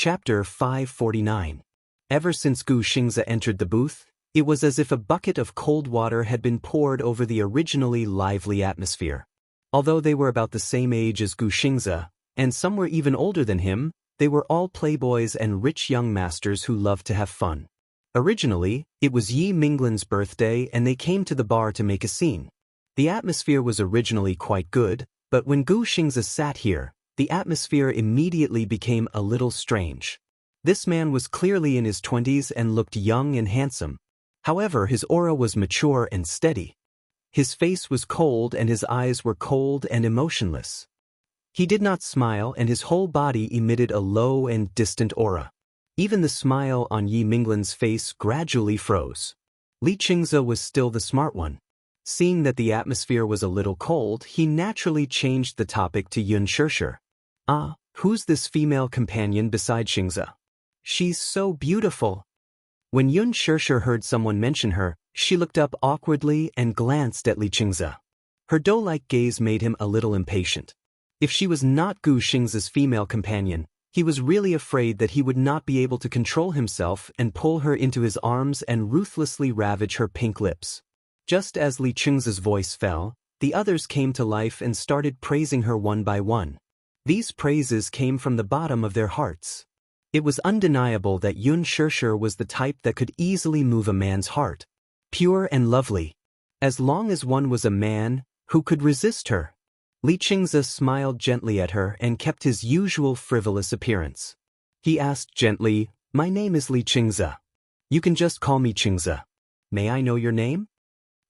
Chapter 549. Ever since Gu Xingzi entered the booth, it was as if a bucket of cold water had been poured over the originally lively atmosphere. Although they were about the same age as Gu Xingzi, and some were even older than him, they were all playboys and rich young masters who loved to have fun. Originally, it was Yi Minglan's birthday and they came to the bar to make a scene. The atmosphere was originally quite good, but when Gu Xingzi sat here, the atmosphere immediately became a little strange. This man was clearly in his 20s and looked young and handsome. However, his aura was mature and steady. His face was cold and his eyes were cold and emotionless. He did not smile and his whole body emitted a low and distant aura. Even the smile on Yi Minglan's face gradually froze. Li Qingzi was still the smart one. Seeing that the atmosphere was a little cold, he naturally changed the topic to Yun Shirshir. "Ah, who's this female companion beside Xingzi? She's so beautiful." When Yun Shirshir heard someone mention her, she looked up awkwardly and glanced at Li Qingzi. Her doe-like gaze made him a little impatient. If she was not Gu Xingzi's female companion, he was really afraid that he would not be able to control himself and pull her into his arms and ruthlessly ravage her pink lips. Just as Li Qingzi's voice fell, the others came to life and started praising her one by one. These praises came from the bottom of their hearts. It was undeniable that Yun Shirshir was the type that could easily move a man's heart. Pure and lovely. As long as one was a man, who could resist her? Li Qingzi smiled gently at her and kept his usual frivolous appearance. He asked gently, "My name is Li Qingzi. You can just call me Qingzi. May I know your name?"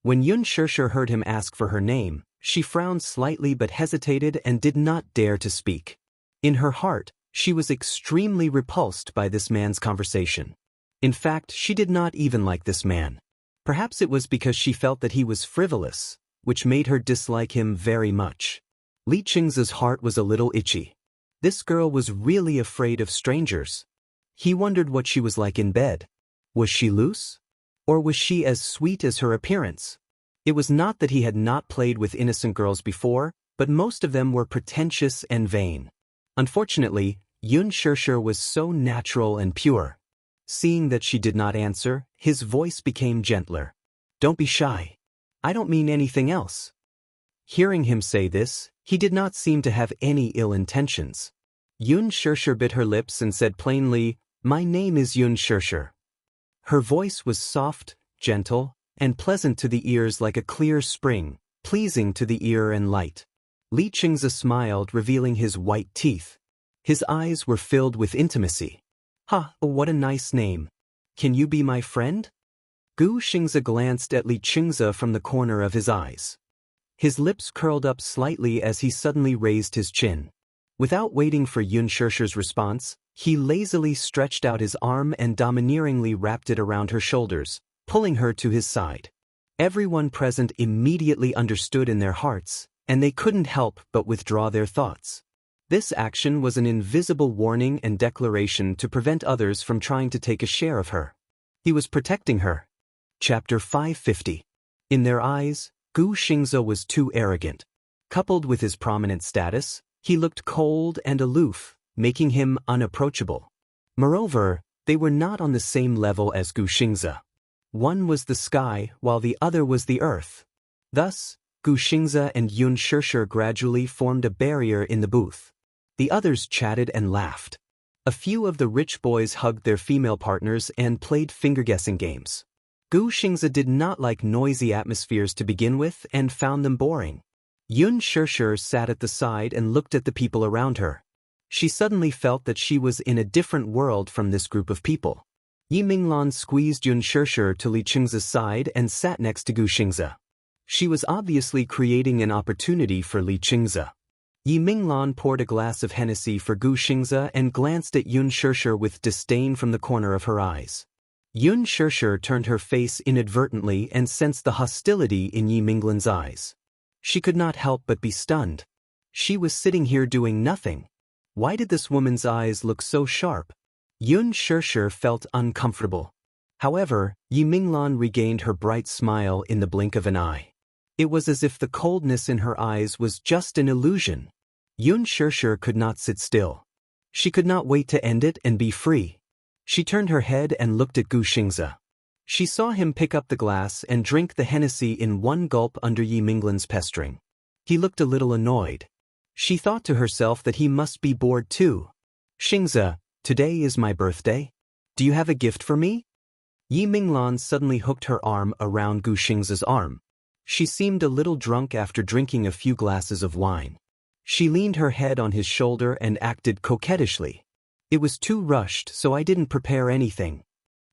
When Yun Shirshir heard him ask for her name, she frowned slightly but hesitated and did not dare to speak. In her heart, she was extremely repulsed by this man's conversation. In fact, she did not even like this man. Perhaps it was because she felt that he was frivolous, which made her dislike him very much. Li Qingzi's heart was a little itchy. This girl was really afraid of strangers. He wondered what she was like in bed. Was she loose? Or was she as sweet as her appearance? It was not that he had not played with innocent girls before, but most of them were pretentious and vain. Unfortunately, Yun Shirshir was so natural and pure. Seeing that she did not answer, his voice became gentler. "Don't be shy. I don't mean anything else." Hearing him say this, he did not seem to have any ill intentions. Yun Shirshir bit her lips and said plainly, "My name is Yun Shirshir." Her voice was soft, gentle, and pleasant to the ears like a clear spring, pleasing to the ear and light. Li Qingzi smiled, revealing his white teeth. His eyes were filled with intimacy. "Ha, what a nice name. Can you be my friend?" Gu Xingzi glanced at Li Qingzi from the corner of his eyes. His lips curled up slightly as he suddenly raised his chin. Without waiting for Yun Shirshir's response, he lazily stretched out his arm and domineeringly wrapped it around her shoulders, pulling her to his side. Everyone present immediately understood in their hearts, and they couldn't help but withdraw their thoughts. This action was an invisible warning and declaration to prevent others from trying to take a share of her. He was protecting her. Chapter 550. In their eyes, Gu Xingzi was too arrogant. Coupled with his prominent status, he looked cold and aloof, making him unapproachable. Moreover, they were not on the same level as Gu Xingzi. One was the sky while the other was the earth. Thus, Gu Xingzi and Yun Shirshir gradually formed a barrier in the booth. The others chatted and laughed. A few of the rich boys hugged their female partners and played finger-guessing games. Gu Xingzi did not like noisy atmospheres to begin with and found them boring. Yun Shirshir sat at the side and looked at the people around her. She suddenly felt that she was in a different world from this group of people. Yi Minglan squeezed Yun Shirshir to Li Qingzi's side and sat next to Gu Xingzi. She was obviously creating an opportunity for Li Qingzi. Yi Minglan poured a glass of Hennessy for Gu Xingzi and glanced at Yun Shirshir with disdain from the corner of her eyes. Yun Shirshir turned her face inadvertently and sensed the hostility in Yi Minglan's eyes. She could not help but be stunned. She was sitting here doing nothing. Why did this woman's eyes look so sharp? Yun Shirshir felt uncomfortable. However, Yi Minglan regained her bright smile in the blink of an eye. It was as if the coldness in her eyes was just an illusion. Yun Shirshir could not sit still. She could not wait to end it and be free. She turned her head and looked at Gu Xingze. She saw him pick up the glass and drink the Hennessy in one gulp under Yi Minglan's pestering. He looked a little annoyed. She thought to herself that he must be bored too. Xingze, today is my birthday. Do you have a gift for me? Yi Minglan suddenly hooked her arm around Gu Xingze's arm. She seemed a little drunk after drinking a few glasses of wine. She leaned her head on his shoulder and acted coquettishly. It was too rushed, so I didn't prepare anything.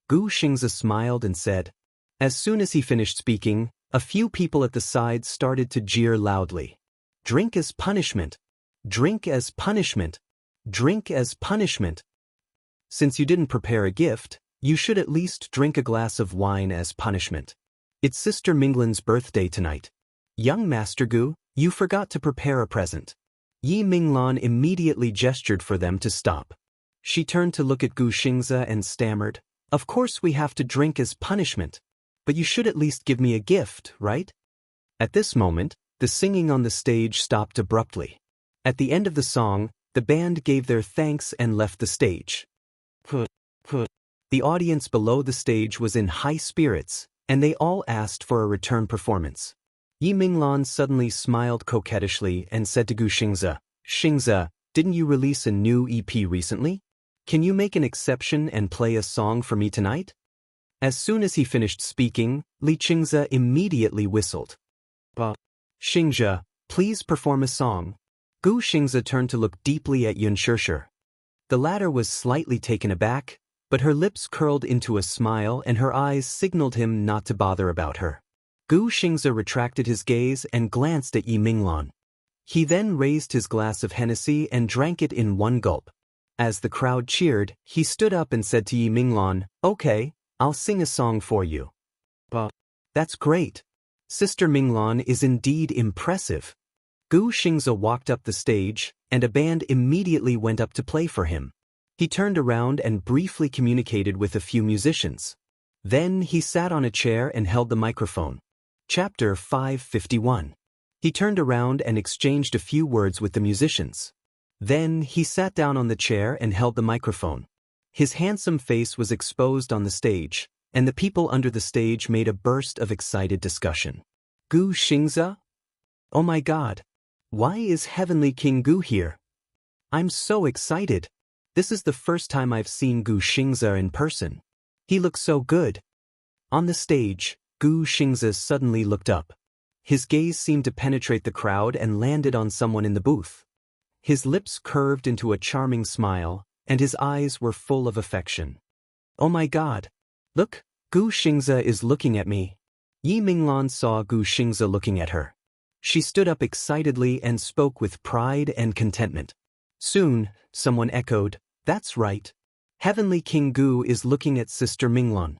Gu Xingze smiled and said. As soon as he finished speaking, a few people at the side started to jeer loudly. Drink as punishment. Drink as punishment. Drink as punishment. Since you didn't prepare a gift, you should at least drink a glass of wine as punishment. It's Sister Minglan's birthday tonight. Young Master Gu, you forgot to prepare a present. Yi Minglan immediately gestured for them to stop. She turned to look at Gu Xingze and stammered, Of course we have to drink as punishment. But you should at least give me a gift, right? At this moment, the singing on the stage stopped abruptly. At the end of the song, the band gave their thanks and left the stage. The audience below the stage was in high spirits, and they all asked for a return performance. Yi Minglan suddenly smiled coquettishly and said to Gu Xingze, Xingze, didn't you release a new EP recently? Can you make an exception and play a song for me tonight? As soon as he finished speaking, Li Xingze immediately whistled. Xingze, please perform a song. Gu Xingze turned to look deeply at Yun Shirshir. The latter was slightly taken aback, but her lips curled into a smile and her eyes signaled him not to bother about her. Gu Xingze retracted his gaze and glanced at Yi Minglan. He then raised his glass of Hennessy and drank it in one gulp. As the crowd cheered, he stood up and said to Yi Minglan, Okay, I'll sing a song for you. That's great. Sister Minglan is indeed impressive. Gu Xingze walked up the stage, and a band immediately went up to play for him. He turned around and briefly communicated with a few musicians. Then he sat on a chair and held the microphone. Chapter 551. He turned around and exchanged a few words with the musicians. Then he sat down on the chair and held the microphone. His handsome face was exposed on the stage, and the people under the stage made a burst of excited discussion. Gu Xingze? Oh my God! Why is Heavenly King Gu here? I'm so excited. This is the first time I've seen Gu Xingze in person. He looks so good. On the stage, Gu Xingze suddenly looked up. His gaze seemed to penetrate the crowd and landed on someone in the booth. His lips curved into a charming smile, and his eyes were full of affection. Oh my God! Look, Gu Xingze is looking at me. Yi Minglan saw Gu Xingze looking at her. She stood up excitedly and spoke with pride and contentment. Soon, someone echoed, That's right. Heavenly King Gu is looking at Sister Minglan.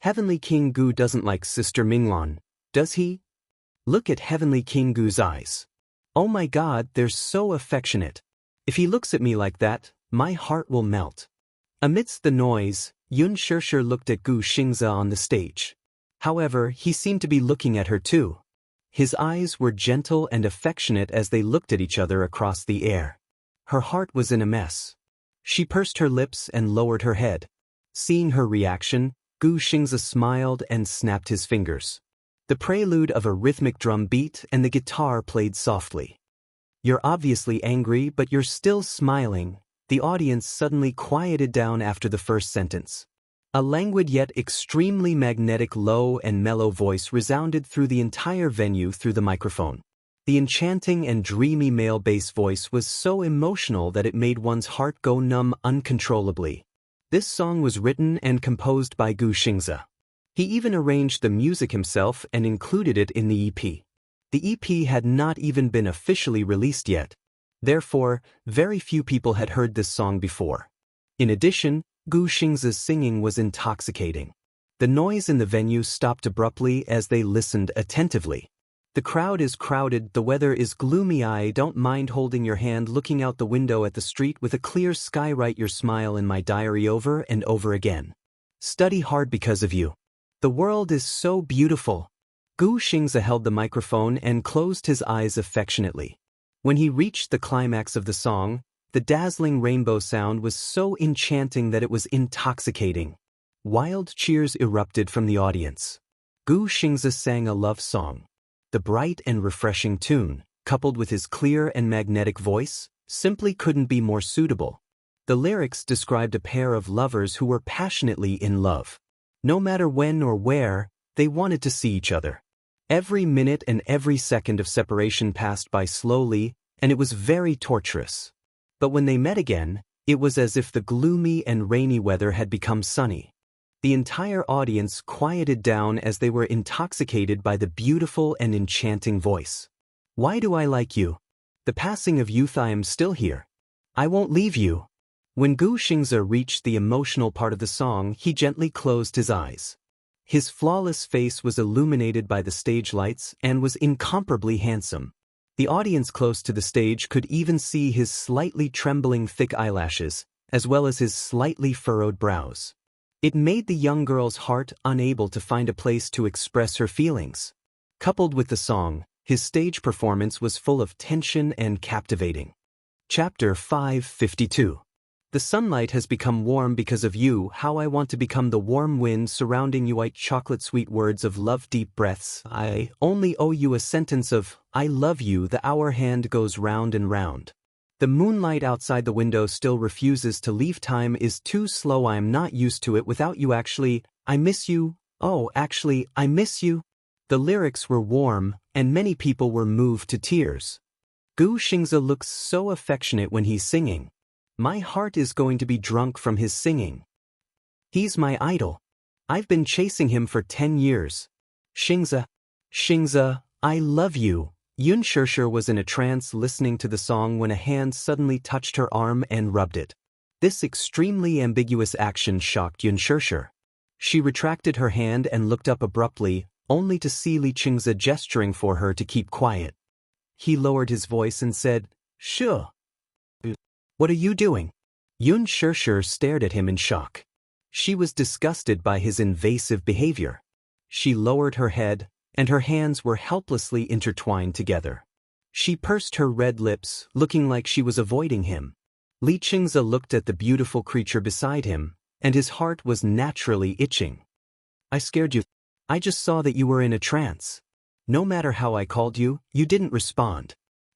Heavenly King Gu doesn't like Sister Minglan, does he? Look at Heavenly King Gu's eyes. Oh my God, they're so affectionate. If he looks at me like that, my heart will melt. Amidst the noise, Yun Shirshir looked at Gu Xingze on the stage. However, he seemed to be looking at her too. His eyes were gentle and affectionate as they looked at each other across the air. Her heart was in a mess. She pursed her lips and lowered her head. Seeing her reaction, Gu Xingze smiled and snapped his fingers. The prelude of a rhythmic drum beat and the guitar played softly. You're obviously angry, but you're still smiling. The audience suddenly quieted down after the first sentence. A languid yet extremely magnetic low and mellow voice resounded through the entire venue through the microphone. The enchanting and dreamy male bass voice was so emotional that it made one's heart go numb uncontrollably. This song was written and composed by Gu Xingze. He even arranged the music himself and included it in the EP. The EP had not even been officially released yet. Therefore, very few people had heard this song before. In addition, Gu Xingze's singing was intoxicating. The noise in the venue stopped abruptly as they listened attentively. The crowd is crowded, the weather is gloomy. I don't mind holding your hand looking out the window at the street with a clear sky. Write your smile in my diary over and over again. Study hard because of you. The world is so beautiful. Gu Xingze held the microphone and closed his eyes affectionately. When he reached the climax of the song, The dazzling rainbow sound was so enchanting that it was intoxicating. Wild cheers erupted from the audience. Gu Xingzi sang a love song. The bright and refreshing tune, coupled with his clear and magnetic voice, simply couldn't be more suitable. The lyrics described a pair of lovers who were passionately in love. No matter when or where, they wanted to see each other. Every minute and every second of separation passed by slowly, and it was very torturous. But when they met again, it was as if the gloomy and rainy weather had become sunny. The entire audience quieted down as they were intoxicated by the beautiful and enchanting voice. Why do I like you? The passing of youth, I am still here. I won't leave you. When Gu Xingzi reached the emotional part of the song, he gently closed his eyes. His flawless face was illuminated by the stage lights and was incomparably handsome. The audience close to the stage could even see his slightly trembling thick eyelashes, as well as his slightly furrowed brows. It made the young girl's heart unable to find a place to express her feelings. Coupled with the song, his stage performance was full of tension and captivating. Chapter 552. The sunlight has become warm because of you. How I want to become the warm wind surrounding you. White chocolate sweet words of love, deep breaths. I only owe you a sentence of I love you. The hour hand goes round and round. The moonlight outside the window still refuses to leave. Time is too slow. I am not used to it without you. Actually, I miss you. Oh, actually, I miss you. The lyrics were warm, and many people were moved to tears. Gu Xingzi looks so affectionate when he's singing. My heart is going to be drunk from his singing. He's my idol. I've been chasing him for 10 years. Xingzi, I love you. Xianxia was in a trance listening to the song when a hand suddenly touched her arm and rubbed it. This extremely ambiguous action shocked Xianxia. She retracted her hand and looked up abruptly, only to see Xingzi gesturing for her to keep quiet. He lowered his voice and said, "Sure. What are you doing?" Xianxia stared at him in shock. She was disgusted by his invasive behavior. She lowered her head, and her hands were helplessly intertwined together. She pursed her red lips, looking like she was avoiding him. Xingzi looked at the beautiful creature beside him, and his heart was naturally itching. I scared you. I just saw that you were in a trance. No matter how I called you, you didn't respond.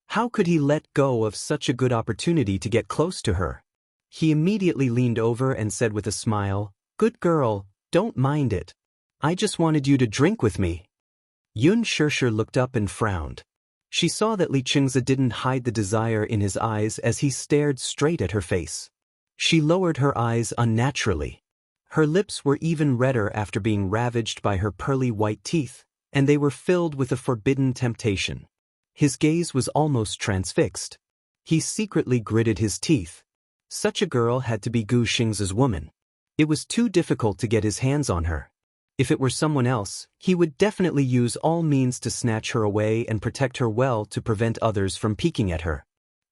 How could he let go of such a good opportunity to get close to her? He immediately leaned over and said with a smile, "Good girl, don't mind it. I just wanted you to drink with me." Xianxia looked up and frowned. She saw that Xingzi didn't hide the desire in his eyes as he stared straight at her face. She lowered her eyes unnaturally. Her lips were even redder after being ravaged by her pearly white teeth, and they were filled with a forbidden temptation. His gaze was almost transfixed. He secretly gritted his teeth. Such a girl had to be Gu Xingzi's woman. It was too difficult to get his hands on her. If it were someone else, he would definitely use all means to snatch her away and protect her well to prevent others from peeking at her.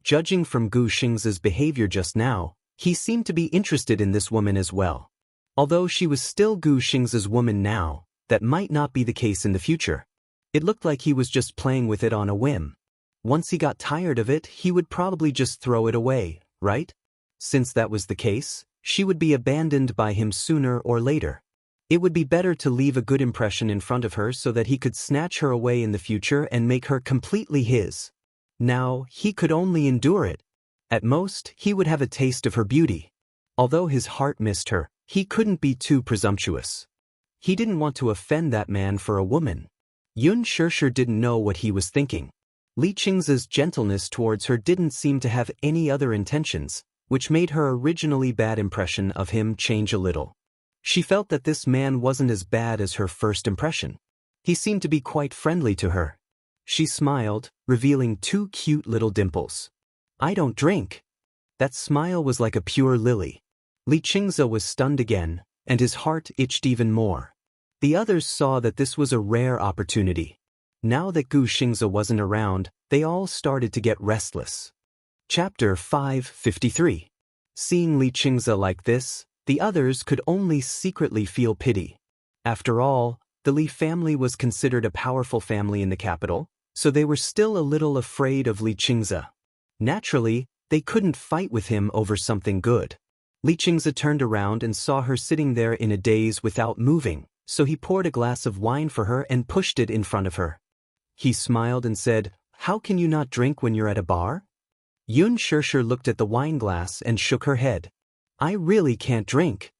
Judging from Gu Xingzi's behavior just now, he seemed to be interested in this woman as well. Although she was still Gu Xingzi's woman now, that might not be the case in the future. It looked like he was just playing with it on a whim. Once he got tired of it, he would probably just throw it away, right? Since that was the case, she would be abandoned by him sooner or later. It would be better to leave a good impression in front of her so that he could snatch her away in the future and make her completely his. Now, he could only endure it. At most, he would have a taste of her beauty. Although his heart missed her, he couldn't be too presumptuous. He didn't want to offend that man for a woman. Xianxia didn't know what he was thinking. Xingzi's gentleness towards her didn't seem to have any other intentions, which made her originally bad impression of him change a little. She felt that this man wasn't as bad as her first impression. He seemed to be quite friendly to her. She smiled, revealing 2 cute little dimples. I don't drink. That smile was like a pure lily. Xingzi was stunned again, and his heart itched even more. The others saw that this was a rare opportunity. Now that Gu Xingzi wasn't around, they all started to get restless. Chapter 553. Seeing Xingzi like this, the others could only secretly feel pity. After all, the Li family was considered a powerful family in the capital, so they were still a little afraid of Xingzi. Naturally, They couldn't fight with him over something good. Li Qingze turned around and saw her sitting there in a daze without moving, so he poured a glass of wine for her and pushed it in front of her. He smiled and said, "How can you not drink when you're at a bar?" Yun Xianxia looked at the wine glass and shook her head. "I really can't drink."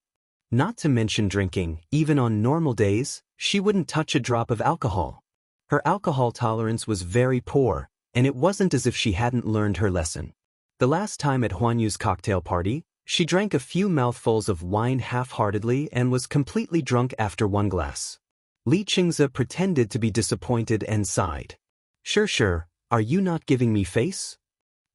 Not to mention drinking, even on normal days, she wouldn't touch a drop of alcohol. Her alcohol tolerance was very poor, and it wasn't as if she hadn't learned her lesson. The last time at Huan Yu's cocktail party, she drank a few mouthfuls of wine half-heartedly and was completely drunk after one glass. Li Qingze pretended to be disappointed and sighed. "Sure, are you not giving me face?"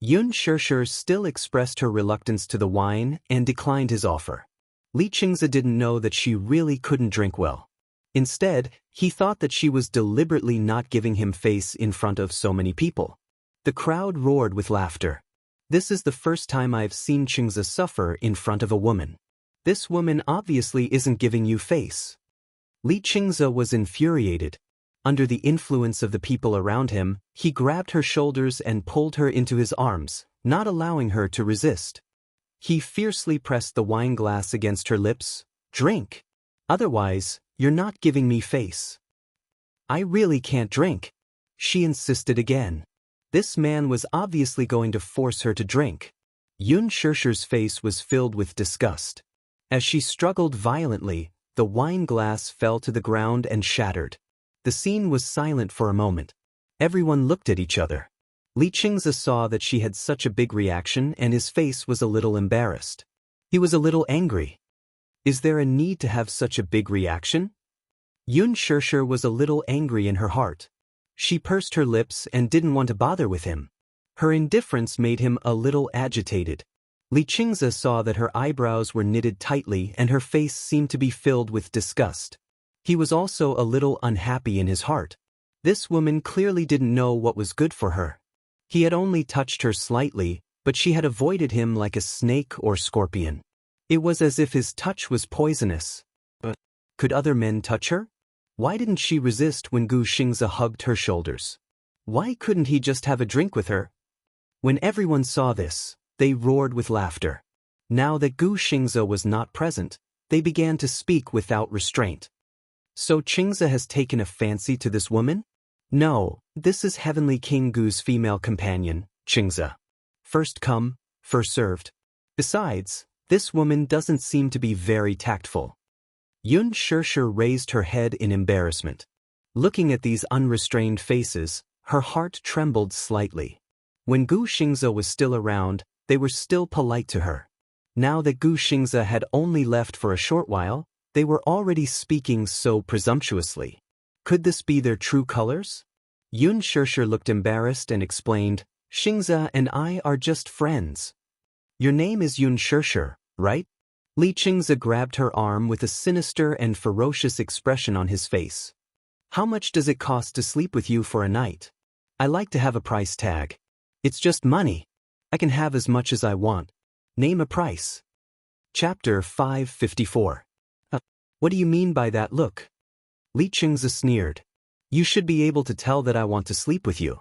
Yun Xianxia still expressed her reluctance to the wine and declined his offer. Li Qingze didn't know that she really couldn't drink well. Instead, he thought that she was deliberately not giving him face in front of so many people. The crowd roared with laughter. "This is the first time I've seen Qingze suffer in front of a woman. This woman obviously isn't giving you face." Li Qingze was infuriated. Under the influence of the people around him, he grabbed her shoulders and pulled her into his arms, not allowing her to resist. He fiercely pressed the wine glass against her lips. "Drink. Otherwise, you're not giving me face." "I really can't drink," she insisted again. This man was obviously going to force her to drink. Yun Xianxia's face was filled with disgust. As she struggled violently, the wine glass fell to the ground and shattered. The scene was silent for a moment. Everyone looked at each other. Li Qingze saw that she had such a big reaction and his face was a little embarrassed. He was a little angry. Is there a need to have such a big reaction? Yun Xianxia was a little angry in her heart. She pursed her lips and didn't want to bother with him. Her indifference made him a little agitated. Li Qingze saw that her eyebrows were knitted tightly and her face seemed to be filled with disgust. He was also a little unhappy in his heart. This woman clearly didn't know what was good for her. He had only touched her slightly, but she had avoided him like a snake or scorpion. It was as if his touch was poisonous. But could other men touch her? Why didn't she resist when Gu Xingze hugged her shoulders? Why couldn't he just have a drink with her? When everyone saw this, they roared with laughter. Now that Gu Xingze was not present, they began to speak without restraint. "So Qingze has taken a fancy to this woman?" "No, this is Heavenly King Gu's female companion, Qingze. First come, first served. Besides, this woman doesn't seem to be very tactful." Yun Xianxia raised her head in embarrassment. Looking at these unrestrained faces, her heart trembled slightly. When Gu Xingze was still around, they were still polite to her. Now that Gu Xingze had only left for a short while, they were already speaking so presumptuously. Could this be their true colors? Yun Xianxia looked embarrassed and explained, "Xingze and I are just friends." "Your name is Yun Xianxia, right?" Li Qingze grabbed her arm with a sinister and ferocious expression on his face. "How much does it cost to sleep with you for a night? I like to have a price tag. It's just money. I can have as much as I want. Name a price." Chapter 554. What do you mean by that look? Li Qingze sneered. "You should be able to tell that I want to sleep with you.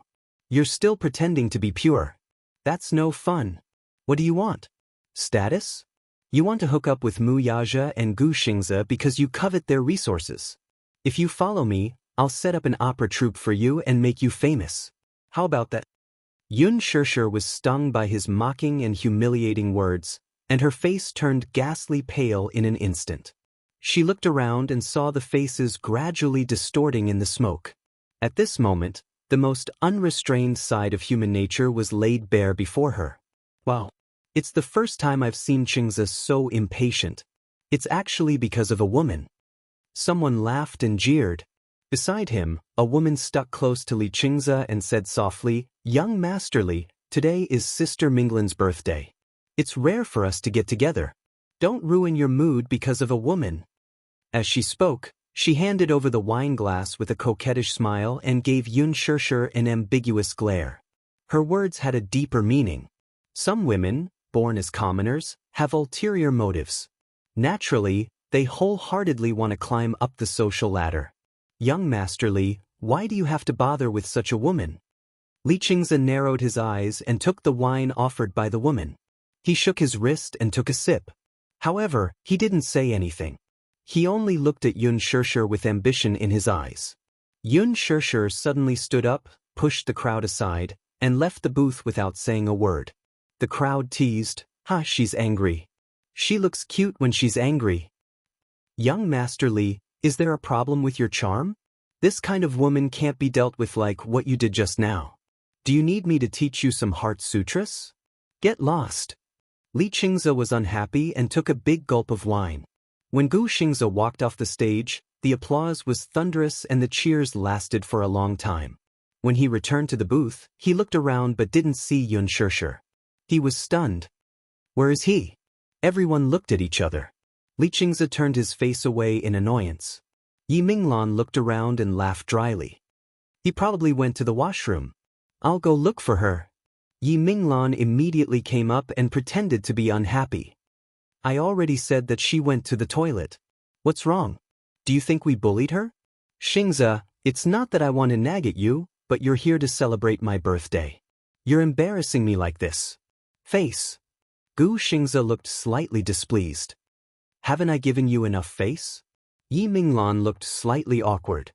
You're still pretending to be pure. That's no fun. What do you want? Status? You want to hook up with Mu Yaja and Gu Xingze because you covet their resources. If you follow me, I'll set up an opera troupe for you and make you famous. How about that?" Yun Xianxia was stung by his mocking and humiliating words, and her face turned ghastly pale in an instant. She looked around and saw the faces gradually distorting in the smoke. At this moment, the most unrestrained side of human nature was laid bare before her. "Wow. It's the first time I've seen Qingze so impatient. It's actually because of a woman." Someone laughed and jeered. Beside him, a woman stuck close to Li Qingze and said softly, "Young Master Li, today is Sister Minglin's birthday. It's rare for us to get together. Don't ruin your mood because of a woman." As she spoke, she handed over the wine glass with a coquettish smile and gave Yun Xianxia an ambiguous glare. Her words had a deeper meaning. Some women, born as commoners, have ulterior motives. Naturally, they wholeheartedly want to climb up the social ladder. "Young Master Li, why do you have to bother with such a woman?" Li Qingze narrowed his eyes and took the wine offered by the woman. He shook his wrist and took a sip. However, he didn't say anything. He only looked at Yun Shishir with ambition in his eyes. Yun Shishir suddenly stood up, pushed the crowd aside, and left the booth without saying a word. The crowd teased, "Ha, she's angry. She looks cute when she's angry." "Young Master Li, is there a problem with your charm? This kind of woman can't be dealt with like what you did just now. Do you need me to teach you some heart sutras? Get lost." Li Qingze was unhappy and took a big gulp of wine. When Gu Xingze walked off the stage, the applause was thunderous and the cheers lasted for a long time. When he returned to the booth, he looked around but didn't see Yun Shishir. He was stunned. "Where is he?" Everyone looked at each other. Li Qingze turned his face away in annoyance. Yi Minglan looked around and laughed dryly. "He probably went to the washroom. I'll go look for her." Yi Minglan immediately came up and pretended to be unhappy. "I already said that she went to the toilet. What's wrong? Do you think we bullied her?" "Xingze, it's not that I want to nag at you, but you're here to celebrate my birthday. You're embarrassing me like this." "Face." Gu Xingze looked slightly displeased. "Haven't I given you enough face?" Yi Minglan looked slightly awkward.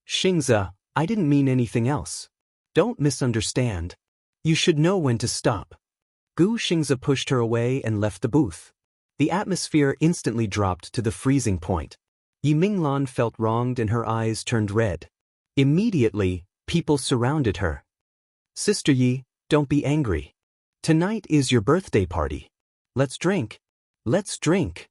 "Xingze, I didn't mean anything else. Don't misunderstand. You should know when to stop." Gu Xingze pushed her away and left the booth. The atmosphere instantly dropped to the freezing point. Yi Minglan felt wronged and her eyes turned red. Immediately, people surrounded her. "Sister Yi, don't be angry. Tonight is your birthday party. Let's drink. Let's drink."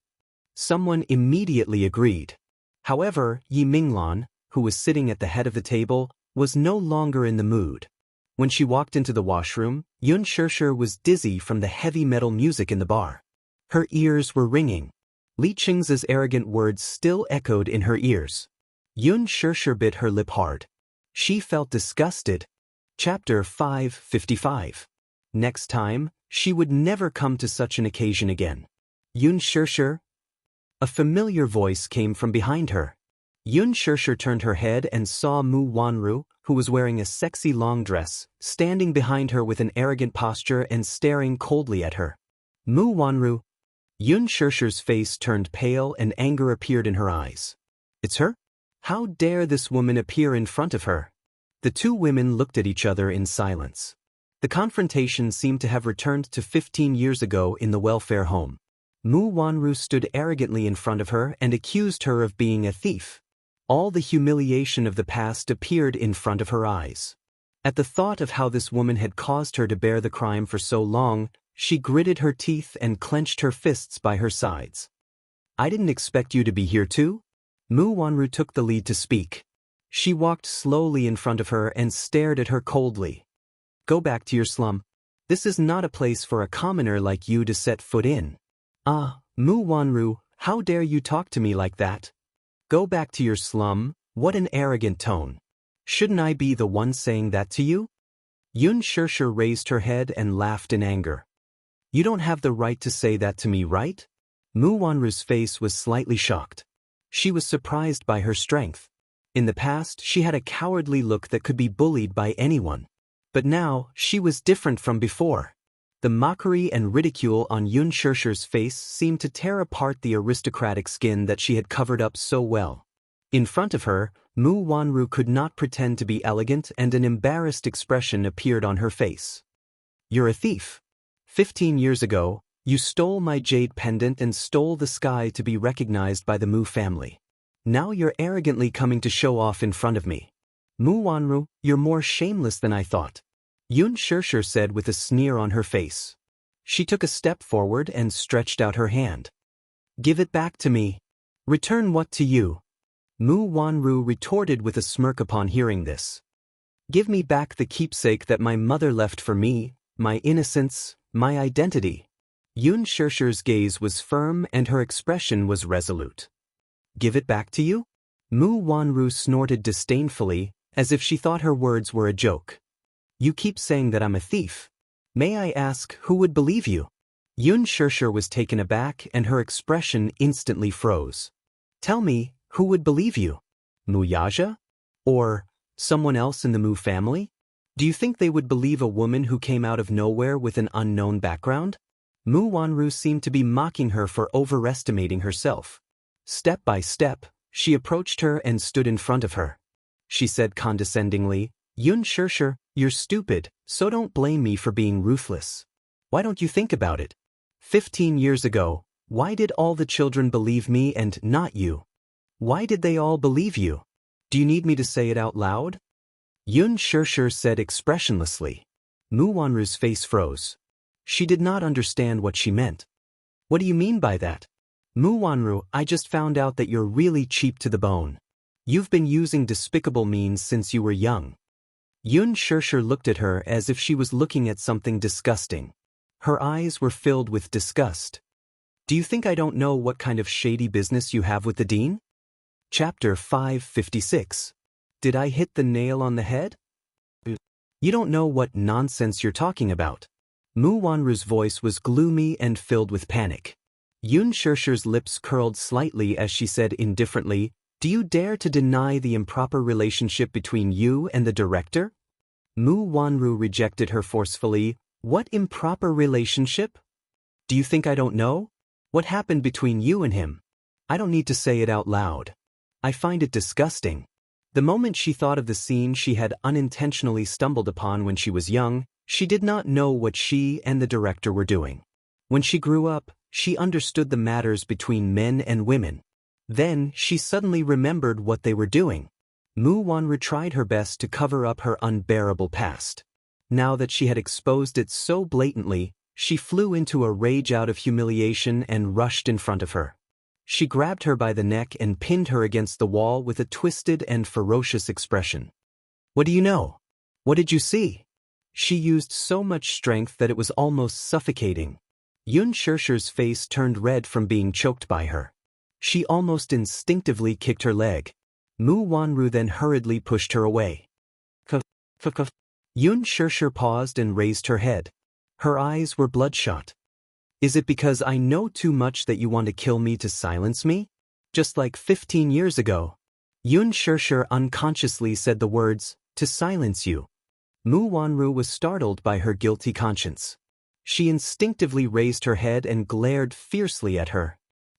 Someone immediately agreed. However, Yi Minglan, who was sitting at the head of the table, was no longer in the mood. When she walked into the washroom, Yun Shishir was dizzy from the heavy metal music in the bar. Her ears were ringing. Li Qingze's arrogant words still echoed in her ears. Yun Shishir bit her lip hard. She felt disgusted. Chapter 555. Next time, she would never come to such an occasion again. "Yun Shishir?" A familiar voice came from behind her. Yun Shishir turned her head and saw Mu Wanru, who was wearing a sexy long dress, standing behind her with an arrogant posture and staring coldly at her. "Mu Wanru?" Yun Shishir's face turned pale and anger appeared in her eyes. "It's her? How dare this woman appear in front of her?" The two women looked at each other in silence. The confrontation seemed to have returned to 15 years ago in the welfare home. Mu Wanru stood arrogantly in front of her and accused her of being a thief. All the humiliation of the past appeared in front of her eyes. At the thought of how this woman had caused her to bear the crime for so long, she gritted her teeth and clenched her fists by her sides. "I didn't expect you to be here too?" Mu Wanru took the lead to speak. She walked slowly in front of her and stared at her coldly. "Go back to your slum. This is not a place for a commoner like you to set foot in." "Ah, Mu Wanru, how dare you talk to me like that? Go back to your slum, what an arrogant tone. Shouldn't I be the one saying that to you?" Yun Shishir raised her head and laughed in anger. "You don't have the right to say that to me, right?" Mu Wanru's face was slightly shocked. She was surprised by her strength. In the past, she had a cowardly look that could be bullied by anyone. But now, she was different from before. The mockery and ridicule on Yun Shishir's face seemed to tear apart the aristocratic skin that she had covered up so well. In front of her, Mu Wanru could not pretend to be elegant and an embarrassed expression appeared on her face. "You're a thief. 15 years ago, you stole my jade pendant and stole the sky to be recognized by the Mu family. Now you're arrogantly coming to show off in front of me. Mu Wanru, you're more shameless than I thought," Yun Shishir said with a sneer on her face. She took a step forward and stretched out her hand. "Give it back to me." "Return what to you?" Mu Wanru retorted with a smirk upon hearing this. "Give me back the keepsake that my mother left for me, my innocence, my identity." Yun Shishir's gaze was firm and her expression was resolute. "Give it back to you?" Mu Wanru snorted disdainfully, as if she thought her words were a joke. "You keep saying that I'm a thief. May I ask who would believe you?" Yun Shishir was taken aback and her expression instantly froze. "Tell me, who would believe you? Mu Yaja? Or someone else in the Mu family?" Do you think they would believe a woman who came out of nowhere with an unknown background? Mu Wanru seemed to be mocking her for overestimating herself. Step by step, she approached her and stood in front of her. She said condescendingly, "Yun Xianxia, you're stupid, so don't blame me for being ruthless. Why don't you think about it? 15 years ago, why did all the children believe me and not you? Why did they all believe you? Do you need me to say it out loud?" Yun Xianxia said expressionlessly. Mu Wanru's face froze. She did not understand what she meant. "What do you mean by that?" "Mu Wanru, I just found out that you're really cheap to the bone. You've been using despicable means since you were young." Yun Xianxia looked at her as if she was looking at something disgusting. Her eyes were filled with disgust. "Do you think I don't know what kind of shady business you have with the dean?" Chapter 556. Did I hit the nail on the head? You don't know what nonsense you're talking about. Mu Wanru's voice was gloomy and filled with panic. Yun Xianxia's lips curled slightly as she said indifferently, "Do you dare to deny the improper relationship between you and the director?" Mu Wanru rejected her forcefully. "What improper relationship? Do you think I don't know? What happened between you and him? I don't need to say it out loud. I find it disgusting." The moment she thought of the scene she had unintentionally stumbled upon when she was young, she did not know what she and the director were doing. When she grew up, she understood the matters between men and women. Then, she suddenly remembered what they were doing. Mu Wanru tried her best to cover up her unbearable past. Now that she had exposed it so blatantly, she flew into a rage out of humiliation and rushed in front of her. She grabbed her by the neck and pinned her against the wall with a twisted and ferocious expression. "What do you know? What did you see?" She used so much strength that it was almost suffocating. Yun Xianxia's face turned red from being choked by her. She almost instinctively kicked her leg. Mu Wanru then hurriedly pushed her away. Yun Xianxia paused and raised her head. Her eyes were bloodshot. "Is it because I know too much that you want to kill me to silence me? Just like 15 years ago." Yun Xianxia unconsciously said the words, "to silence you." Mu Wanru was startled by her guilty conscience. She instinctively raised her head and glared fiercely at her.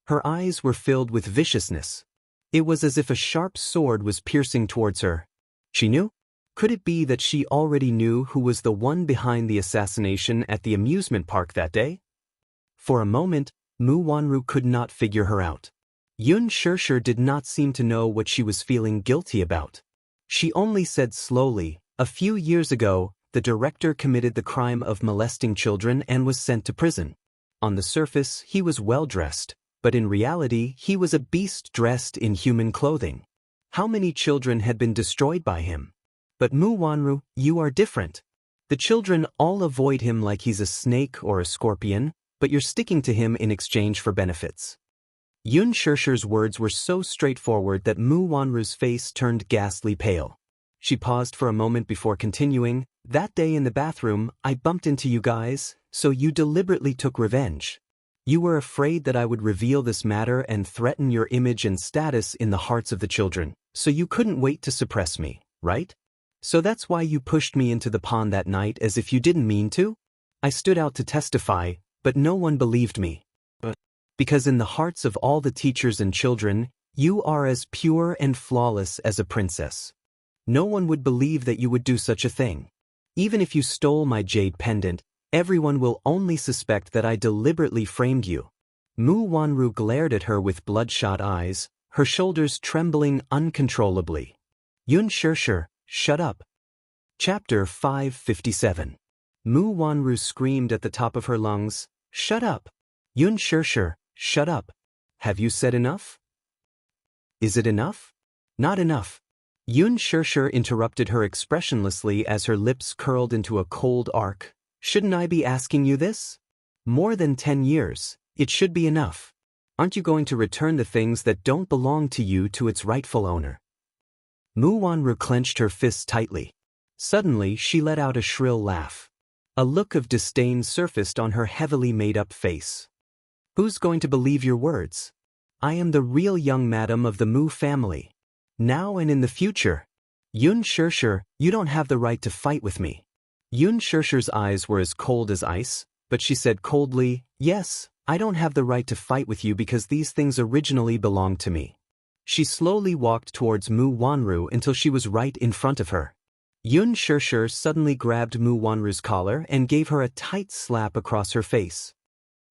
Her eyes were filled with viciousness. It was as if a sharp sword was piercing towards her. She knew? Could it be that she already knew who was the one behind the assassination at the amusement park that day? For a moment, Mu Wanru could not figure her out. Yun Xianxia did not seem to know what she was feeling guilty about. She only said slowly, "A few years ago, the director committed the crime of molesting children and was sent to prison. On the surface, he was well-dressed, but in reality, he was a beast dressed in human clothing. How many children had been destroyed by him? But Mu Wanru, you are different. The children all avoid him like he's a snake or a scorpion, but you're sticking to him in exchange for benefits." Yun Xianxia's words were so straightforward that Mu Wanru's face turned ghastly pale. She paused for a moment before continuing, "That day in the bathroom, I bumped into you guys, so you deliberately took revenge. You were afraid that I would reveal this matter and threaten your image and status in the hearts of the children, so you couldn't wait to suppress me, right? So that's why you pushed me into the pond that night as if you didn't mean to? I stood out to testify, but no one believed me. Because in the hearts of all the teachers and children, you are as pure and flawless as a princess. No one would believe that you would do such a thing. Even if you stole my jade pendant, everyone will only suspect that I deliberately framed you." Mu Wanru glared at her with bloodshot eyes, her shoulders trembling uncontrollably. "Yun Xianxia, shut up." Chapter 557. Mu Wanru screamed at the top of her lungs, "Shut up! Yun Xianxia, shut up! Have you said enough?" "Is it enough?" "Not enough." Yun Xianxia interrupted her expressionlessly as her lips curled into a cold arc. "Shouldn't I be asking you this? More than 10 years, it should be enough. Aren't you going to return the things that don't belong to you to its rightful owner?" Mu Wanru clenched her fists tightly. Suddenly, she let out a shrill laugh. A look of disdain surfaced on her heavily made-up face. "Who's going to believe your words? I am the real young madam of the Mu family. Now and in the future. Yun Shirshir, you don't have the right to fight with me. Yun Shirshir's eyes were as cold as ice, but she said coldly, yes, I don't have the right to fight with you because these things originally belonged to me. She slowly walked towards Mu Wanru until she was right in front of her. Yun Shirshir suddenly grabbed Mu Wanru's collar and gave her a tight slap across her face.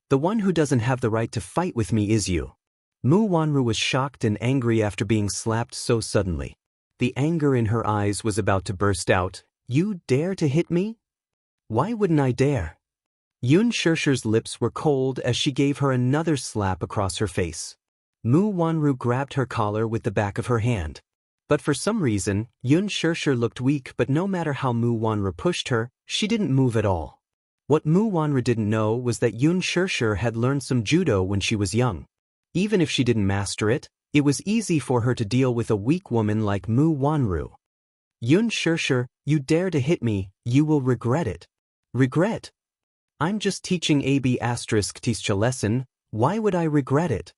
The one who doesn't have the right to fight with me is you. Mu Wanru was shocked and angry after being slapped so suddenly. The anger in her eyes was about to burst out. You dare to hit me? Why wouldn't I dare? Yun Shirshir's lips were cold as she gave her another slap across her face. Mu Wanru grabbed her collar with the back of her hand. But for some reason, Yun Shirshir looked weak, but no matter how Mu Wanru pushed her, she didn't move at all. What Mu Wanru didn't know was that Yun Shirshir had learned some judo when she was young. Even if she didn't master it, it was easy for her to deal with a weak woman like Mu Wanru. Yun Shirshir, you dare to hit me, you will regret it. Regret? I'm just teaching AB** teacher lesson, why would I regret it?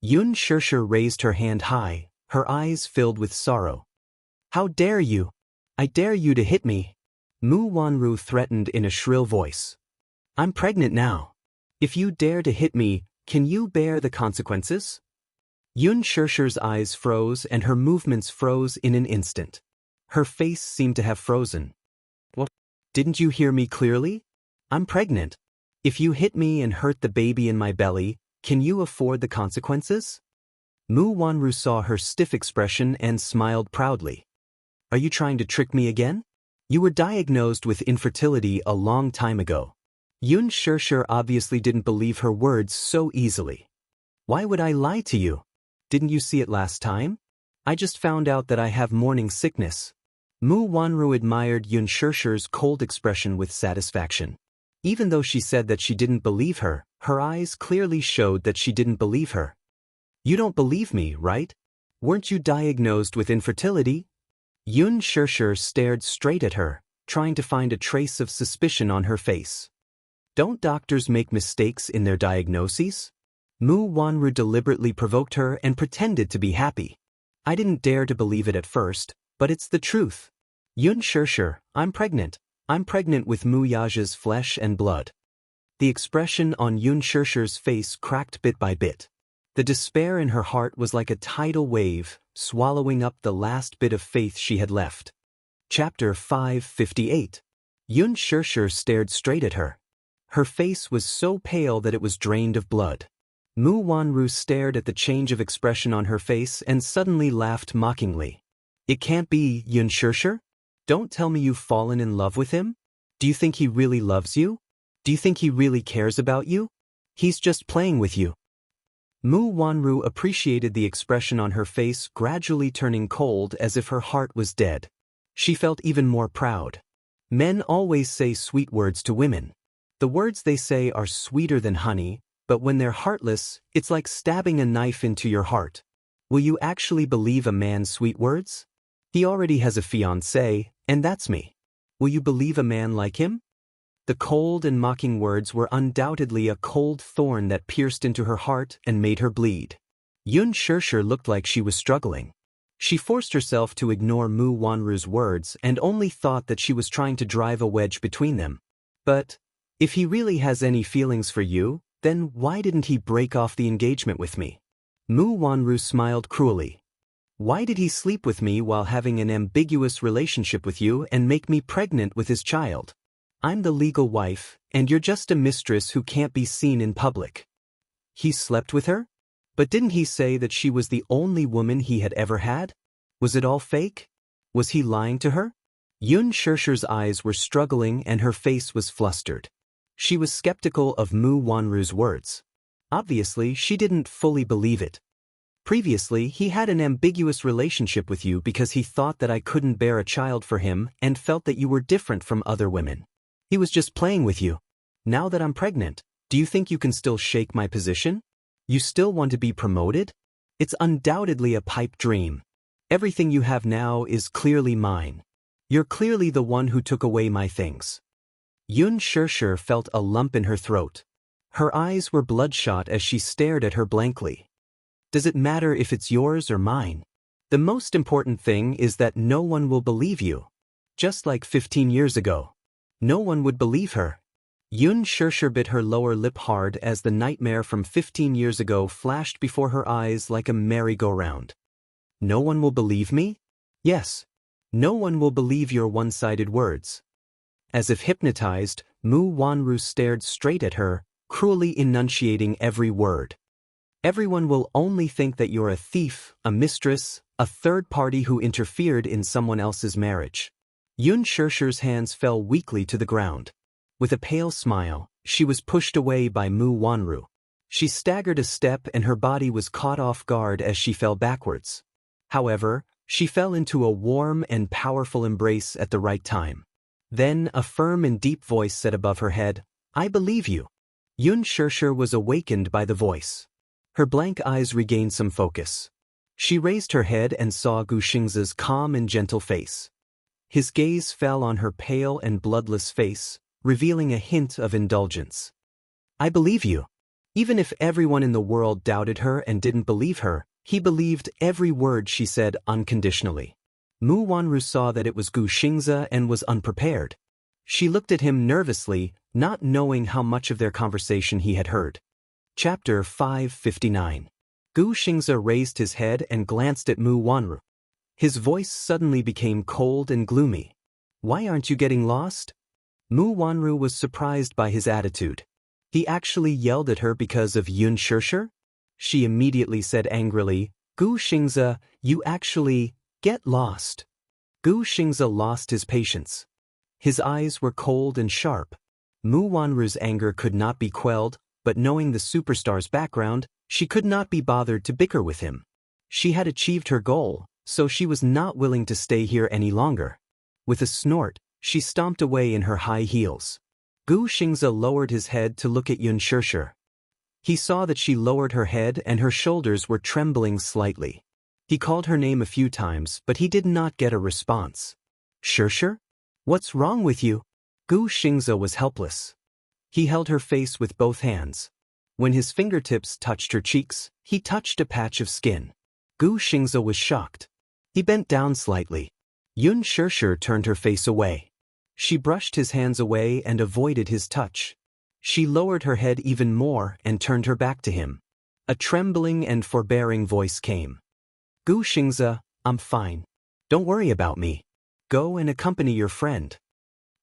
Yun Shirshir raised her hand high, her eyes filled with sorrow. How dare you? I dare you to hit me. Mu Wanru threatened in a shrill voice. I'm pregnant now. If you dare to hit me, can you bear the consequences? Yun Shirshir's eyes froze and her movements froze in an instant. Her face seemed to have frozen. What? Didn't you hear me clearly? I'm pregnant. If you hit me and hurt the baby in my belly, can you afford the consequences? Mu Wanru saw her stiff expression and smiled proudly. Are you trying to trick me again? You were diagnosed with infertility a long time ago. Yun Shirshir obviously didn't believe her words so easily. Why would I lie to you? Didn't you see it last time? I just found out that I have morning sickness. Mu Wanru admired Yun Shirshir's cold expression with satisfaction. Even though she said that she didn't believe her, her eyes clearly showed that she didn't believe her. You don't believe me, right? Weren't you diagnosed with infertility? Yun Shirshir stared straight at her, trying to find a trace of suspicion on her face. Don't doctors make mistakes in their diagnoses? Mu Wanru deliberately provoked her and pretended to be happy. I didn't dare to believe it at first, but it's the truth. Yun Shirshir, I'm pregnant. I'm pregnant with Mu Yaja's flesh and blood. The expression on Yun Shirshir's face cracked bit by bit. The despair in her heart was like a tidal wave, swallowing up the last bit of faith she had left. Chapter 558. Yun Shirshir stared straight at her. Her face was so pale that it was drained of blood. Mu Wanru stared at the change of expression on her face and suddenly laughed mockingly. It can't be, Yun Shirshir? Don't tell me you've fallen in love with him? Do you think he really loves you? Do you think he really cares about you? He's just playing with you. Mu Wanru appreciated the expression on her face gradually turning cold as if her heart was dead. She felt even more proud. Men always say sweet words to women. The words they say are sweeter than honey, but when they're heartless, it's like stabbing a knife into your heart. Will you actually believe a man's sweet words? He already has a fiancée, and that's me. Will you believe a man like him? The cold and mocking words were undoubtedly a cold thorn that pierced into her heart and made her bleed. Yun Shirshir looked like she was struggling. She forced herself to ignore Mu Wanru's words and only thought that she was trying to drive a wedge between them. But, if he really has any feelings for you, then why didn't he break off the engagement with me? Mu Wanru smiled cruelly. Why did he sleep with me while having an ambiguous relationship with you and make me pregnant with his child? I'm the legal wife, and you're just a mistress who can't be seen in public. He slept with her? But didn't he say that she was the only woman he had ever had? Was it all fake? Was he lying to her? Yun Shirshir's eyes were struggling and her face was flustered. She was skeptical of Mu Wanru's words. Obviously, she didn't fully believe it. Previously, he had an ambiguous relationship with you because he thought that I couldn't bear a child for him and felt that you were different from other women. He was just playing with you. Now that I'm pregnant, do you think you can still shake my position? You still want to be promoted? It's undoubtedly a pipe dream. Everything you have now is clearly mine. You're clearly the one who took away my things. Yun Shirshir felt a lump in her throat. Her eyes were bloodshot as she stared at her blankly. Does it matter if it's yours or mine? The most important thing is that no one will believe you. Just like 15 years ago. No one would believe her. Xianxia bit her lower lip hard as the nightmare from 15 years ago flashed before her eyes like a merry-go-round. No one will believe me? Yes. No one will believe your one-sided words. As if hypnotized, Mu Wanru stared straight at her, cruelly enunciating every word. Everyone will only think that you're a thief, a mistress, a third party who interfered in someone else's marriage. Xiaxia's hands fell weakly to the ground. With a pale smile, she was pushed away by Mu Wanru. She staggered a step and her body was caught off guard as she fell backwards. However, she fell into a warm and powerful embrace at the right time. Then a firm and deep voice said above her head, "I believe you." Xianxia was awakened by the voice. Her blank eyes regained some focus. She raised her head and saw Gu Xingzi's calm and gentle face. His gaze fell on her pale and bloodless face, revealing a hint of indulgence. "I believe you." Even if everyone in the world doubted her and didn't believe her, he believed every word she said unconditionally. Mu Wanru saw that it was Gu Xingzi and was unprepared. She looked at him nervously, not knowing how much of their conversation he had heard. Chapter 559. Gu Xingzi raised his head and glanced at Mu Wanru. His voice suddenly became cold and gloomy. "Why aren't you getting lost?" Mu Wanru was surprised by his attitude. He actually yelled at her because of Xianxia? She immediately said angrily, "Gu Xingzi, you actually get lost." Gu Xingzi lost his patience. His eyes were cold and sharp. Mu Wanru's anger could not be quelled, but knowing the superstar's background, she could not be bothered to bicker with him. She had achieved her goal, so she was not willing to stay here any longer. With a snort, she stomped away in her high heels. Gu Xingzi lowered his head to look at Xianxia. He saw that she lowered her head and her shoulders were trembling slightly. He called her name a few times, but he did not get a response. "Xianxia? What's wrong with you?" Gu Xingzi was helpless. He held her face with both hands. When his fingertips touched her cheeks, he touched a patch of skin. Gu Xingzi was shocked. He bent down slightly. Xianxia turned her face away. She brushed his hands away and avoided his touch. She lowered her head even more and turned her back to him. A trembling and forbearing voice came. "Gu Xingzi, I'm fine. Don't worry about me. Go and accompany your friend."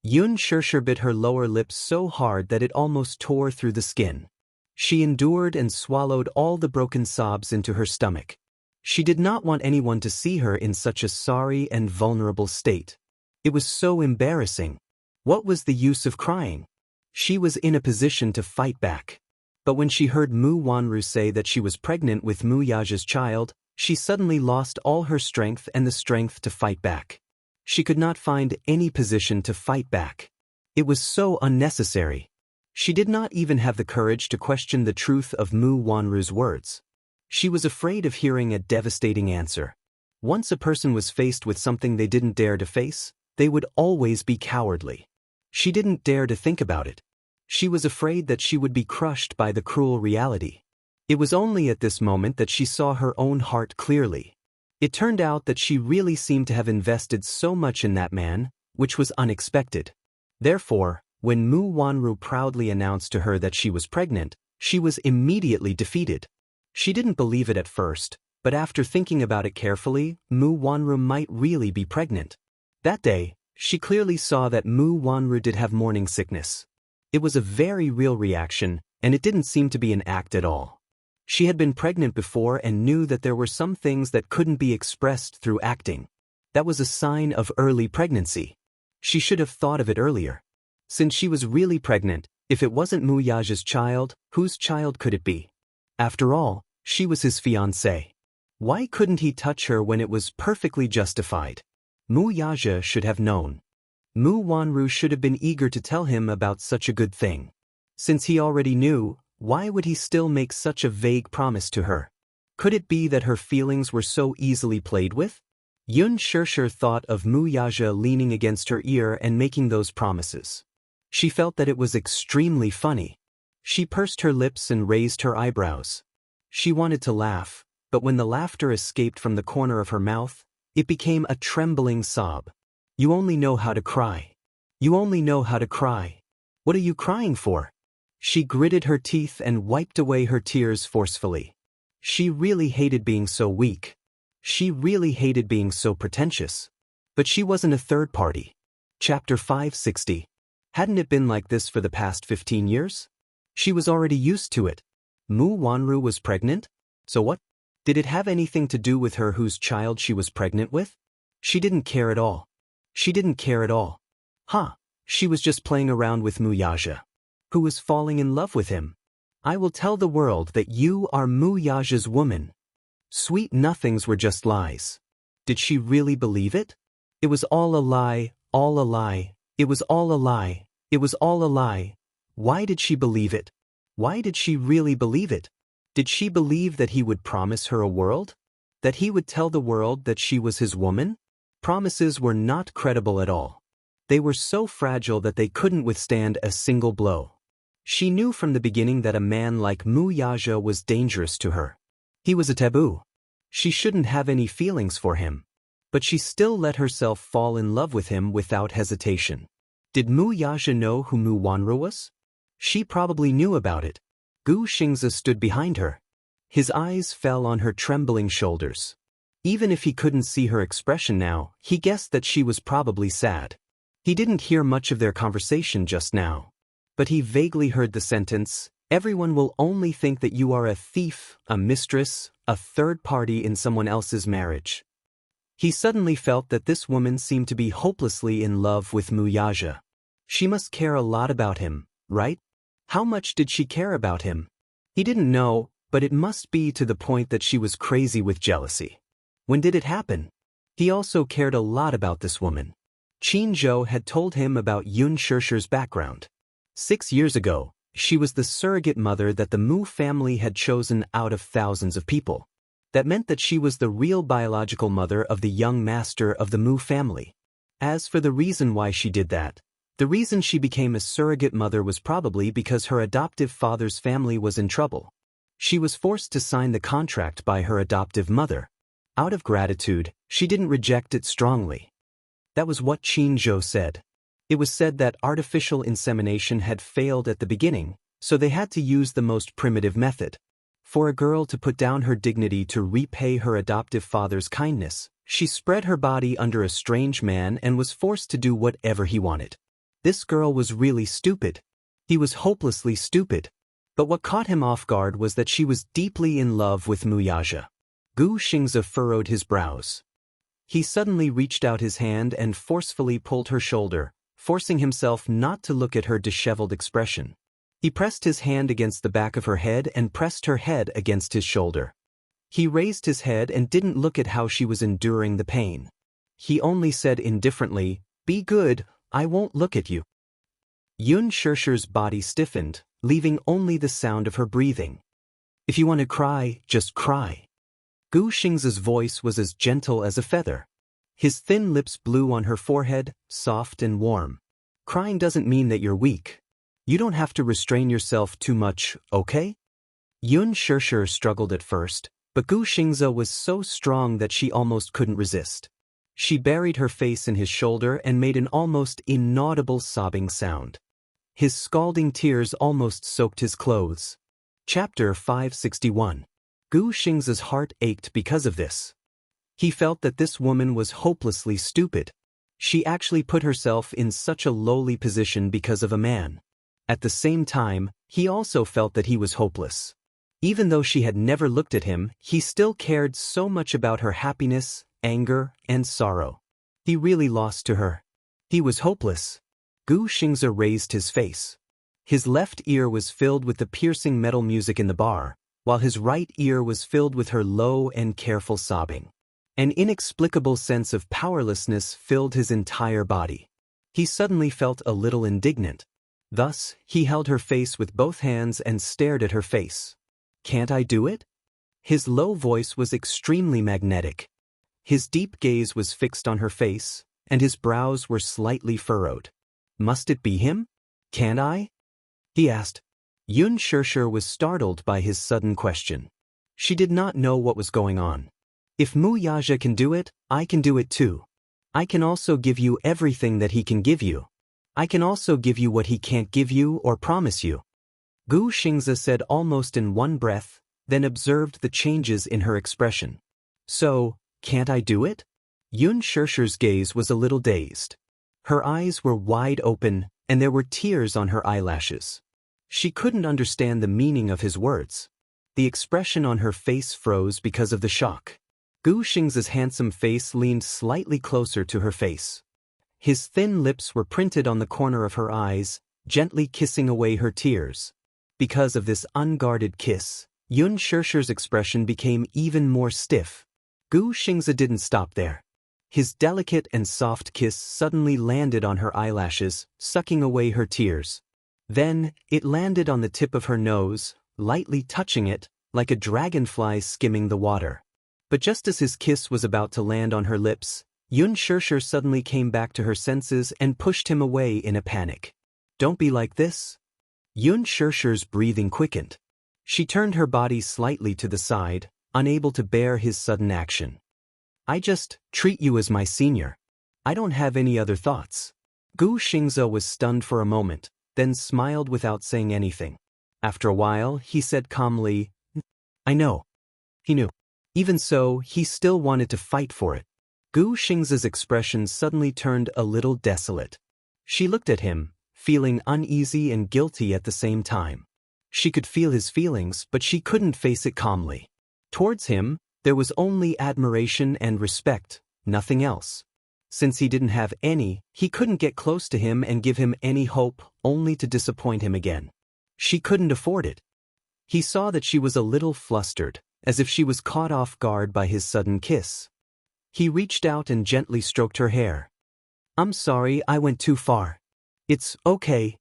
Xianxia bit her lower lip so hard that it almost tore through the skin. She endured and swallowed all the broken sobs into her stomach. She did not want anyone to see her in such a sorry and vulnerable state. It was so embarrassing. What was the use of crying? She was in a position to fight back. But when she heard Mu Wanru say that she was pregnant with Mu Yaja's child, she suddenly lost all her strength and the strength to fight back. She could not find any position to fight back. It was so unnecessary. She did not even have the courage to question the truth of Mu Wanru's words. She was afraid of hearing a devastating answer. Once a person was faced with something they didn't dare to face, they would always be cowardly. She didn't dare to think about it. She was afraid that she would be crushed by the cruel reality. It was only at this moment that she saw her own heart clearly. It turned out that she really seemed to have invested so much in that man, which was unexpected. Therefore, when Mu Wanru proudly announced to her that she was pregnant, she was immediately defeated. She didn't believe it at first, but after thinking about it carefully, Mu Wanru might really be pregnant. That day, she clearly saw that Mu Wanru did have morning sickness. It was a very real reaction, and it didn't seem to be an act at all. She had been pregnant before and knew that there were some things that couldn't be expressed through acting. That was a sign of early pregnancy. She should have thought of it earlier. Since she was really pregnant, if it wasn't Mu Yaja's child, whose child could it be? After all, she was his fiancée. Why couldn't he touch her when it was perfectly justified? Mu Yaja should have known. Mu Wanru should have been eager to tell him about such a good thing. Since he already knew, why would he still make such a vague promise to her? Could it be that her feelings were so easily played with? Xianxia thought of Mu Yaja leaning against her ear and making those promises. She felt that it was extremely funny. She pursed her lips and raised her eyebrows. She wanted to laugh, but when the laughter escaped from the corner of her mouth, it became a trembling sob. You only know how to cry. You only know how to cry. What are you crying for? She gritted her teeth and wiped away her tears forcefully. She really hated being so weak. She really hated being so pretentious. But she wasn't a third party. Chapter 560. Hadn't it been like this for the past 15 years? She was already used to it. Mu Wanru was pregnant? So what? Did it have anything to do with her whose child she was pregnant with? She didn't care at all. She didn't care at all. She was just playing around with Mu Yaja, who was falling in love with him. I will tell the world that you are Mu Yaja's woman. Sweet nothings were just lies. Did she really believe it? It was all a lie, all a lie. It was all a lie. It was all a lie. Why did she believe it? Why did she really believe it? Did she believe that he would promise her a world? That he would tell the world that she was his woman? Promises were not credible at all. They were so fragile that they couldn't withstand a single blow. She knew from the beginning that a man like Mu Yaja was dangerous to her. He was a taboo. She shouldn't have any feelings for him. But she still let herself fall in love with him without hesitation. Did Mu Yaja know who Mu Wanru was? She probably knew about it. Gu Xingzi stood behind her. His eyes fell on her trembling shoulders. Even if he couldn't see her expression now, he guessed that she was probably sad. He didn't hear much of their conversation just now. But he vaguely heard the sentence, "Everyone will only think that you are a thief, a mistress, a third party in someone else's marriage." He suddenly felt that this woman seemed to be hopelessly in love with Mu Yaja. She must care a lot about him, right? How much did she care about him? He didn't know, but it must be to the point that she was crazy with jealousy. When did it happen? He also cared a lot about this woman. Qin Zhou had told him about Yun Shishi's background. 6 years ago, she was the surrogate mother that the Mu family had chosen out of thousands of people. That meant that she was the real biological mother of the young master of the Mu family. As for the reason why she did that, the reason she became a surrogate mother was probably because her adoptive father's family was in trouble. She was forced to sign the contract by her adoptive mother. Out of gratitude, she didn't reject it strongly. That was what Qin Zhou said. It was said that artificial insemination had failed at the beginning, so they had to use the most primitive method. For a girl to put down her dignity to repay her adoptive father's kindness, she spread her body under a strange man and was forced to do whatever he wanted. This girl was really stupid. He was hopelessly stupid. But what caught him off guard was that she was deeply in love with Mu Yaja. Gu Xingzi furrowed his brows. He suddenly reached out his hand and forcefully pulled her shoulder, forcing himself not to look at her disheveled expression. He pressed his hand against the back of her head and pressed her head against his shoulder. He raised his head and didn't look at how she was enduring the pain. He only said indifferently, "Be good, I won't look at you." Yun Shishi's body stiffened, leaving only the sound of her breathing. "If you want to cry, just cry." Gu Xingzi's voice was as gentle as a feather. His thin lips blew on her forehead, soft and warm. "Crying doesn't mean that you're weak. You don't have to restrain yourself too much, okay?" Yun Shishi struggled at first, but Gu Xingzi was so strong that she almost couldn't resist. She buried her face in his shoulder and made an almost inaudible sobbing sound. His scalding tears almost soaked his clothes. Chapter 561. Gu Xingzi's heart ached because of this. He felt that this woman was hopelessly stupid. She actually put herself in such a lowly position because of a man. At the same time, he also felt that he was hopeless. Even though she had never looked at him, he still cared so much about her happiness, anger, and sorrow. He really lost to her. He was hopeless. Gu Xingzi raised his face. His left ear was filled with the piercing metal music in the bar, while his right ear was filled with her low and careful sobbing. An inexplicable sense of powerlessness filled his entire body. He suddenly felt a little indignant. Thus, he held her face with both hands and stared at her face. "Can't I do it?" His low voice was extremely magnetic. His deep gaze was fixed on her face, and his brows were slightly furrowed. "Must it be him? Can't I?" he asked. Yun Shishi was startled by his sudden question. She did not know what was going on. If Mu Yaja can do it, I can do it too. I can also give you everything that he can give you. I can also give you what he can't give you or promise you. Gu Xingzi said almost in one breath, then observed the changes in her expression. So, can't I do it? Yun Shishir's gaze was a little dazed. Her eyes were wide open, and there were tears on her eyelashes. She couldn't understand the meaning of his words. The expression on her face froze because of the shock. Gu Xingzi's handsome face leaned slightly closer to her face. His thin lips were printed on the corner of her eyes, gently kissing away her tears. Because of this unguarded kiss, Yun Shishir's expression became even more stiff. Gu Xingzi didn't stop there. His delicate and soft kiss suddenly landed on her eyelashes, sucking away her tears. Then, it landed on the tip of her nose, lightly touching it, like a dragonfly skimming the water. But just as his kiss was about to land on her lips, Yun Shishir suddenly came back to her senses and pushed him away in a panic. Don't be like this. Yun Shishir's breathing quickened. She turned her body slightly to the side, unable to bear his sudden action. I just treat you as my senior. I don't have any other thoughts. Gu Xingzi was stunned for a moment, then smiled without saying anything. After a while, he said calmly, I know. He knew. Even so, he still wanted to fight for it. Gu Xingzi's expression suddenly turned a little desolate. She looked at him, feeling uneasy and guilty at the same time. She could feel his feelings, but she couldn't face it calmly. Towards him, there was only admiration and respect, nothing else. Since he didn't have any, he couldn't get close to him and give him any hope, only to disappoint him again. She couldn't afford it. He saw that she was a little flustered, as if she was caught off guard by his sudden kiss. He reached out and gently stroked her hair. I'm sorry I went too far. It's okay,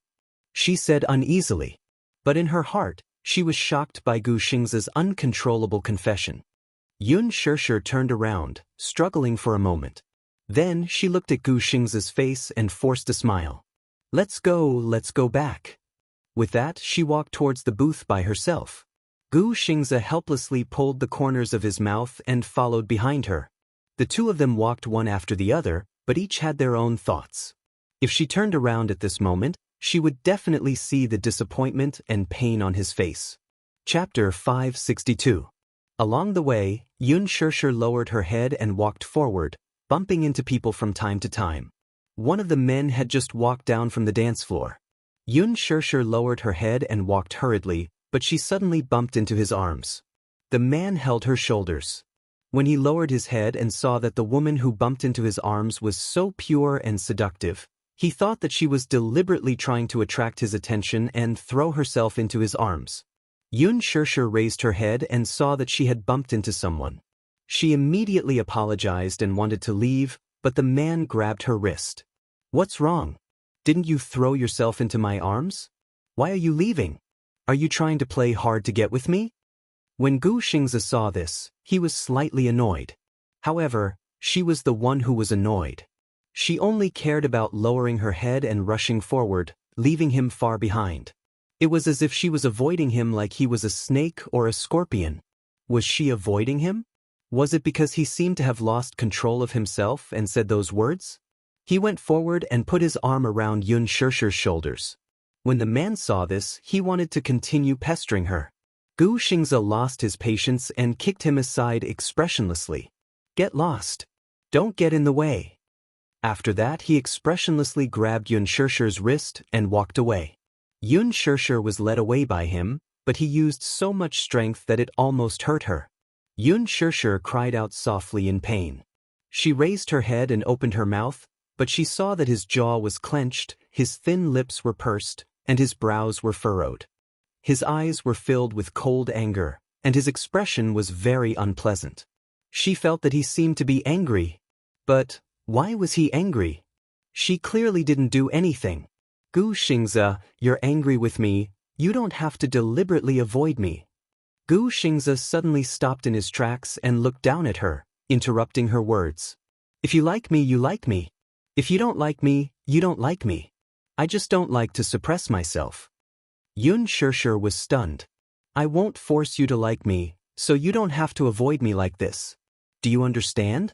she said uneasily. But in her heart, she was shocked by Gu Xingzi's uncontrollable confession. Yun Shishir turned around, struggling for a moment. Then she looked at Gu Xingzi's face and forced a smile. Let's go back. With that, she walked towards the booth by herself. Gu Xingzi helplessly pulled the corners of his mouth and followed behind her. The two of them walked one after the other, but each had their own thoughts. If she turned around at this moment, she would definitely see the disappointment and pain on his face. Chapter 562. Along the way, Yun Shishir lowered her head and walked forward, bumping into people from time to time. One of the men had just walked down from the dance floor. Yun Shishir lowered her head and walked hurriedly, but she suddenly bumped into his arms. The man held her shoulders. When he lowered his head and saw that the woman who bumped into his arms was so pure and seductive, he thought that she was deliberately trying to attract his attention and throw herself into his arms. Yun Shishir raised her head and saw that she had bumped into someone. She immediately apologized and wanted to leave, but the man grabbed her wrist. What's wrong? Didn't you throw yourself into my arms? Why are you leaving? Are you trying to play hard to get with me? When Gu Xingzi saw this, he was slightly annoyed. However, she was the one who was annoyed. She only cared about lowering her head and rushing forward, leaving him far behind. It was as if she was avoiding him like he was a snake or a scorpion. Was she avoiding him? Was it because he seemed to have lost control of himself and said those words? He went forward and put his arm around Yun Shishir's shoulders. When the man saw this, he wanted to continue pestering her. Gu Xingzi lost his patience and kicked him aside expressionlessly. Get lost. Don't get in the way. After that, he expressionlessly grabbed Yun Shishir's wrist and walked away. Yun Shishir was led away by him, but he used so much strength that it almost hurt her. Yun Shishir cried out softly in pain. She raised her head and opened her mouth, but she saw that his jaw was clenched, his thin lips were pursed, and his brows were furrowed. His eyes were filled with cold anger, and his expression was very unpleasant. She felt that he seemed to be angry. But why was he angry? She clearly didn't do anything. Gu Xingzi, you're angry with me. You don't have to deliberately avoid me. Gu Xingzi suddenly stopped in his tracks and looked down at her, interrupting her words. If you like me, you like me. If you don't like me, you don't like me. I just don't like to suppress myself. Yun Shishir was stunned. I won't force you to like me, So you don't have to avoid me like this. Do you understand?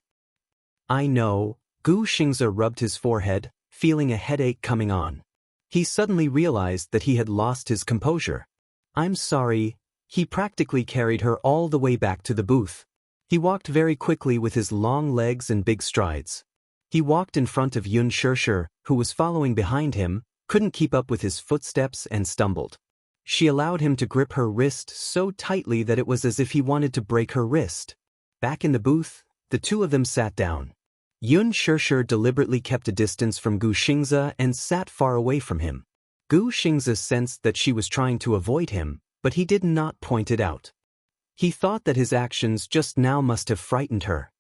I know. Gu Xingze rubbed his forehead, feeling a headache coming on. He suddenly realized that he had lost his composure. I'm sorry. He practically carried her all the way back to the booth. He walked very quickly with his long legs and big strides. He walked in front of Yun Shirshir, who was following behind him, couldn't keep up with his footsteps and stumbled. She allowed him to grip her wrist so tightly that it was as if he wanted to break her wrist. Back in the booth, the two of them sat down. Yun Shirshir deliberately kept a distance from Gu Xingze and sat far away from him. Gu Xingze sensed that she was trying to avoid him, but he did not point it out. He thought that his actions just now must have frightened her.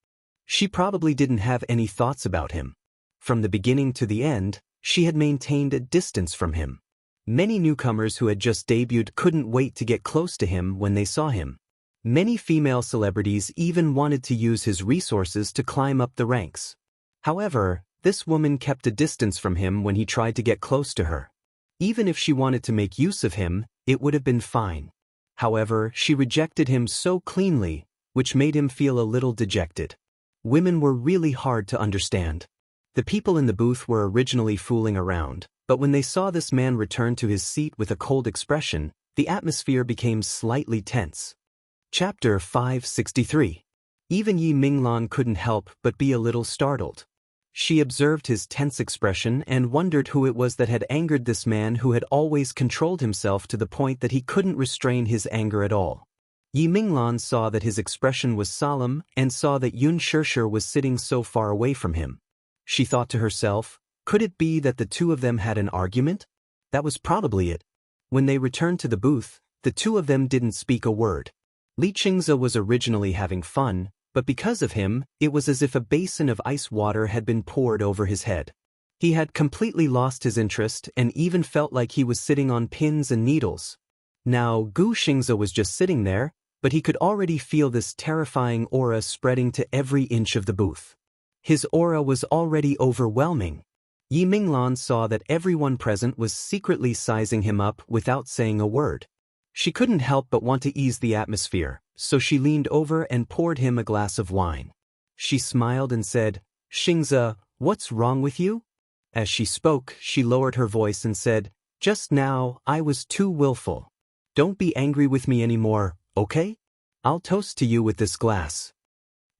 She probably didn't have any thoughts about him. From the beginning to the end, she had maintained a distance from him. Many newcomers who had just debuted couldn't wait to get close to him when they saw him. Many female celebrities even wanted to use his resources to climb up the ranks. However, this woman kept a distance from him when he tried to get close to her. Even if she wanted to make use of him, it would have been fine. However, she rejected him so cleanly, which made him feel a little dejected. Women were really hard to understand. The people in the booth were originally fooling around, but when they saw this man return to his seat with a cold expression, the atmosphere became slightly tense. Chapter 563. Even Yi Minglan couldn't help but be a little startled. She observed his tense expression and wondered who it was that had angered this man who had always controlled himself to the point that he couldn't restrain his anger at all. Yi Minglan saw that his expression was solemn and saw that Yun Shirshir was sitting so far away from him. She thought to herself, could it be that the two of them had an argument? That was probably it. When they returned to the booth, the two of them didn't speak a word. Li Qingze was originally having fun, but because of him, it was as if a basin of ice water had been poured over his head. He had completely lost his interest and even felt like he was sitting on pins and needles. Now, Gu Xingze was just sitting there, but he could already feel this terrifying aura spreading to every inch of the booth. His aura was already overwhelming. Yi Minglan saw that everyone present was secretly sizing him up without saying a word. She couldn't help but want to ease the atmosphere, so she leaned over and poured him a glass of wine. She smiled and said, Xingze, what's wrong with you? As she spoke, she lowered her voice and said, just now, I was too willful. Don't be angry with me anymore, okay? I'll toast to you with this glass.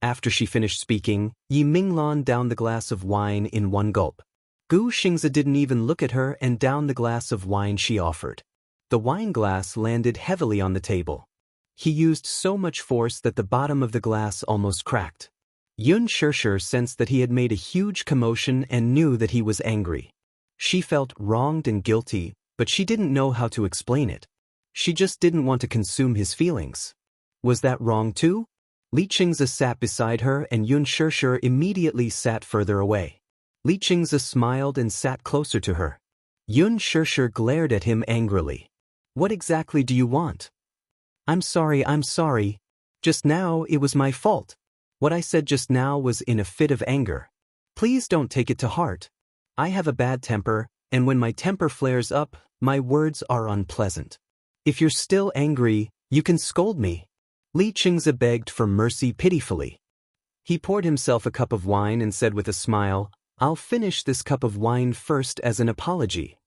After she finished speaking, Yi Minglan downed the glass of wine in one gulp. Gu Xingze didn't even look at her and downed the glass of wine she offered. The wine glass landed heavily on the table. He used so much force that the bottom of the glass almost cracked. Yun Shirshir sensed that he had made a huge commotion and knew that he was angry. She felt wronged and guilty, but she didn't know how to explain it. She just didn't want to consume his feelings. Was that wrong too? Li Qingze sat beside her and Yun Shirshir immediately sat further away. Li Qingze smiled and sat closer to her. Yun Shirshir glared at him angrily. What exactly do you want? I'm sorry. Just now it was my fault. What I said just now was in a fit of anger. Please don't take it to heart. I have a bad temper, and when my temper flares up, my words are unpleasant. If you're still angry, you can scold me. Li Qingze begged for mercy pitifully. He poured himself a cup of wine and said with a smile, I'll finish this cup of wine first as an apology.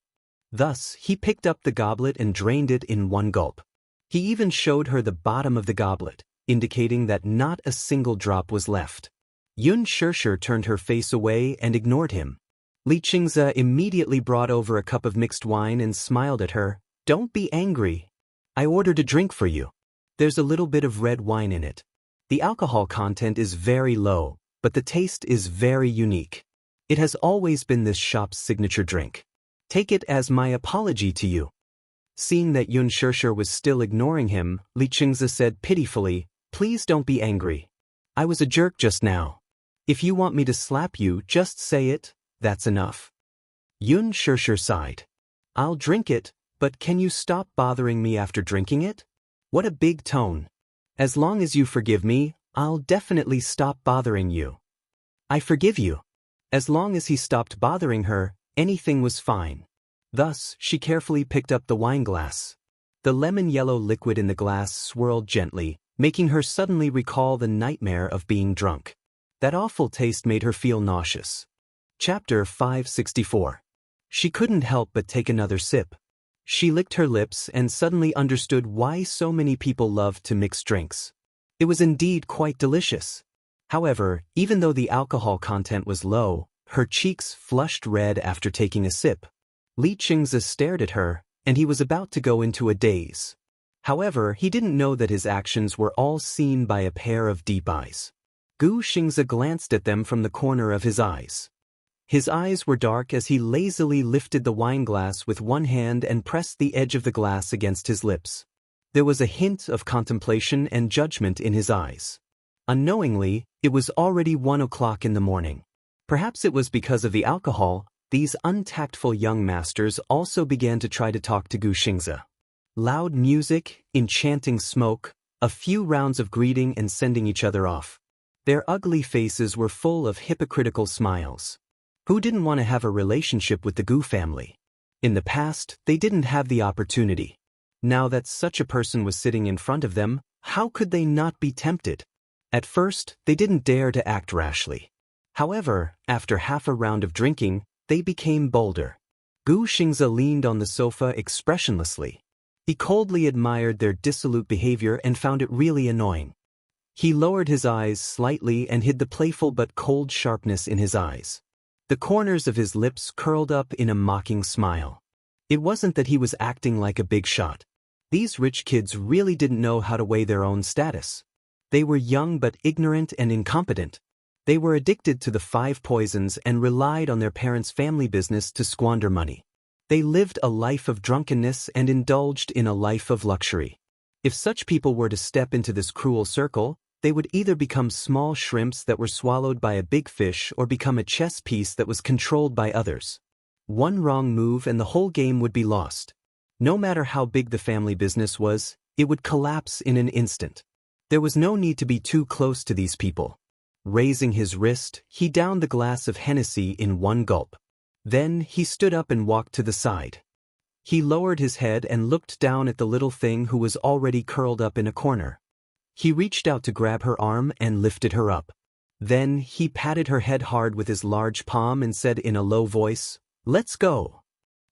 Thus, he picked up the goblet and drained it in one gulp. He even showed her the bottom of the goblet, indicating that not a single drop was left. Yun Shirshir turned her face away and ignored him. Li Qingze immediately brought over a cup of mixed wine and smiled at her. Don't be angry. I ordered a drink for you. There's a little bit of red wine in it. The alcohol content is very low, but the taste is very unique. It has always been this shop's signature drink. Take it as my apology to you. Seeing that Yun Shirshir was still ignoring him, Li Qingze said pitifully, please don't be angry. I was a jerk just now. If you want me to slap you, just say it, that's enough. Yun Shirshir sighed. I'll drink it, but can you stop bothering me after drinking it? What a big tone. As long as you forgive me, I'll definitely stop bothering you. I forgive you. As long as he stopped bothering her, anything was fine. Thus, she carefully picked up the wine glass. The lemon-yellow liquid in the glass swirled gently, making her suddenly recall the nightmare of being drunk. That awful taste made her feel nauseous. Chapter 564. She couldn't help but take another sip. She licked her lips and suddenly understood why so many people loved to mix drinks. It was indeed quite delicious. However, even though the alcohol content was low, her cheeks flushed red after taking a sip. Li Qingzi stared at her, and he was about to go into a daze. However, he didn't know that his actions were all seen by a pair of deep eyes. Gu Xingzi glanced at them from the corner of his eyes. His eyes were dark as he lazily lifted the wine glass with one hand and pressed the edge of the glass against his lips. There was a hint of contemplation and judgment in his eyes. Unknowingly, it was already 1 o'clock in the morning. Perhaps it was because of the alcohol, these untactful young masters also began to try to talk to Gu Xingzi. Loud music, enchanting smoke, a few rounds of greeting and sending each other off. Their ugly faces were full of hypocritical smiles. Who didn't want to have a relationship with the Gu family? In the past, they didn't have the opportunity. Now that such a person was sitting in front of them, how could they not be tempted? At first, they didn't dare to act rashly. However, after half a round of drinking, they became bolder. Gu Xingzi leaned on the sofa expressionlessly. He coldly admired their dissolute behavior and found it really annoying. He lowered his eyes slightly and hid the playful but cold sharpness in his eyes. The corners of his lips curled up in a mocking smile. It wasn't that he was acting like a big shot. These rich kids really didn't know how to weigh their own status. They were young but ignorant and incompetent. They were addicted to the 5 poisons and relied on their parents' family business to squander money. They lived a life of drunkenness and indulged in a life of luxury. If such people were to step into this cruel circle, they would either become small shrimps that were swallowed by a big fish or become a chess piece that was controlled by others. One wrong move and the whole game would be lost. No matter how big the family business was, it would collapse in an instant. There was no need to be too close to these people. Raising his wrist, he downed the glass of Hennessy in one gulp. Then he stood up and walked to the side. He lowered his head and looked down at the little thing who was already curled up in a corner. He reached out to grab her arm and lifted her up. Then he patted her head hard with his large palm and said in a low voice, "Let's go."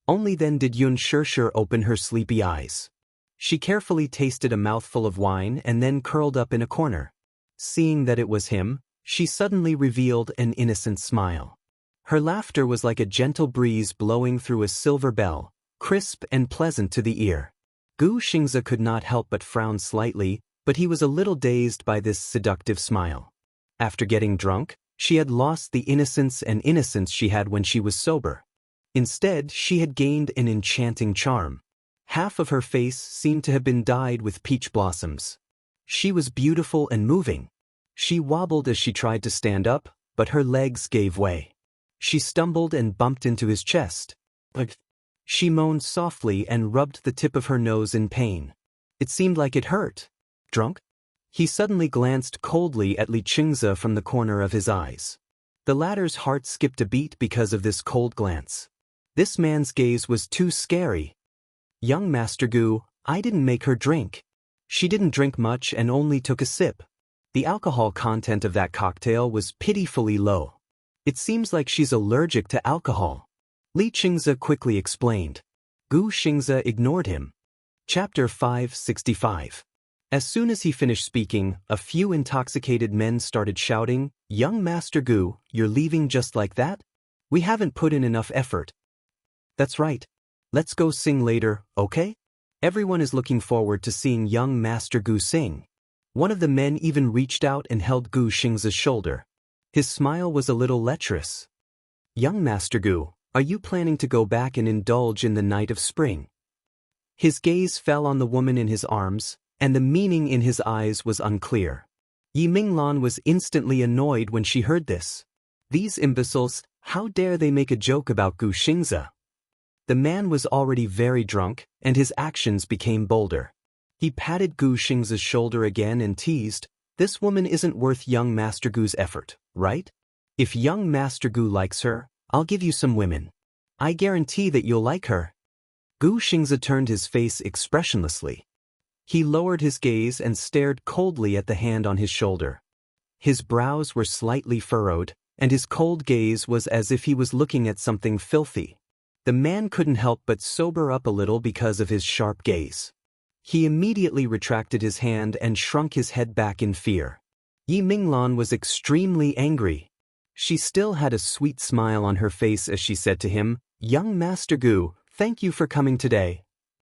Only then did Yun Shirshir open her sleepy eyes. She carefully tasted a mouthful of wine and then curled up in a corner. Seeing that it was him, she suddenly revealed an innocent smile. Her laughter was like a gentle breeze blowing through a silver bell, crisp and pleasant to the ear. Gu Xingzi could not help but frown slightly, but he was a little dazed by this seductive smile. After getting drunk, she had lost the innocence she had when she was sober. Instead, she had gained an enchanting charm. Half of her face seemed to have been dyed with peach blossoms. She was beautiful and moving. She wobbled as she tried to stand up, but her legs gave way. She stumbled and bumped into his chest. She moaned softly and rubbed the tip of her nose in pain. It seemed like it hurt. Drunk? He suddenly glanced coldly at Li Qingzi from the corner of his eyes. The latter's heart skipped a beat because of this cold glance. This man's gaze was too scary. "Young Master Gu, I didn't make her drink. She didn't drink much and only took a sip. The alcohol content of that cocktail was pitifully low. It seems like she's allergic to alcohol," Li Qingzi quickly explained. Gu Xingzi ignored him. Chapter 565. As soon as he finished speaking, a few intoxicated men started shouting, "Young Master Gu, you're leaving just like that? We haven't put in enough effort." "That's right. Let's go sing later, okay? Everyone is looking forward to seeing young Master Gu sing." One of the men even reached out and held Gu Xingzi's shoulder. His smile was a little lecherous. "Young Master Gu, are you planning to go back and indulge in the night of spring?" His gaze fell on the woman in his arms, and the meaning in his eyes was unclear. Yi Minglan was instantly annoyed when she heard this. These imbeciles, how dare they make a joke about Gu Xingzi? The man was already very drunk, and his actions became bolder. He patted Gu Xingzi's shoulder again and teased, "This woman isn't worth young Master Gu's effort, right? If young Master Gu likes her, I'll give you some women. I guarantee that you'll like her." Gu Xingzi turned his face expressionlessly. He lowered his gaze and stared coldly at the hand on his shoulder. His brows were slightly furrowed, and his cold gaze was as if he was looking at something filthy. The man couldn't help but sober up a little because of his sharp gaze. He immediately retracted his hand and shrunk his head back in fear. Yi Minglan was extremely angry. She still had a sweet smile on her face as she said to him, "Young Master Gu, thank you for coming today."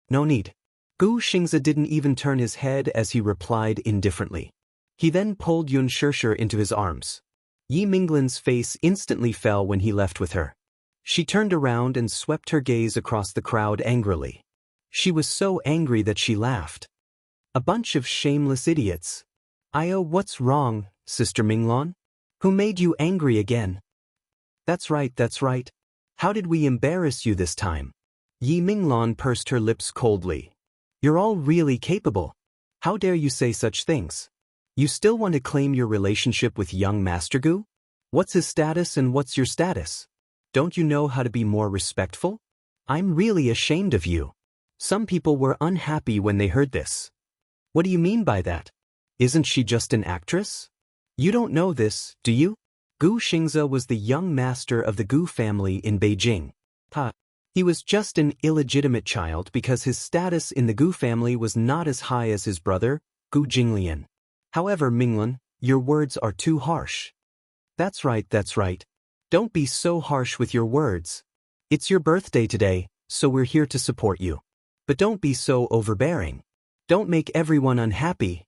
"No need." Gu Xingze didn't even turn his head as he replied indifferently. He then pulled Yun Shishir into his arms. Yi Minglan's face instantly fell when he left with her. She turned around and swept her gaze across the crowd angrily. She was so angry that she laughed. "A bunch of shameless idiots. What's wrong, Sister Minglan? Who made you angry again?" That's right. How did we embarrass you this time?" Yi Minglan pursed her lips coldly. "You're all really capable. How dare you say such things? You still want to claim your relationship with young Master Gu? What's his status and what's your status? Don't you know how to be more respectful? I'm really ashamed of you." Some people were unhappy when they heard this. "What do you mean by that? Isn't she just an actress? You don't know this, do you? Gu Xingze was the young master of the Gu family in Beijing. He was just an illegitimate child because his status in the Gu family was not as high as his brother, Gu Jinglian. However, Minglan, your words are too harsh." That's right. Don't be so harsh with your words. It's your birthday today, so we're here to support you. But don't be so overbearing. Don't make everyone unhappy."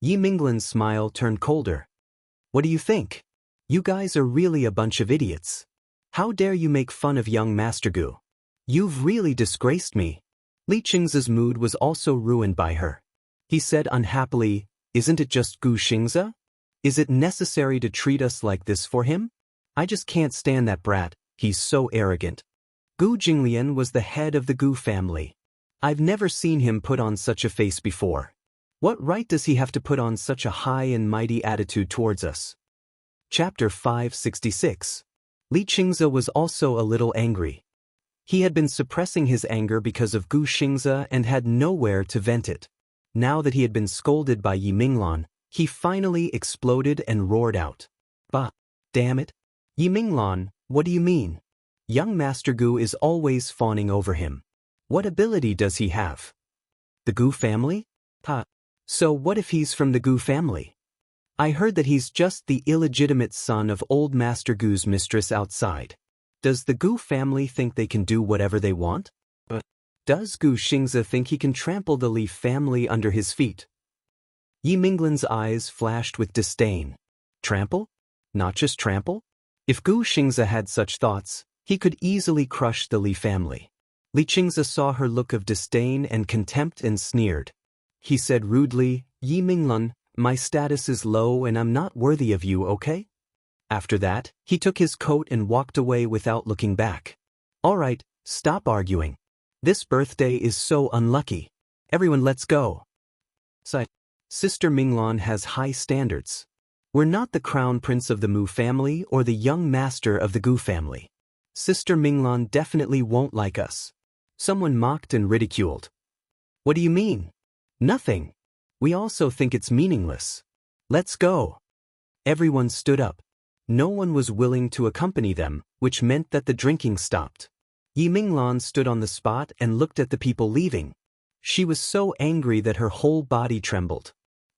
Yi Minglan's smile turned colder. "What do you think? You guys are really a bunch of idiots. How dare you make fun of young Master Gu? You've really disgraced me." Li Qingze's mood was also ruined by her. He said unhappily, "Isn't it just Gu Xingze? Is it necessary to treat us like this for him? I just can't stand that brat, he's so arrogant." Gu Jinglian was the head of the Gu family. I've never seen him put on such a face before. What right does he have to put on such a high and mighty attitude towards us? Chapter 566. Li Qingze was also a little angry. He had been suppressing his anger because of Gu Xingze and had nowhere to vent it. Now that he had been scolded by Yi Minglan, he finally exploded and roared out. "Bah! Damn it! Yi Minglan, what do you mean? Young Master Gu is always fawning over him. What ability does he have? The Gu family? So what if he's from the Gu family? I heard that he's just the illegitimate son of old Master Gu's mistress outside. Does the Gu family think they can do whatever they want? Does Gu Xingze think he can trample the Li family under his feet?" Yi Minglan's eyes flashed with disdain. Trample? Not just trample? If Gu Xingze had such thoughts, he could easily crush the Li family. Li Qingze saw her look of disdain and contempt and sneered. He said rudely, "Yi Minglan, my status is low and I'm not worthy of you, okay?" After that, he took his coat and walked away without looking back. "All right, stop arguing. This birthday is so unlucky. Everyone let's go." Sister Minglan has high standards. We're not the crown prince of the Mu family or the young master of the Gu family. Sister Minglan definitely won't like us. Someone mocked and ridiculed. "What do you mean?" "Nothing. We also think it's meaningless. Let's go." Everyone stood up. No one was willing to accompany them, which meant that the drinking stopped. Yi Minglan stood on the spot and looked at the people leaving. She was so angry that her whole body trembled.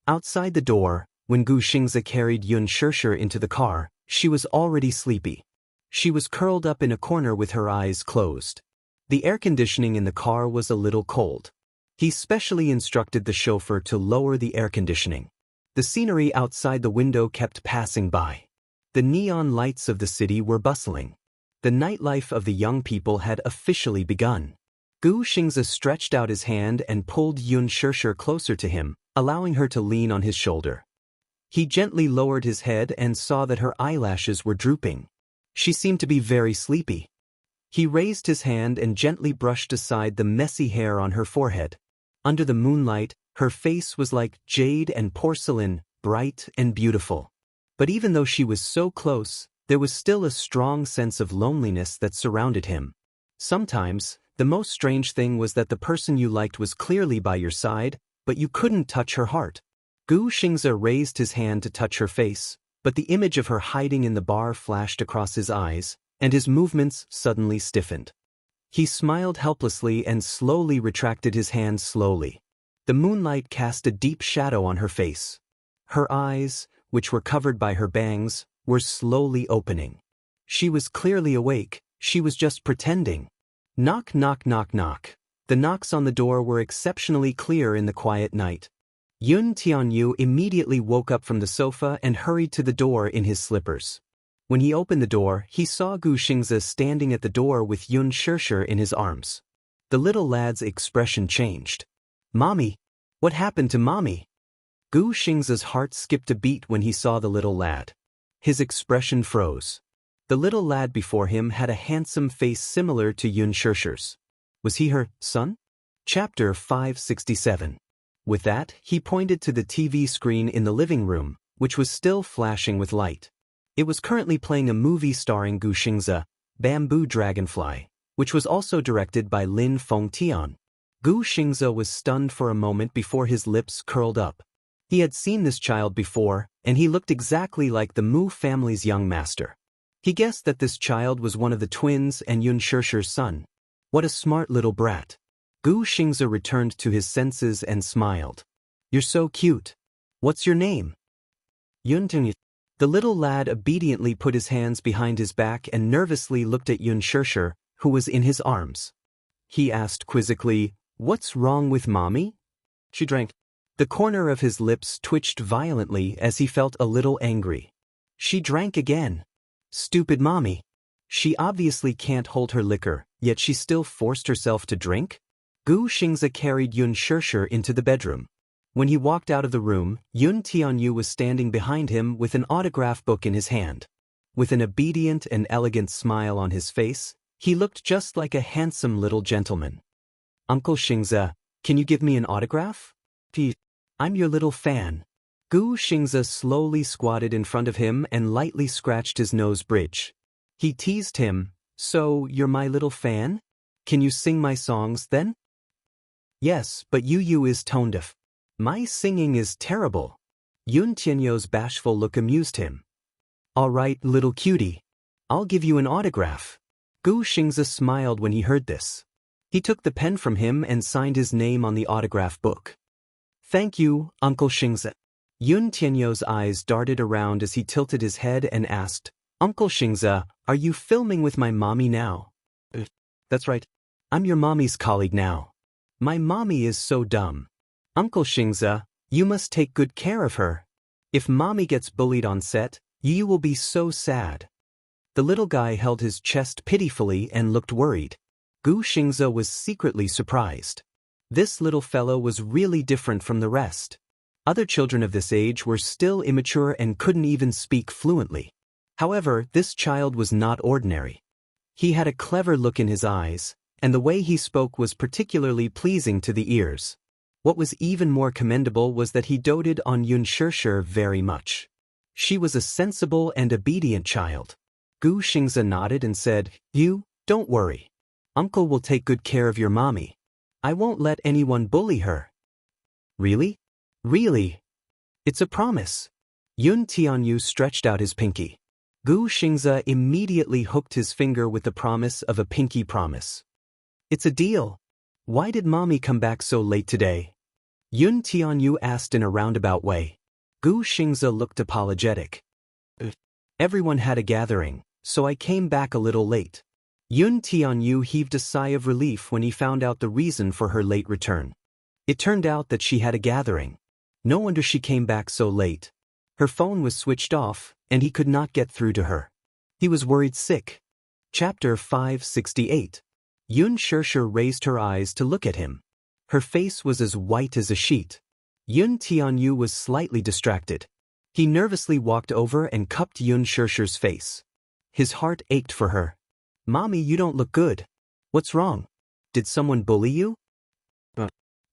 Outside the door, when Gu Xingze carried Yun Shishir into the car, she was already sleepy. She was curled up in a corner with her eyes closed. The air conditioning in the car was a little cold. He specially instructed the chauffeur to lower the air conditioning. The scenery outside the window kept passing by. The neon lights of the city were bustling. The nightlife of the young people had officially begun. Gu Xingze stretched out his hand and pulled Yun Shishir closer to him, allowing her to lean on his shoulder. He gently lowered his head and saw that her eyelashes were drooping. She seemed to be very sleepy. He raised his hand and gently brushed aside the messy hair on her forehead. Under the moonlight, her face was like jade and porcelain, bright and beautiful. But even though she was so close, there was still a strong sense of loneliness that surrounded him. Sometimes, the most strange thing was that the person you liked was clearly by your side, but you couldn't touch her heart. Gu Xingze raised his hand to touch her face, but the image of her hiding in the bar flashed across his eyes, and his movements suddenly stiffened. He smiled helplessly and slowly retracted his hand slowly. The moonlight cast a deep shadow on her face. Her eyes, which were covered by her bangs, were slowly opening. She was clearly awake, she was just pretending. Knock, knock, knock, knock. The knocks on the door were exceptionally clear in the quiet night. Yun Tianyu immediately woke up from the sofa and hurried to the door in his slippers. When he opened the door, he saw Gu Xingze standing at the door with Yun Xianxia in his arms. The little lad's expression changed. "Mommy, what happened to Mommy?" Gu Xingze's heart skipped a beat when he saw the little lad. His expression froze. The little lad before him had a handsome face similar to Yun Xianxia's. Was he her son? Chapter 567. With that, he pointed to the TV screen in the living room, which was still flashing with light. It was currently playing a movie starring Gu Xingze, Bamboo Dragonfly, which was also directed by Lin Fengtian. Gu Xingze was stunned for a moment before his lips curled up. He had seen this child before, and he looked exactly like the Mu family's young master. He guessed that this child was one of the twins and Yun Xianxia's son. What a smart little brat. Gu Xingze returned to his senses and smiled. "You're so cute. What's your name?" Yun Tianyu. The little lad obediently put his hands behind his back and nervously looked at Yun Xianxia, who was in his arms. He asked quizzically, "What's wrong with Mommy?" She drank. The corner of his lips twitched violently as he felt a little angry. She drank again. Stupid Mommy. She obviously can't hold her liquor, yet she still forced herself to drink? Gu Xingze carried Yun Xianxia into the bedroom. When he walked out of the room, Yun Tianyu was standing behind him with an autograph book in his hand. With an obedient and elegant smile on his face, he looked just like a handsome little gentleman. "Uncle Xingze, can you give me an autograph?" "I'm your little fan." Gu Xingze slowly squatted in front of him and lightly scratched his nose bridge. He teased him, "So, you're my little fan? Can you sing my songs then?" "Yes, but Yu is tone deaf. My singing is terrible." Yun Tianyu's bashful look amused him. "All right, little cutie. I'll give you an autograph." Gu Xingze smiled when he heard this. He took the pen from him and signed his name on the autograph book. "Thank you, Uncle Xingze." Yun Tianyu's eyes darted around as he tilted his head and asked, "Uncle Xingze, are you filming with my mommy now?" "That's right. I'm your mommy's colleague now. My mommy is so dumb. Uncle Xingze, you must take good care of her. If mommy gets bullied on set, you will be so sad." The little guy held his chest pitifully and looked worried. Gu Xingze was secretly surprised. This little fellow was really different from the rest. Other children of this age were still immature and couldn't even speak fluently. However, this child was not ordinary. He had a clever look in his eyes, and the way he spoke was particularly pleasing to the ears. What was even more commendable was that he doted on Yun Xianxia very much. She was a sensible and obedient child. Gu Xingze nodded and said, "You, don't worry. Uncle will take good care of your mommy. I won't let anyone bully her." "Really? Really? It's a promise." Yun Tianyu stretched out his pinky. Gu Xingze immediately hooked his finger with the promise of a pinky promise. "It's a deal. Why did Mommy come back so late today?" Yun Tianyu asked in a roundabout way. Gu Xingze looked apologetic. "Everyone had a gathering, so I came back a little late." Yun Tianyu heaved a sigh of relief when he found out the reason for her late return. It turned out that she had a gathering. No wonder she came back so late. Her phone was switched off, and he could not get through to her. He was worried sick. Chapter 568. Yun Xianxia raised her eyes to look at him. Her face was as white as a sheet. Yun Tianyu was slightly distracted. He nervously walked over and cupped Yun Xianxia's face. His heart ached for her. "Mommy, you don't look good. What's wrong? Did someone bully you?"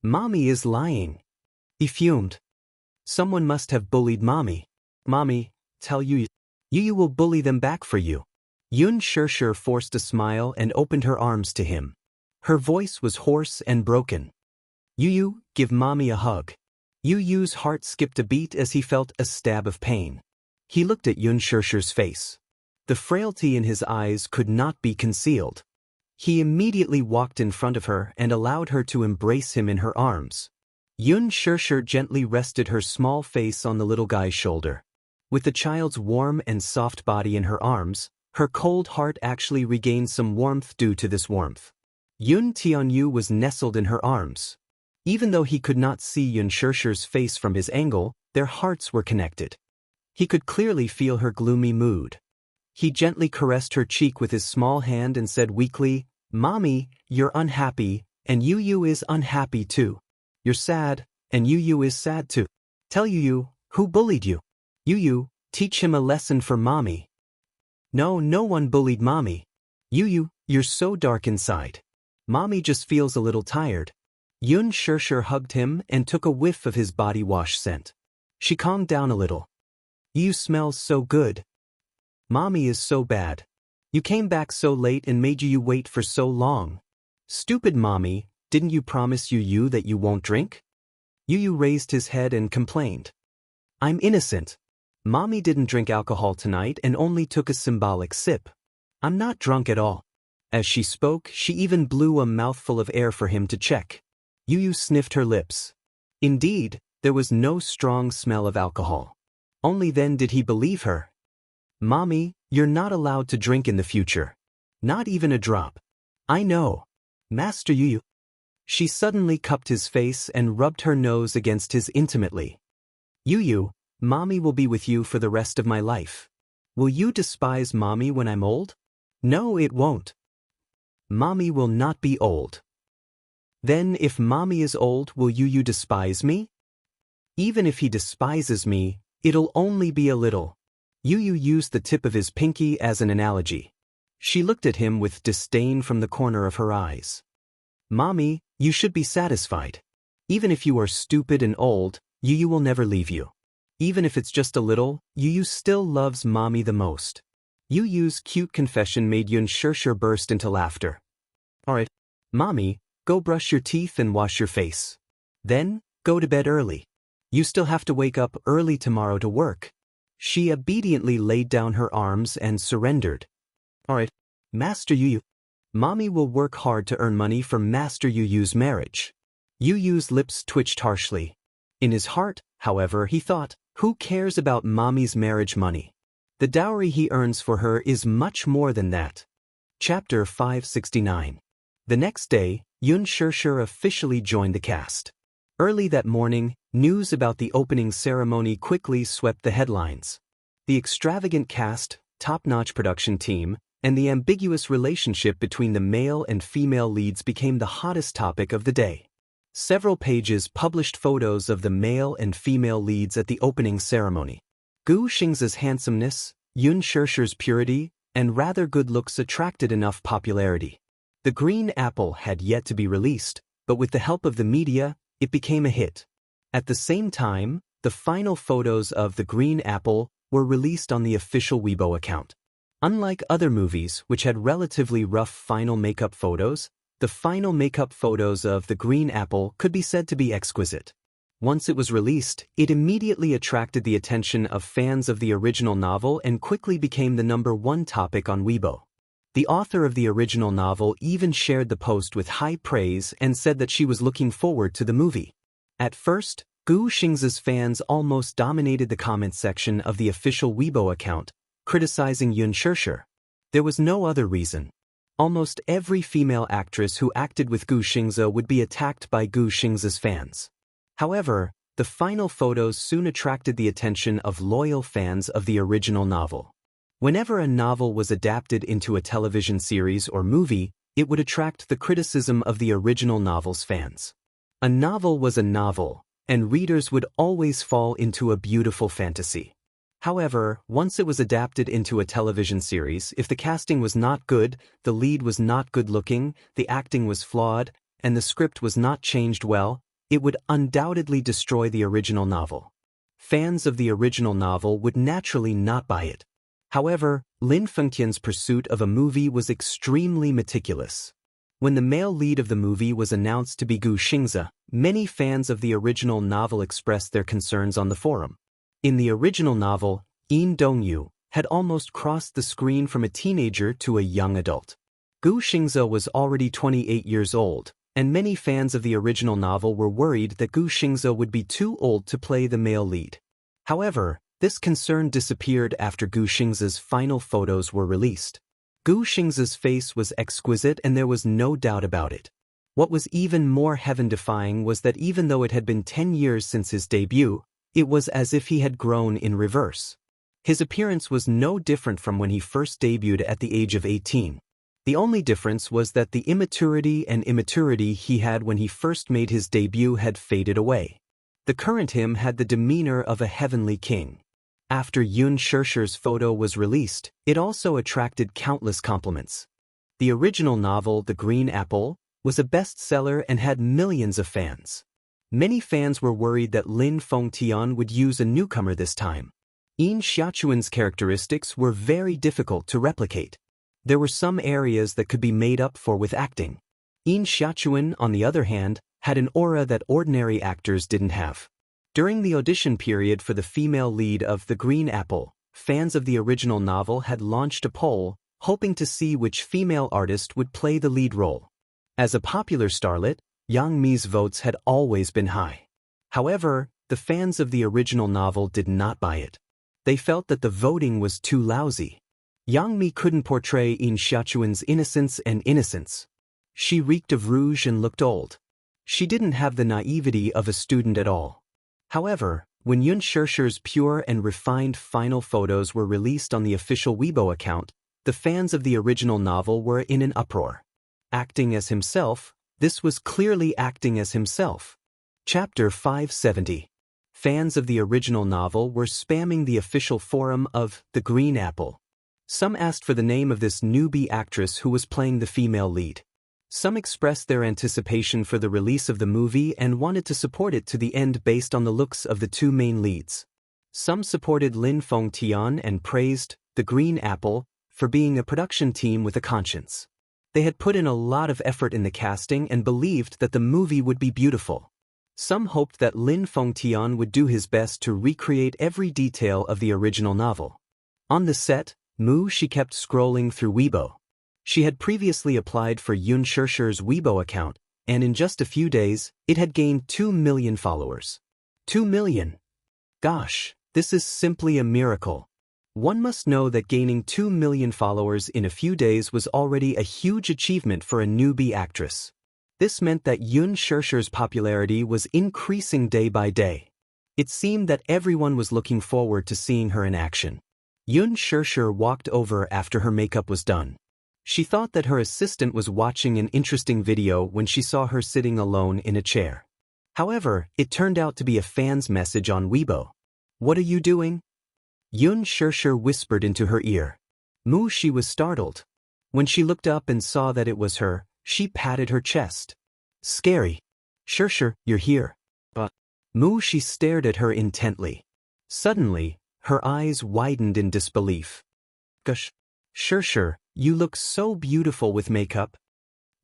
"Mommy is lying." He fumed. "Someone must have bullied Mommy. Mommy, tell Yu will bully them back for you." Yun Xianxia forced a smile and opened her arms to him. Her voice was hoarse and broken. Yu, give mommy a hug. Yu's heart skipped a beat as he felt a stab of pain. He looked at Yun Shishir's face. The frailty in his eyes could not be concealed. He immediately walked in front of her and allowed her to embrace him in her arms. Yun Shishir gently rested her small face on the little guy's shoulder. With the child's warm and soft body in her arms, her cold heart actually regained some warmth due to this warmth. Yun Tianyu was nestled in her arms. Even though he could not see Yun Shishir's face from his angle, their hearts were connected. He could clearly feel her gloomy mood. He gently caressed her cheek with his small hand and said weakly, "Mommy, you're unhappy, and Yu is unhappy too. You're sad, and Yu is sad too. Tell Yu, who bullied you? Yu, teach him a lesson for mommy." "No, no one bullied mommy. Yu, you're so dark inside. Mommy just feels a little tired." Yun Shishir hugged him and took a whiff of his body wash scent. She calmed down a little. "You smell so good. Mommy is so bad. You came back so late and made you wait for so long. Stupid mommy, didn't you promise Yu that you won't drink?" Yu raised his head and complained. "I'm innocent. Mommy didn't drink alcohol tonight and only took a symbolic sip. I'm not drunk at all." As she spoke, she even blew a mouthful of air for him to check. Yu sniffed her lips. Indeed, there was no strong smell of alcohol. Only then did he believe her. "Mommy, you're not allowed to drink in the future. Not even a drop." "I know. Master Yu." She suddenly cupped his face and rubbed her nose against his intimately. "Yu, mommy will be with you for the rest of my life. Will you despise mommy when I'm old?" "No, it won't. Mommy will not be old." "Then if mommy is old, will Yu despise me?" "Even if he despises me, it'll only be a little." Yu used the tip of his pinky as an analogy. She looked at him with disdain from the corner of her eyes. "Mommy, you should be satisfied. Even if you are stupid and old, Yu will never leave you. Even if it's just a little, Yu still loves mommy the most." Yu's cute confession made Yun Shishir burst into laughter. "Alright, mommy, go brush your teeth and wash your face. Then, go to bed early. You still have to wake up early tomorrow to work." She obediently laid down her arms and surrendered. "Alright, Master Yu. Mommy will work hard to earn money for Master Yu's marriage." Yu's lips twitched harshly. In his heart, however, he thought, who cares about mommy's marriage money? The dowry he earns for her is much more than that. Chapter 569. The next day, Yun Shishir officially joined the cast. Early that morning, news about the opening ceremony quickly swept the headlines. The extravagant cast, top-notch production team, and the ambiguous relationship between the male and female leads became the hottest topic of the day. Several pages published photos of the male and female leads at the opening ceremony. Gu Xing's handsomeness, Yun Shishir's purity, and rather good looks attracted enough popularity. The Green Apple had yet to be released, but with the help of the media, it became a hit. At the same time, the final photos of The Green Apple were released on the official Weibo account. Unlike other movies which had relatively rough final makeup photos, the final makeup photos of The Green Apple could be said to be exquisite. Once it was released, it immediately attracted the attention of fans of the original novel and quickly became the #1 topic on Weibo. The author of the original novel even shared the post with high praise and said that she was looking forward to the movie. At first, Gu Xing's fans almost dominated the comment section of the official Weibo account, criticizing Yun Shishir. There was no other reason. Almost every female actress who acted with Gu Xing's would be attacked by Gu Xing's fans. However, the final photos soon attracted the attention of loyal fans of the original novel. Whenever a novel was adapted into a television series or movie, it would attract the criticism of the original novel's fans. A novel was a novel, and readers would always fall into a beautiful fantasy. However, once it was adapted into a television series, if the casting was not good, the lead was not good-looking, the acting was flawed, and the script was not changed well, it would undoubtedly destroy the original novel. Fans of the original novel would naturally not buy it. However, Lin Fengtian's pursuit of a movie was extremely meticulous. When the male lead of the movie was announced to be Gu Xingze, many fans of the original novel expressed their concerns on the forum. In the original novel, Yin Dongyu had almost crossed the screen from a teenager to a young adult. Gu Xingze was already 28 years old, and many fans of the original novel were worried that Gu Xingze would be too old to play the male lead. However, this concern disappeared after Gu Xingze's final photos were released. Gu Xingze's face was exquisite and there was no doubt about it. What was even more heaven-defying was that even though it had been 10 years since his debut, it was as if he had grown in reverse. His appearance was no different from when he first debuted at the age of 18. The only difference was that the immaturity and immaturity he had when he first made his debut had faded away. The current him had the demeanor of a heavenly king. After Yun Shishir's photo was released, it also attracted countless compliments. The original novel, The Green Apple, was a bestseller and had millions of fans. Many fans were worried that Lin Fengtian would use a newcomer this time. Yin Xiaochuan's characteristics were very difficult to replicate. There were some areas that could be made up for with acting. Yin Xiaochuan, on the other hand, had an aura that ordinary actors didn't have. During the audition period for the female lead of The Green Apple, fans of the original novel had launched a poll, hoping to see which female artist would play the lead role. As a popular starlet, Yang Mi's votes had always been high. However, the fans of the original novel did not buy it. They felt that the voting was too lousy. Yang Mi couldn't portray Yin Xiaochuan's innocence and innocence. She reeked of rouge and looked old. She didn't have the naivety of a student at all. However, when Yun Shishir's pure and refined final photos were released on the official Weibo account, the fans of the original novel were in an uproar. Acting as himself, this was clearly acting as himself. Chapter 570. Fans of the original novel were spamming the official forum of The Green Apple. Some asked for the name of this newbie actress who was playing the female lead. Some expressed their anticipation for the release of the movie and wanted to support it to the end based on the looks of the two main leads. Some supported Lin Fengtian and praised The Green Apple for being a production team with a conscience. They had put in a lot of effort in the casting and believed that the movie would be beautiful. Some hoped that Lin Fengtian would do his best to recreate every detail of the original novel. On the set, she kept scrolling through Weibo. She had previously applied for Yun Shishir's Weibo account, and in just a few days, it had gained 2 million followers. 2 million! Gosh, this is simply a miracle. One must know that gaining 2 million followers in a few days was already a huge achievement for a newbie actress. This meant that Yun Shishir's popularity was increasing day by day. It seemed that everyone was looking forward to seeing her in action. Yun Shishir walked over after her makeup was done. She thought that her assistant was watching an interesting video when she saw her sitting alone in a chair. However, it turned out to be a fan's message on Weibo. "What are you doing?" Yun Shishir whispered into her ear. She was startled. When she looked up and saw that it was her, she patted her chest. "Scary. Shishir, you're here." But she stared at her intently. Suddenly, her eyes widened in disbelief. "Gosh, Shishir, you look so beautiful with makeup."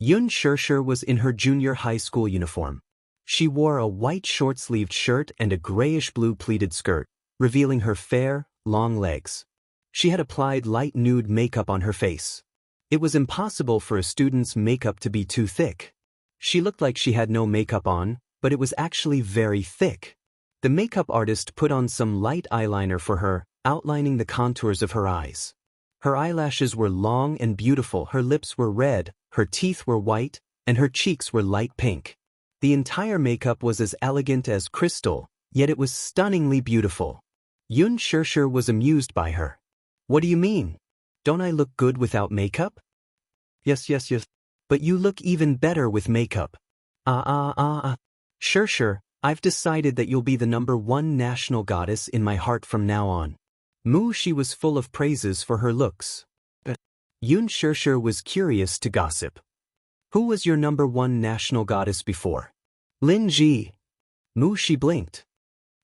Yun Shishir was in her junior high school uniform. She wore a white short-sleeved shirt and a grayish-blue pleated skirt, revealing her fair, long legs. She had applied light nude makeup on her face. It was impossible for a student's makeup to be too thick. She looked like she had no makeup on, but it was actually very thick. The makeup artist put on some light eyeliner for her, outlining the contours of her eyes. Her eyelashes were long and beautiful, her lips were red, her teeth were white, and her cheeks were light pink. The entire makeup was as elegant as crystal, yet it was stunningly beautiful. Yun Shishir was amused by her. "What do you mean? Don't I look good without makeup?" Yes. But you look even better with makeup." Shishir, I've decided that you'll be the #1 national goddess in my heart from now on." She was full of praises for her looks. But Yun Shishir was curious to gossip. "Who was your #1 national goddess before?" "Lin Ji." She blinked.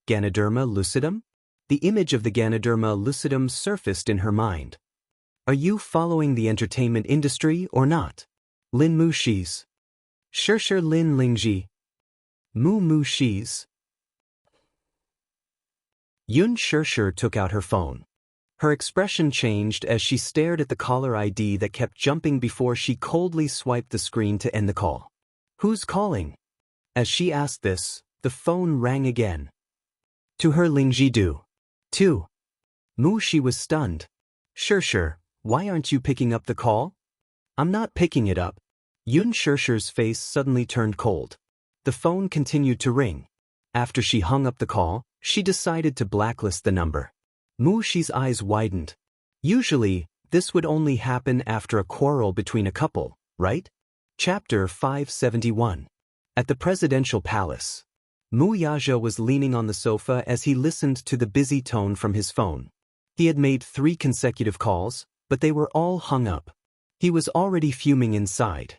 "Ganoderma lucidum?" The image of the Ganoderma lucidum surfaced in her mind. "Are you following the entertainment industry or not?" Lin Mu Shis. Shi Lin Lingji. Mu Shis. Yun Shi took out her phone. Her expression changed as she stared at the caller ID that kept jumping before she coldly swiped the screen to end the call. Who's calling? As she asked this, the phone rang again. To her Lingji do. 2. She was stunned. Shi, why aren't you picking up the call? I'm not picking it up. Yun Shi's face suddenly turned cold. The phone continued to ring. After she hung up the call, she decided to blacklist the number. Shi's eyes widened. Usually, this would only happen after a quarrel between a couple, right? Chapter 571. At the presidential palace. Yaja was leaning on the sofa as he listened to the busy tone from his phone. He had made 3 consecutive calls, but they were all hung up. He was already fuming inside.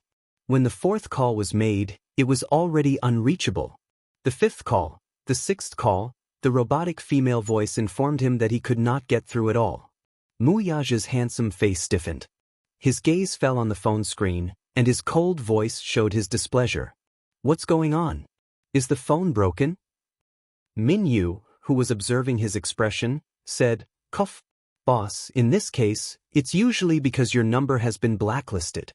When the 4th call was made, it was already unreachable. The 5th call, the 6th call, the robotic female voice informed him that he could not get through at all. Yaja's handsome face stiffened. His gaze fell on the phone screen, and his cold voice showed his displeasure. What's going on? Is the phone broken? Yu, who was observing his expression, said, Cough. Boss, in this case, it's usually because your number has been blacklisted.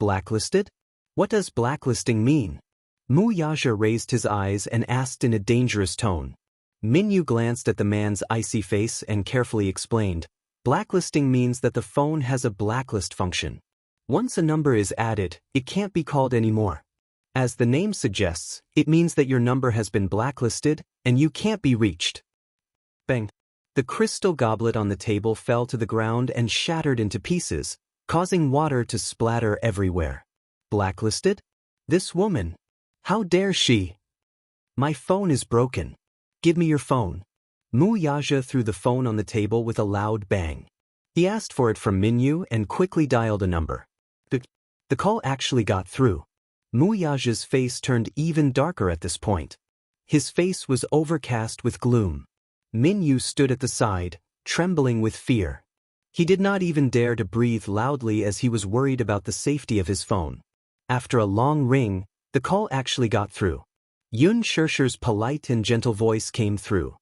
Blacklisted? What does blacklisting mean? Yaja raised his eyes and asked in a dangerous tone. Yu glanced at the man's icy face and carefully explained, blacklisting means that the phone has a blacklist function. Once a number is added, it can't be called anymore. As the name suggests, it means that your number has been blacklisted, and you can't be reached. Bang! The crystal goblet on the table fell to the ground and shattered into pieces, causing water to splatter everywhere. Blacklisted? This woman. How dare she? My phone is broken. Give me your phone. Yaja threw the phone on the table with a loud bang. He asked for it from Yu and quickly dialed a number. The call actually got through. Yaja's face turned even darker at this point. His face was overcast with gloom. Yu stood at the side, trembling with fear. He did not even dare to breathe loudly as he was worried about the safety of his phone. After a long ring, the call actually got through. Yun Shi's polite and gentle voice came through.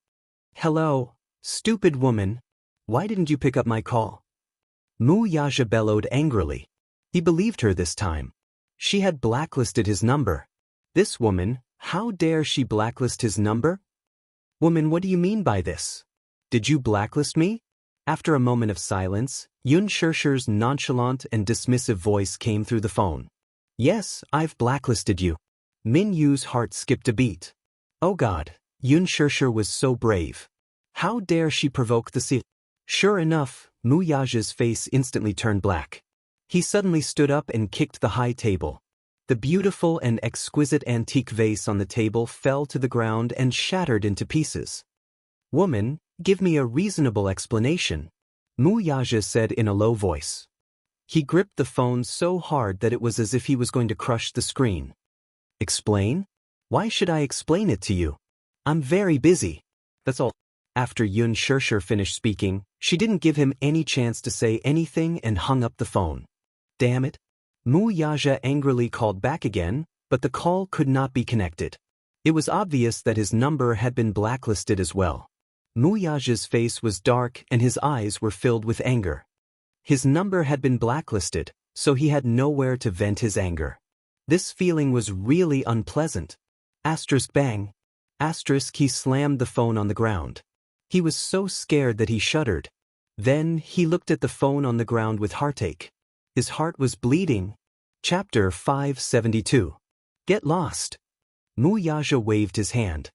Hello, stupid woman. Why didn't you pick up my call? Yaja bellowed angrily. He believed her this time. She had blacklisted his number. This woman, how dare she blacklist his number? Woman, what do you mean by this? Did you blacklist me? After a moment of silence, Yun Shi's nonchalant and dismissive voice came through the phone. Yes, I've blacklisted you. Yu's heart skipped a beat. Oh God, Yun Shi was so brave. How dare she provoke the sea? Sure enough, Yaja's face instantly turned black. He suddenly stood up and kicked the high table. The beautiful and exquisite antique vase on the table fell to the ground and shattered into pieces. Woman, give me a reasonable explanation, Yaja said in a low voice. He gripped the phone so hard that it was as if he was going to crush the screen. Explain? Why should I explain it to you? I'm very busy. That's all. After Yun Shi finished speaking, she didn't give him any chance to say anything and hung up the phone. Damn it. Yaja angrily called back again, but the call could not be connected. It was obvious that his number had been blacklisted as well. Yaja's face was dark and his eyes were filled with anger. His number had been blacklisted, so he had nowhere to vent his anger. This feeling was really unpleasant. Bang. He slammed the phone on the ground. He was so scared that he shuddered. Then he looked at the phone on the ground with heartache. His heart was bleeding. Chapter 572. Get lost. Yaja waved his hand.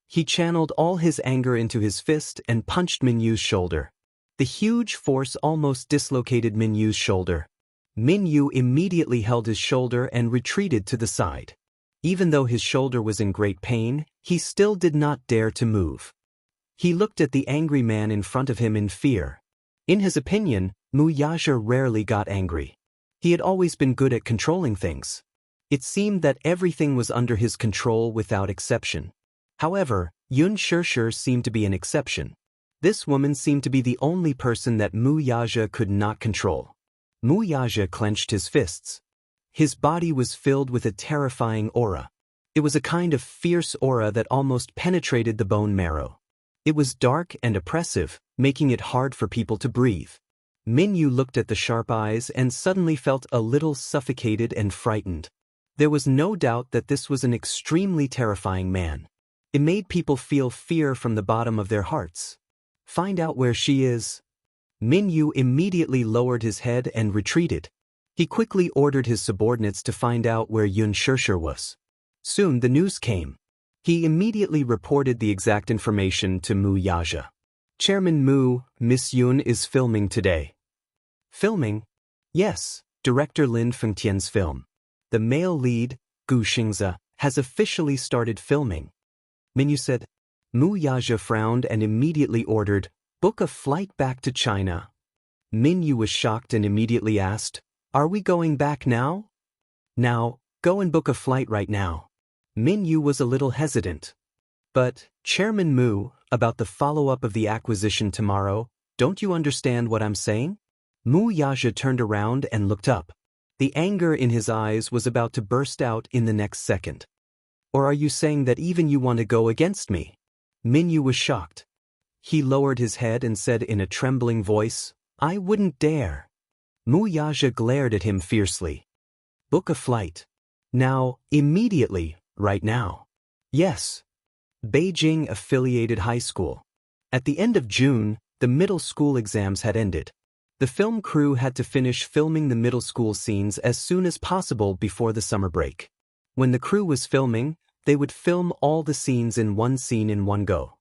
He channeled all his anger into his fist and punched Yu's shoulder. The huge force almost dislocated Yu's shoulder. Yu immediately held his shoulder and retreated to the side. Even though his shoulder was in great pain, he still did not dare to move. He looked at the angry man in front of him in fear. In his opinion, Yaja rarely got angry. He had always been good at controlling things. It seemed that everything was under his control without exception. However, Yun Shi seemed to be an exception. This woman seemed to be the only person that Yaja could not control. Yaja clenched his fists. His body was filled with a terrifying aura. It was a kind of fierce aura that almost penetrated the bone marrow. It was dark and oppressive, making it hard for people to breathe. Minyu looked at the sharp eyes and suddenly felt a little suffocated and frightened. There was no doubt that this was an extremely terrifying man. It made people feel fear from the bottom of their hearts. Find out where she is. Minyu immediately lowered his head and retreated. He quickly ordered his subordinates to find out where Xianxia was. Soon the news came. He immediately reported the exact information to Mu Yaja. Chairman Mu, Miss Yun is filming today. Filming? Yes, director Lin Fengtian's film. The male lead, Gu Xingze, has officially started filming. Minyu said. Mu Yaja frowned and immediately ordered, book a flight back to China. Minyu was shocked and immediately asked, are we going back now? Now, go and book a flight right now. Minyu was a little hesitant. But, Chairman Mu, about the follow-up of the acquisition tomorrow, don't you understand what I'm saying? Mu Yaja turned around and looked up. The anger in his eyes was about to burst out in the next second. Or are you saying that even you want to go against me? Minyu was shocked. He lowered his head and said in a trembling voice, I wouldn't dare. Mu Yaja glared at him fiercely. Book a flight. Now, immediately, right now. Yes. Beijing Affiliated High School. At the end of June, the middle school exams had ended. The film crew had to finish filming the middle school scenes as soon as possible before the summer break. When the crew was filming, they would film all the scenes in one scene in one go.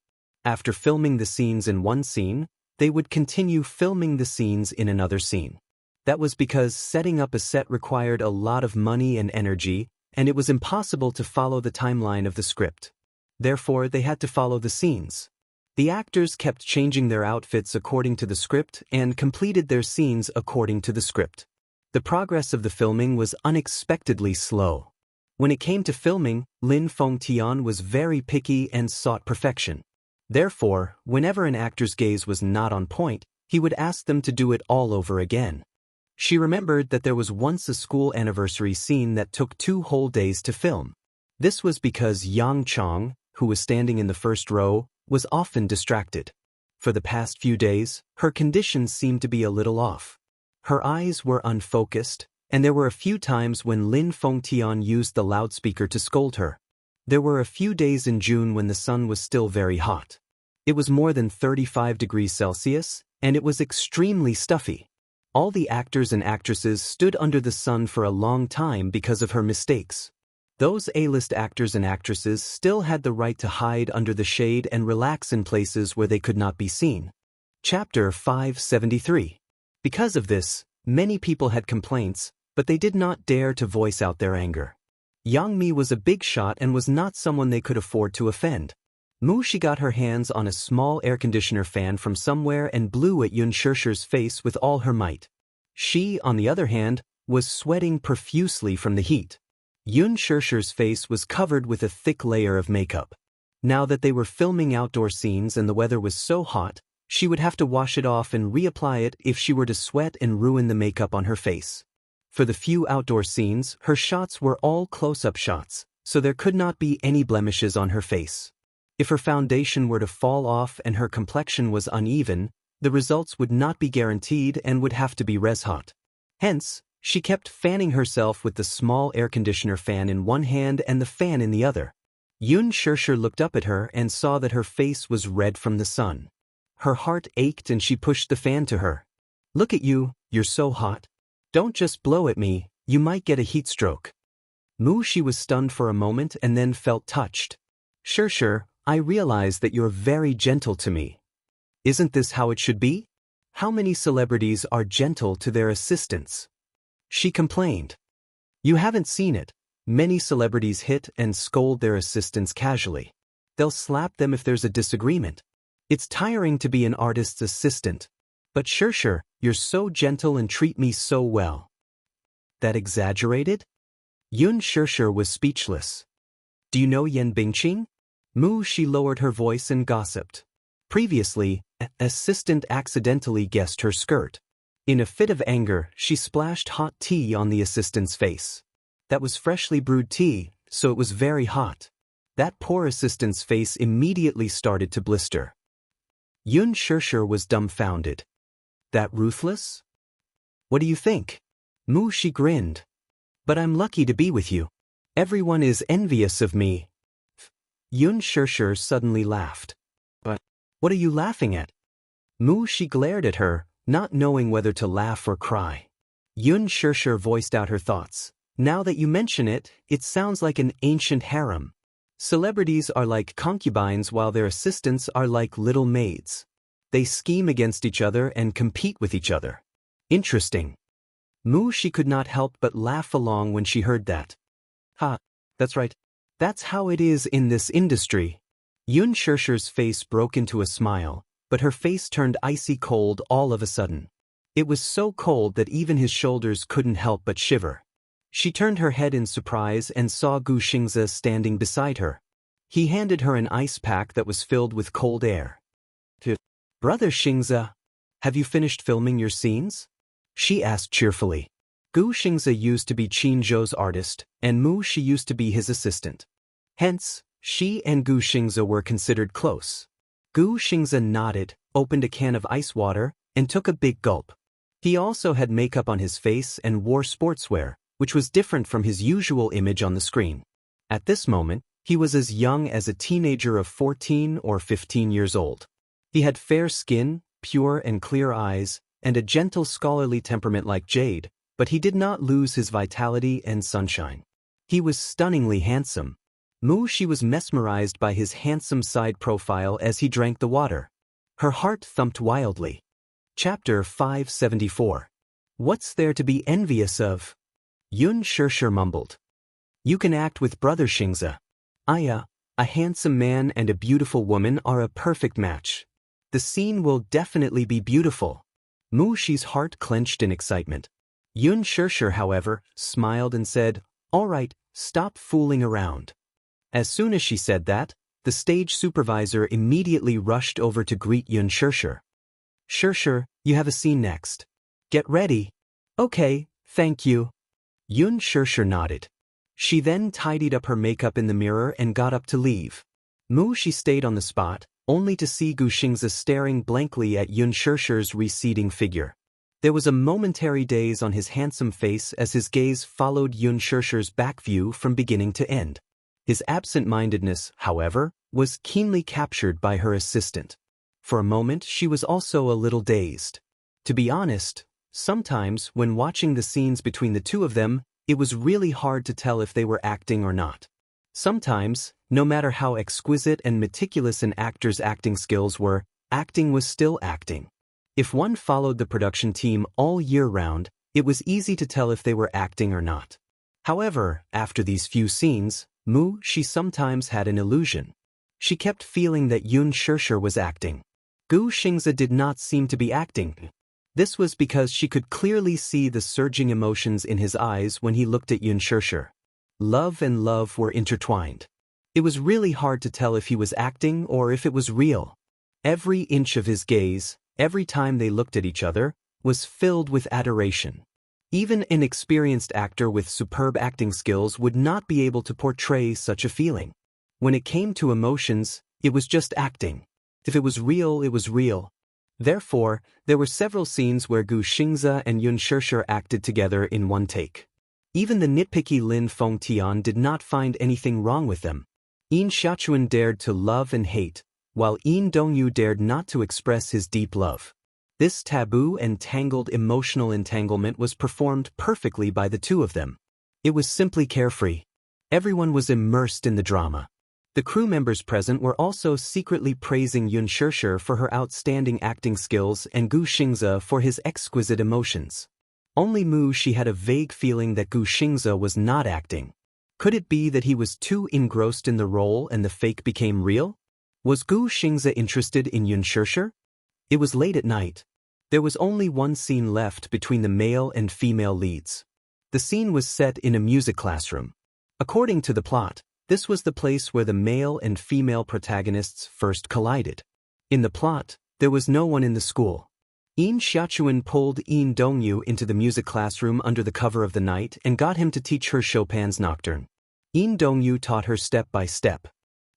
After filming the scenes in one scene, they would continue filming the scenes in another scene. That was because setting up a set required a lot of money and energy, and it was impossible to follow the timeline of the script. Therefore, they had to follow the scenes. The actors kept changing their outfits according to the script and completed their scenes according to the script. The progress of the filming was unexpectedly slow. When it came to filming, Lin Fengtian was very picky and sought perfection. Therefore, whenever an actor's gaze was not on point, he would ask them to do it all over again. She remembered that there was once a school anniversary scene that took 2 whole days to film. This was because Yang Chong, who was standing in the first row, was often distracted. For the past few days, her condition seemed to be a little off. Her eyes were unfocused, and there were a few times when Lin Fengtian used the loudspeaker to scold her. There were a few days in June when the sun was still very hot. It was more than 35 degrees Celsius, and it was extremely stuffy. All the actors and actresses stood under the sun for a long time because of her mistakes. Those A-list actors and actresses still had the right to hide under the shade and relax in places where they could not be seen. Chapter 573. Because of this, many people had complaints, but they did not dare to voice out their anger. Yang Mi was a big shot and was not someone they could afford to offend. She got her hands on a small air conditioner fan from somewhere and blew at Xianxia's face with all her might. She, on the other hand, was sweating profusely from the heat. Xianxia's face was covered with a thick layer of makeup. Now that they were filming outdoor scenes and the weather was so hot, she would have to wash it off and reapply it if she were to sweat and ruin the makeup on her face. For the few outdoor scenes, her shots were all close-up shots, so there could not be any blemishes on her face. If her foundation were to fall off and her complexion was uneven, the results would not be guaranteed and would have to be res-hot. Hence, she kept fanning herself with the small air conditioner fan in one hand and the fan in the other. Xianxia looked up at her and saw that her face was red from the sun. Her heart ached and she pushed the fan to her. Look at you, you're so hot. Don't just blow at me, you might get a heat stroke. She was stunned for a moment and then felt touched. Sure, I realize that you're very gentle to me. Isn't this how it should be? How many celebrities are gentle to their assistants? She complained. You haven't seen it. Many celebrities hit and scold their assistants casually. They'll slap them if there's a disagreement. It's tiring to be an artist's assistant. But sure, you're so gentle and treat me so well. That exaggerated? Xianxia was speechless. Do you know Yan Bingqing? She lowered her voice and gossiped. Previously, an assistant accidentally guessed her skirt. In a fit of anger, she splashed hot tea on the assistant's face. That was freshly brewed tea, so it was very hot. That poor assistant's face immediately started to blister. Xianxia was dumbfounded. That ruthless? What do you think? She grinned. But I'm lucky to be with you. Everyone is envious of me. Xianxia suddenly laughed. But what are you laughing at? She glared at her, not knowing whether to laugh or cry. Xianxia voiced out her thoughts. Now that you mention it, it sounds like an ancient harem. Celebrities are like concubines while their assistants are like little maids. They scheme against each other and compete with each other. Interesting. She could not help but laugh along when she heard that. Ha, that's right. That's how it is in this industry. Xianxia's face broke into a smile, but her face turned icy cold all of a sudden. It was so cold that even his shoulders couldn't help but shiver. She turned her head in surprise and saw Xianxia standing beside her. He handed her an ice pack that was filled with cold air. Brother Xianxia, have you finished filming your scenes? She asked cheerfully. Xianxia used to be Qin Zhou's artist, and she used to be his assistant. Hence, she and Xianxia were considered close. Xianxia nodded, opened a can of ice water, and took a big gulp. He also had makeup on his face and wore sportswear, which was different from his usual image on the screen. At this moment, he was as young as a teenager of 14 or 15 years old. He had fair skin, pure and clear eyes, and a gentle scholarly temperament like jade, but he did not lose his vitality and sunshine. He was stunningly handsome. She was mesmerized by his handsome side profile as he drank the water. Her heart thumped wildly. Chapter 574. What's there to be envious of? Xianxia mumbled. You can act with Brother Xianxia. A handsome man and a beautiful woman are a perfect match. The scene will definitely be beautiful. Shi's heart clenched in excitement. Xianxia, however, smiled and said, All right, stop fooling around. As soon as she said that, the stage supervisor immediately rushed over to greet Xianxia. Xianxia, you have a scene next. Get ready. Okay, thank you. Xianxia nodded. She then tidied up her makeup in the mirror and got up to leave. She stayed on the spot, only to see Xianxia staring blankly at Xianxia's receding figure. There was a momentary daze on his handsome face as his gaze followed Xianxia's back view from beginning to end. His absent-mindedness, however, was keenly captured by her assistant. For a moment she was also a little dazed. To be honest, sometimes when watching the scenes between the two of them, it was really hard to tell if they were acting or not. Sometimes, no matter how exquisite and meticulous an actor's acting skills were, acting was still acting. If one followed the production team all year round, it was easy to tell if they were acting or not. However, after these few scenes, she sometimes had an illusion. She kept feeling that Xianxia was acting. Xianxia did not seem to be acting. This was because she could clearly see the surging emotions in his eyes when he looked at Xianxia. Love and love were intertwined. It was really hard to tell if he was acting or if it was real. Every inch of his gaze, every time they looked at each other, was filled with adoration. Even an experienced actor with superb acting skills would not be able to portray such a feeling. When it came to emotions, it was just acting. If it was real, it was real. Therefore, there were several scenes where Xianxia and Xianxia acted together in one take. Even the nitpicky Lin Fengtian did not find anything wrong with them. Yin Xiaochuan dared to love and hate, while Yin Dongyu dared not to express his deep love. This taboo and tangled emotional entanglement was performed perfectly by the two of them. It was simply carefree. Everyone was immersed in the drama. The crew members present were also secretly praising Xianxia for her outstanding acting skills and Xianxia for his exquisite emotions. Only she had a vague feeling that Xianxia was not acting. Could it be that he was too engrossed in the role and the fake became real? Was Xianxia interested in Xianxia? It was late at night. There was only one scene left between the male and female leads. The scene was set in a music classroom. According to the plot, this was the place where the male and female protagonists first collided. In the plot, there was no one in the school. Yin Xiaochuan pulled Yin Dongyu into the music classroom under the cover of the night and got him to teach her Chopin's Nocturne. Yin Dongyu taught her step by step.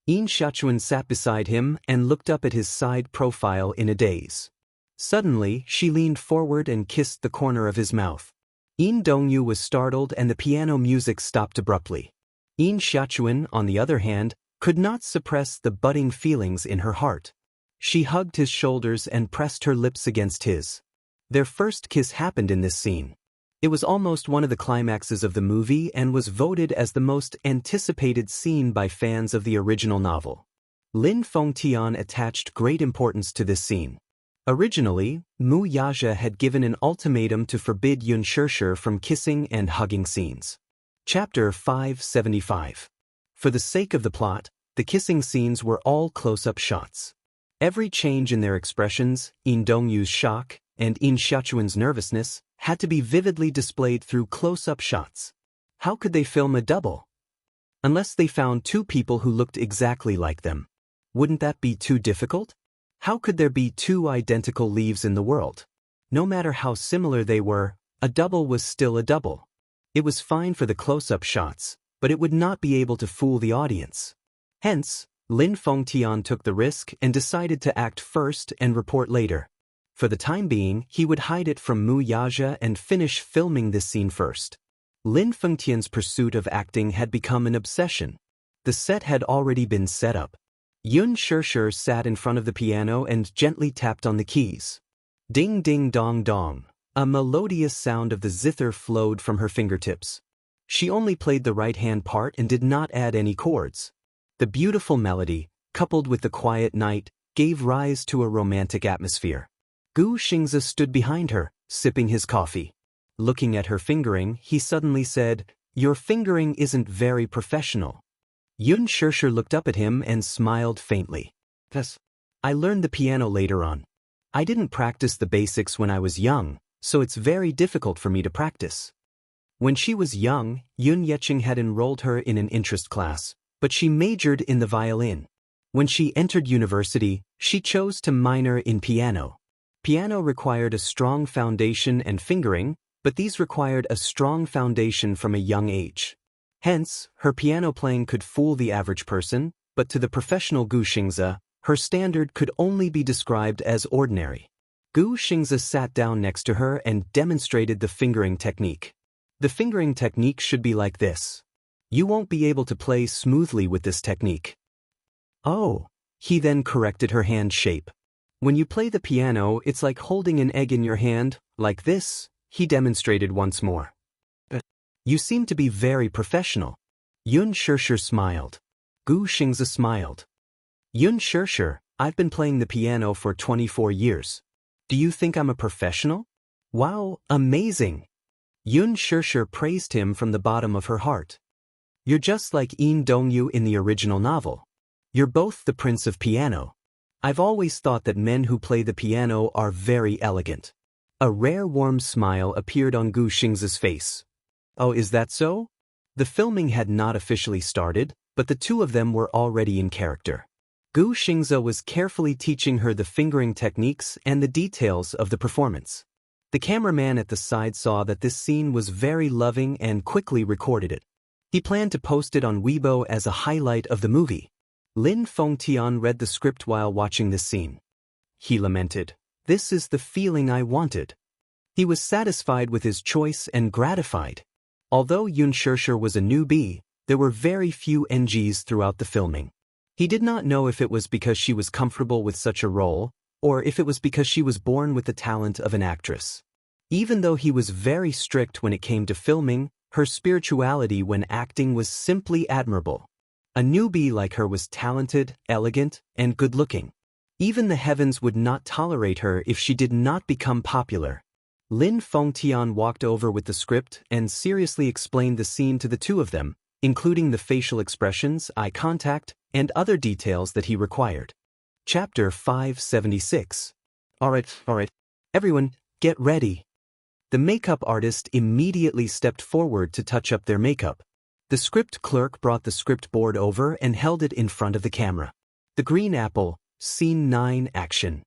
Yin Xiaochuan sat beside him and looked up at his side profile in a daze. Suddenly, she leaned forward and kissed the corner of his mouth. Yin Dongyu was startled and the piano music stopped abruptly. Yin Xiaochuan, on the other hand, could not suppress the budding feelings in her heart. She hugged his shoulders and pressed her lips against his. Their first kiss happened in this scene. It was almost one of the climaxes of the movie and was voted as the most anticipated scene by fans of the original novel. Lin Fengtian attached great importance to this scene. Originally, Mu Yaja had given an ultimatum to forbid Yun Shirshir from kissing and hugging scenes. Chapter 575. For the sake of the plot, the kissing scenes were all close-up shots. Every change in their expressions, Yin Dongyu's shock, and Yin Xiaochuan's nervousness, had to be vividly displayed through close-up shots. How could they film a double? Unless they found two people who looked exactly like them. Wouldn't that be too difficult? How could there be two identical leaves in the world? No matter how similar they were, a double was still a double. It was fine for the close-up shots, but it would not be able to fool the audience. Hence, Lin Fengtian took the risk and decided to act first and report later. For the time being, he would hide it from Mu Yaja and finish filming this scene first. Lin Fengtian's pursuit of acting had become an obsession. The set had already been set up. Yun Shirshir sat in front of the piano and gently tapped on the keys. Ding ding dong dong. A melodious sound of the zither flowed from her fingertips. She only played the right-hand part and did not add any chords. The beautiful melody, coupled with the quiet night, gave rise to a romantic atmosphere. Gu Xingzi stood behind her, sipping his coffee. Looking at her fingering, he suddenly said, "Your fingering isn't very professional." Yun Shirshir looked up at him and smiled faintly. "Yes. I learned the piano later on. I didn't practice the basics when I was young, so it's very difficult for me to practice." When she was young, Yun Yeching had enrolled her in an interest class, but she majored in the violin. When she entered university, she chose to minor in piano. Piano required a strong foundation and fingering, but these required a strong foundation from a young age. Hence, her piano playing could fool the average person, but to the professional Gu Xingzi, her standard could only be described as ordinary. Gu Xingzi sat down next to her and demonstrated the fingering technique. The fingering technique should be like this. You won't be able to play smoothly with this technique. Oh, he then corrected her hand shape. When you play the piano, it's like holding an egg in your hand, like this, he demonstrated once more. You seem to be very professional. Yun Shirshir smiled. Gu Xingzi smiled. Yun Shirshir, I've been playing the piano for 24 years. Do you think I'm a professional? Wow, amazing. Yun Shirshir praised him from the bottom of her heart. You're just like Yin Dongyu in the original novel. You're both the prince of piano. I've always thought that men who play the piano are very elegant. A rare warm smile appeared on Gu Xingzi's face. Oh, is that so? The filming had not officially started, but the two of them were already in character. Gu Xingzi was carefully teaching her the fingering techniques and the details of the performance. The cameraman at the side saw that this scene was very loving and quickly recorded it. He planned to post it on Weibo as a highlight of the movie. Lin Fengtian read the script while watching this scene. He lamented, "This is the feeling I wanted." He was satisfied with his choice and gratified. Although Yun Shirshir was a newbie, there were very few NGs throughout the filming. He did not know if it was because she was comfortable with such a role, or if it was because she was born with the talent of an actress. Even though he was very strict when it came to filming, her spirituality when acting was simply admirable. A newbie like her was talented, elegant, and good-looking. Even the heavens would not tolerate her if she did not become popular. Lin Fengtian walked over with the script and seriously explained the scene to the two of them, including the facial expressions, eye contact, and other details that he required. Chapter 576. Alright, everyone, get ready. The makeup artist immediately stepped forward to touch up their makeup. The script clerk brought the script board over and held it in front of the camera. The Green Apple, Scene 9 Action.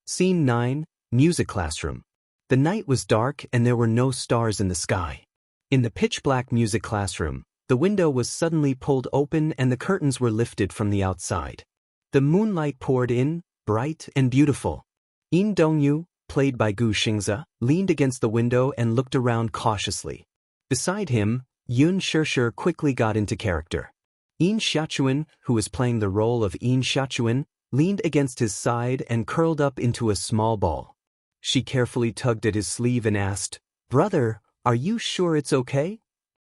Scene 9, Music classroom. The night was dark and there were no stars in the sky. In the pitch-black music classroom, the window was suddenly pulled open and the curtains were lifted from the outside. The moonlight poured in, bright and beautiful. In Dongyu, played by Gu Xingze, leaned against the window and looked around cautiously. Beside him, Yun Shishir quickly got into character. In Xiachuan, who was playing the role of In Xiachuan, leaned against his side and curled up into a small ball. She carefully tugged at his sleeve and asked, "Brother, are you sure it's okay?"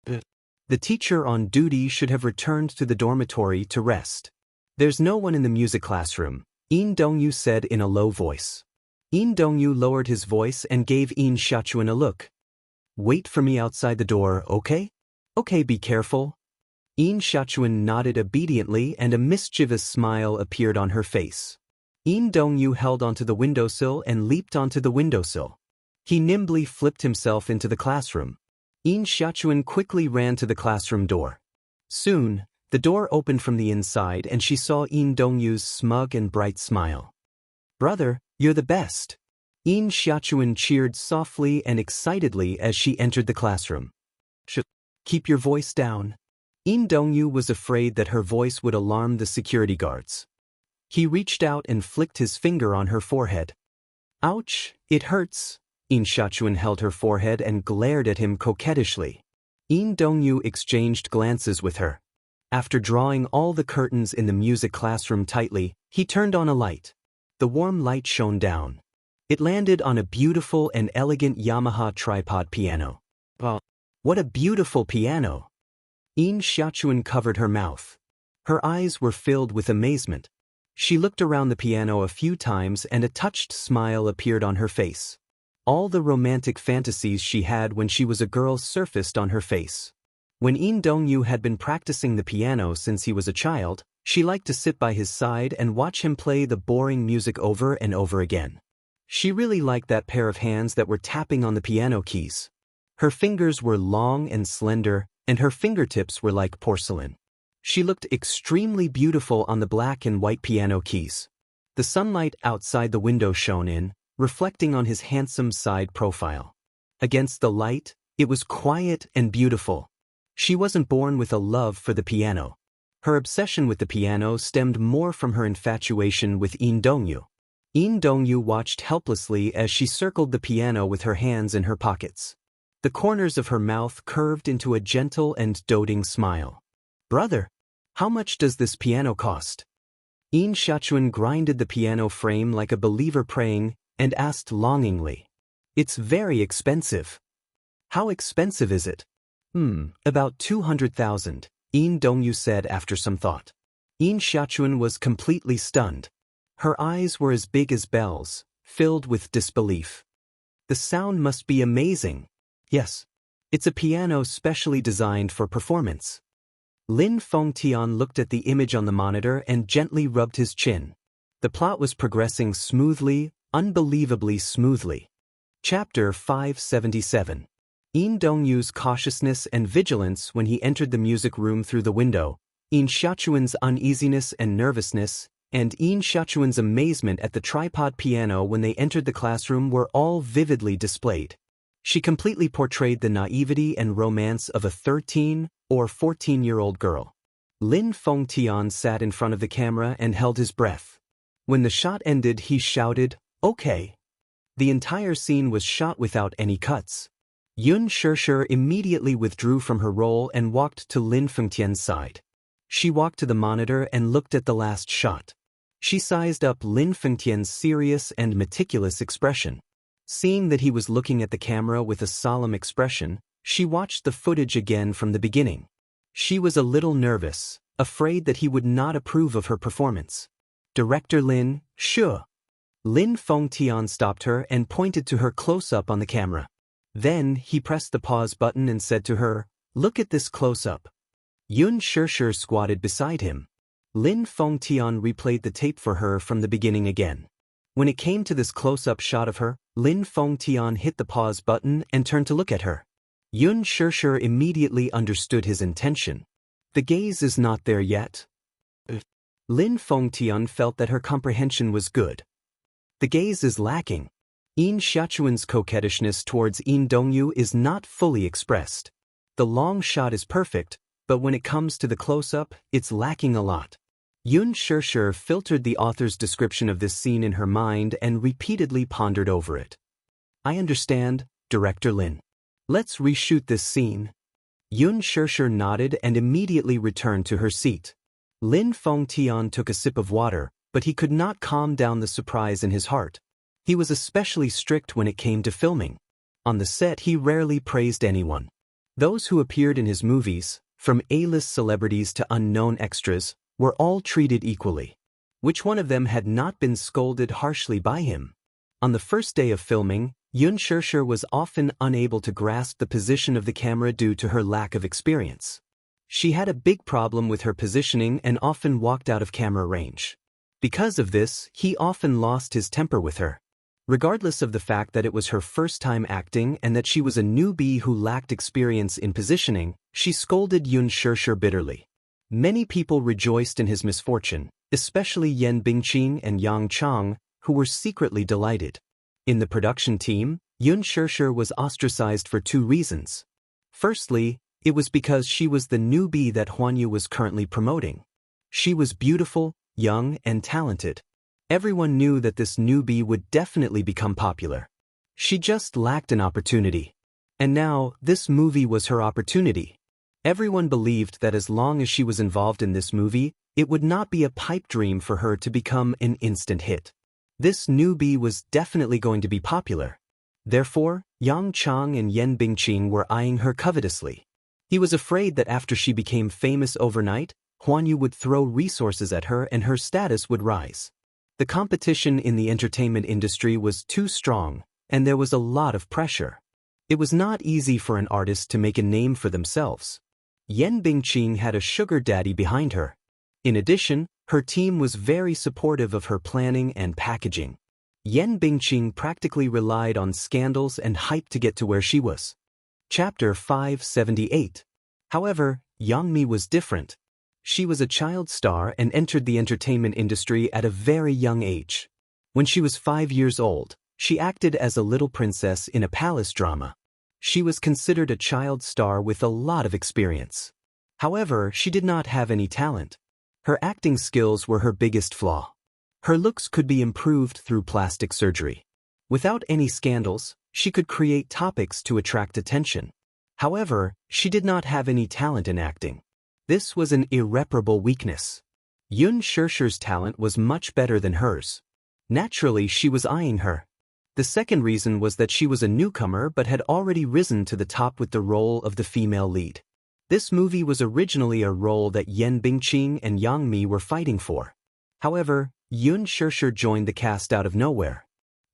The teacher on duty should have returned to the dormitory to rest. "There's no one in the music classroom," In Dongyu said in a low voice. In Dongyu lowered his voice and gave In Xiachuan a look. "Wait for me outside the door, okay? Okay, be careful." In Xiachuan nodded obediently and a mischievous smile appeared on her face. In Dongyu held onto the windowsill and leaped onto the windowsill. He nimbly flipped himself into the classroom. In Xiachuan quickly ran to the classroom door. Soon, the door opened from the inside and she saw In Dongyu's smug and bright smile. "Brother, you're the best." In Xiachuan cheered softly and excitedly as she entered the classroom. "Keep your voice down." In Dongyu was afraid that her voice would alarm the security guards. He reached out and flicked his finger on her forehead. "Ouch, it hurts." In Xiachuan held her forehead and glared at him coquettishly. In Dongyu exchanged glances with her. After drawing all the curtains in the music classroom tightly, he turned on a light. The warm light shone down. It landed on a beautiful and elegant Yamaha tripod piano. "Wow, what a beautiful piano!" In Xiachuan covered her mouth. Her eyes were filled with amazement. She looked around the piano a few times and a touched smile appeared on her face. All the romantic fantasies she had when she was a girl surfaced on her face. When In Dongyu had been practicing the piano since he was a child, she liked to sit by his side and watch him play the boring music over and over again. She really liked that pair of hands that were tapping on the piano keys. Her fingers were long and slender, and her fingertips were like porcelain. She looked extremely beautiful on the black and white piano keys. The sunlight outside the window shone in, reflecting on his handsome side profile. Against the light, it was quiet and beautiful. She wasn't born with a love for the piano. Her obsession with the piano stemmed more from her infatuation with In Dongyu. In Dongyu watched helplessly as she circled the piano with her hands in her pockets. The corners of her mouth curved into a gentle and doting smile. "Brother, how much does this piano cost?" In Xiachuan grinded the piano frame like a believer praying and asked longingly. "It's very expensive." "How expensive is it?" About 200,000, In Dongyu said after some thought. In Xiachuan was completely stunned. Her eyes were as big as bells, filled with disbelief. "The sound must be amazing." "Yes. It's a piano specially designed for performance." Lin Fengtian looked at the image on the monitor and gently rubbed his chin. The plot was progressing smoothly, unbelievably smoothly. Chapter 577. In Dongyu's cautiousness and vigilance when he entered the music room through the window, In Xiachuan's uneasiness and nervousness, and In Xiachuan's amazement at the tripod piano when they entered the classroom were all vividly displayed. She completely portrayed the naivety and romance of a 13- or 14-year-old girl. Lin Fengtian sat in front of the camera and held his breath. When the shot ended, he shouted, "Okay." The entire scene was shot without any cuts. Yun Shishir immediately withdrew from her role and walked to Lin Fengtian's side. She walked to the monitor and looked at the last shot. She sized up Lin Fengtian's serious and meticulous expression. Seeing that he was looking at the camera with a solemn expression, she watched the footage again from the beginning. She was a little nervous, afraid that he would not approve of her performance. "Director Lin, sure." Lin Fengtian stopped her and pointed to her close-up on the camera. Then he pressed the pause button and said to her, "Look at this close-up." Yun Shishir squatted beside him. Lin Fengtian replayed the tape for her from the beginning again. When it came to this close-up shot of her, Lin Fengtian hit the pause button and turned to look at her. Yun Shishir immediately understood his intention. The gaze is not there yet. Lin Fengtian felt that her comprehension was good. The gaze is lacking. In Xiaochuan's coquettishness towards In Dongyu is not fully expressed. The long shot is perfect, but when it comes to the close-up, it's lacking a lot. Yun Shishir filtered the author's description of this scene in her mind and repeatedly pondered over it. I understand, Director Lin. Let's reshoot this scene. Yun Shishir nodded and immediately returned to her seat. Lin Fengtian took a sip of water, but he could not calm down the surprise in his heart. He was especially strict when it came to filming. On the set he rarely praised anyone. Those who appeared in his movies, from A-list celebrities to unknown extras, were all treated equally. Which one of them had not been scolded harshly by him? On the first day of filming, Yun Shishir was often unable to grasp the position of the camera due to her lack of experience. She had a big problem with her positioning and often walked out of camera range. Because of this, he often lost his temper with her. Regardless of the fact that it was her first time acting and that she was a newbie who lacked experience in positioning, she scolded Yun Shishir bitterly. Many people rejoiced in his misfortune, especially Yan Bingqing and Yang Chang, who were secretly delighted. In the production team, Yun Shishir was ostracized for two reasons. Firstly, it was because she was the newbie that Huanyu was currently promoting. She was beautiful, young, and talented. Everyone knew that this newbie would definitely become popular. She just lacked an opportunity. And now, this movie was her opportunity. Everyone believed that as long as she was involved in this movie, it would not be a pipe dream for her to become an instant hit. This newbie was definitely going to be popular. Therefore, Yang Chang and Yan Bingqing were eyeing her covetously. He was afraid that after she became famous overnight, Huanyu would throw resources at her and her status would rise. The competition in the entertainment industry was too strong, and there was a lot of pressure. It was not easy for an artist to make a name for themselves. Yan Bingqing had a sugar daddy behind her. In addition, her team was very supportive of her planning and packaging. Yan Bingqing practically relied on scandals and hype to get to where she was. Chapter 578. However, Yang Mi was different. She was a child star and entered the entertainment industry at a very young age. When she was 5 years old, she acted as a little princess in a palace drama. She was considered a child star with a lot of experience. However, she did not have any talent. Her acting skills were her biggest flaw. Her looks could be improved through plastic surgery. Without any scandals, she could create topics to attract attention. However, she did not have any talent in acting. This was an irreparable weakness. Yun Shishir's talent was much better than hers. Naturally, she was eyeing her. The second reason was that she was a newcomer but had already risen to the top with the role of the female lead. This movie was originally a role that Yan Bingqing and Yang Mi were fighting for. However, Yun Shishir joined the cast out of nowhere.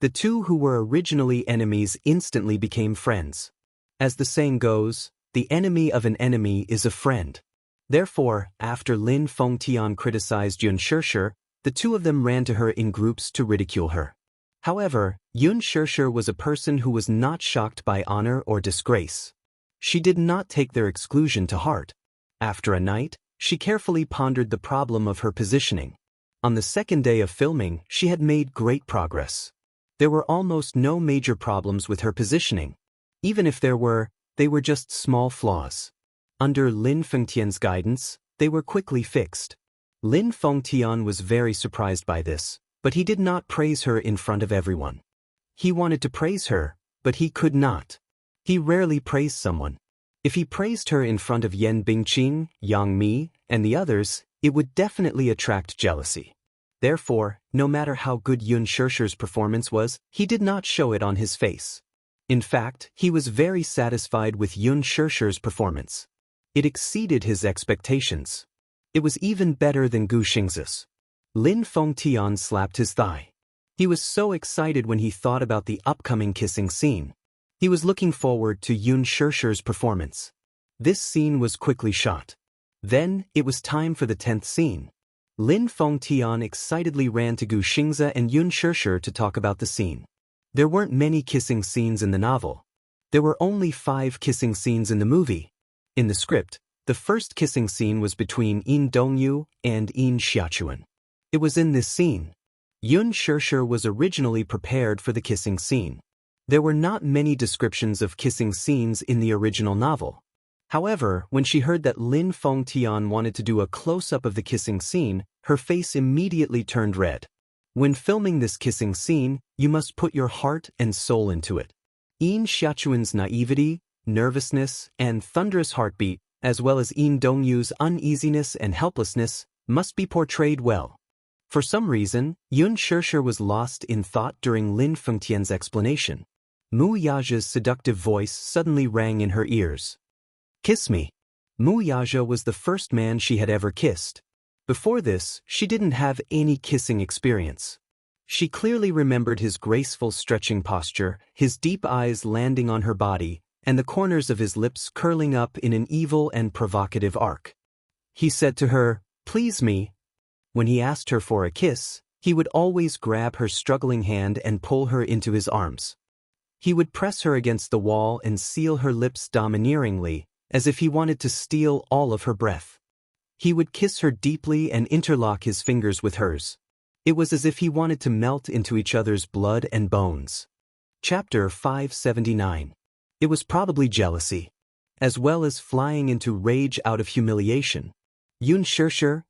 The two who were originally enemies instantly became friends. As the saying goes, the enemy of an enemy is a friend. Therefore, after Lin Fengtian criticized Yun Shishir, the two of them ran to her in groups to ridicule her. However, Yun Shishir was a person who was not shocked by honor or disgrace. She did not take their exclusion to heart. After a night, she carefully pondered the problem of her positioning. On the second day of filming, she had made great progress. There were almost no major problems with her positioning. Even if there were, they were just small flaws. Under Lin Fengtian's guidance, they were quickly fixed. Lin Fengtian was very surprised by this, but he did not praise her in front of everyone. He wanted to praise her, but he could not. He rarely praised someone. If he praised her in front of Yan Bingqing, Yang Mi, and the others, it would definitely attract jealousy. Therefore, no matter how good Yun Shishir's performance was, he did not show it on his face. In fact, he was very satisfied with Yun Shishir's performance. It exceeded his expectations. It was even better than Gu Xingzia's. Lin Fengtian slapped his thigh. He was so excited when he thought about the upcoming kissing scene. He was looking forward to Yun Shishir's performance. This scene was quickly shot. Then, it was time for the 10th scene. Lin Fengtian excitedly ran to Gu Xingzia and Yun Shishir to talk about the scene. There weren't many kissing scenes in the novel. There were only 5 kissing scenes in the movie. In the script, the first kissing scene was between In Dongyu and In Xiaochuan. It was in this scene. Yun Shirshir was originally prepared for the kissing scene. There were not many descriptions of kissing scenes in the original novel. However, when she heard that Lin Fengtian wanted to do a close-up of the kissing scene, her face immediately turned red. When filming this kissing scene, you must put your heart and soul into it. Yin Xiaochuan's naivety, nervousness, and thunderous heartbeat, as well as Yin Dongyu's uneasiness and helplessness, must be portrayed well. For some reason, Yun Shirshir was lost in thought during Lin Fengtian's explanation. Mu Yaja's seductive voice suddenly rang in her ears. "Kiss me." Mu Yaja was the first man she had ever kissed. Before this, she didn't have any kissing experience. She clearly remembered his graceful stretching posture, his deep eyes landing on her body, and the corners of his lips curling up in an evil and provocative arc. He said to her, "Please me." When he asked her for a kiss, he would always grab her struggling hand and pull her into his arms. He would press her against the wall and seal her lips domineeringly, as if he wanted to steal all of her breath. He would kiss her deeply and interlock his fingers with hers. It was as if he wanted to melt into each other's blood and bones. Chapter 579. It was probably jealousy, as well as flying into rage out of humiliation. Yun Shirshir.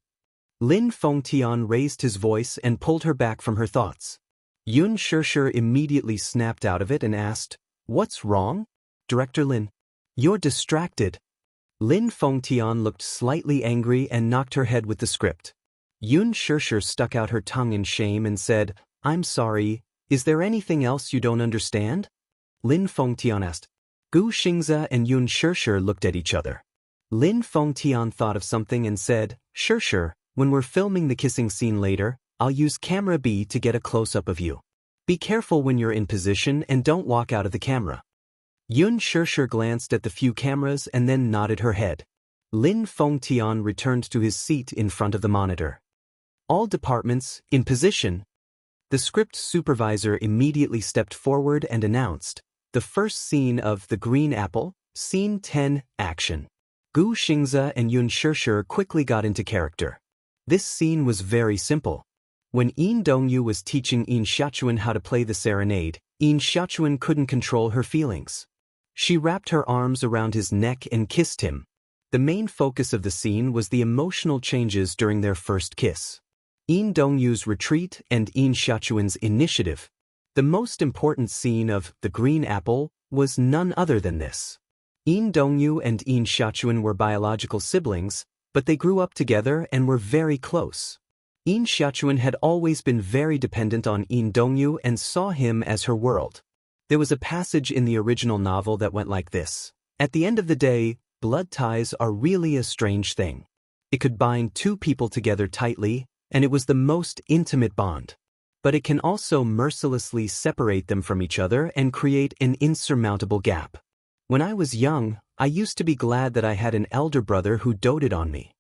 Lin Fengtian raised his voice and pulled her back from her thoughts. Yun Shirshir immediately snapped out of it and asked, "What's wrong? Director Lin? You're distracted." Lin Fengtian looked slightly angry and knocked her head with the script. Yun Shirshir stuck out her tongue in shame and said, "I'm sorry, is there anything else you don't understand?" Lin Fengtian asked. Gu Xingze and Yun Shirshir looked at each other. Lin Fengtian thought of something and said, "Shirshir, when we're filming the kissing scene later, I'll use camera B to get a close-up of you. Be careful when you're in position and don't walk out of the camera." Yun Shirshir glanced at the few cameras and then nodded her head. Lin Fengtian returned to his seat in front of the monitor. "All departments, in position." The script supervisor immediately stepped forward and announced, "The first scene of The Green Apple, Scene 10, Action." Gu Xingze and Yun Shirshir quickly got into character. This scene was very simple. When Yin Dongyu was teaching Yin Xiaochuan how to play the serenade, Yin Xiaochuan couldn't control her feelings. She wrapped her arms around his neck and kissed him. The main focus of the scene was the emotional changes during their first kiss. Yin Dongyu's retreat and Yin Xiaochuan's initiative. The most important scene of The Green Apple was none other than this. Yin Dongyu and Yin Xiaochuan were biological siblings, but they grew up together and were very close. Yin Xiaochuan had always been very dependent on Yin Dongyu and saw him as her world. There was a passage in the original novel that went like this. At the end of the day, blood ties are really a strange thing. It could bind two people together tightly, and it was the most intimate bond. But it can also mercilessly separate them from each other and create an insurmountable gap. When I was young, I used to be glad that I had an elder brother who doted on me.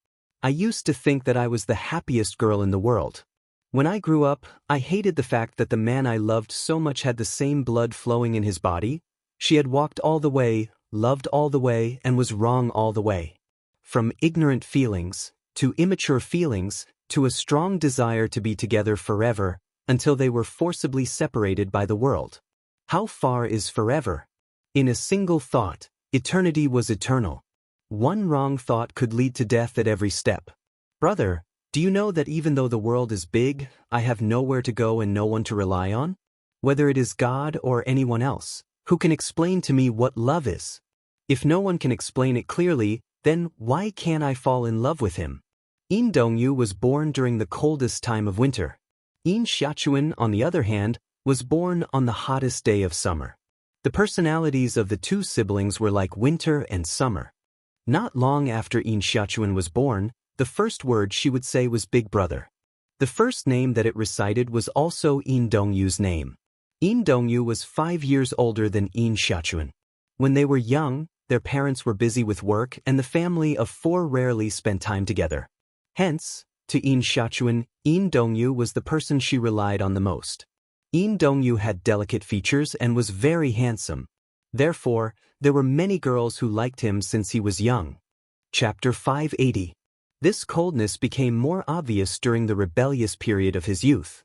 I used to think that I was the happiest girl in the world. When I grew up, I hated the fact that the man I loved so much had the same blood flowing in his body. She had walked all the way, loved all the way, and was wrong all the way. From ignorant feelings, to immature feelings, to a strong desire to be together forever, until they were forcibly separated by the world. How far is forever? In a single thought, eternity was eternal. One wrong thought could lead to death at every step. Brother, do you know that even though the world is big, I have nowhere to go and no one to rely on? Whether it is God or anyone else, who can explain to me what love is? If no one can explain it clearly, then why can't I fall in love with him? Yin Dongyu was born during the coldest time of winter. Yin Xiaochuan, on the other hand, was born on the hottest day of summer. The personalities of the two siblings were like winter and summer. Not long after Yin Xiaochuan was born, the first word she would say was Big Brother. The first name that it recited was also Yin Dongyu's name. Yin Dongyu was 5 years older than Yin Xiaochuan. When they were young, their parents were busy with work and the family of 4 rarely spent time together. Hence, to Yin Xiaochuan, Yin Dongyu was the person she relied on the most. Yin Dongyu had delicate features and was very handsome. Therefore, there were many girls who liked him since he was young. Chapter 580. This coldness became more obvious during the rebellious period of his youth.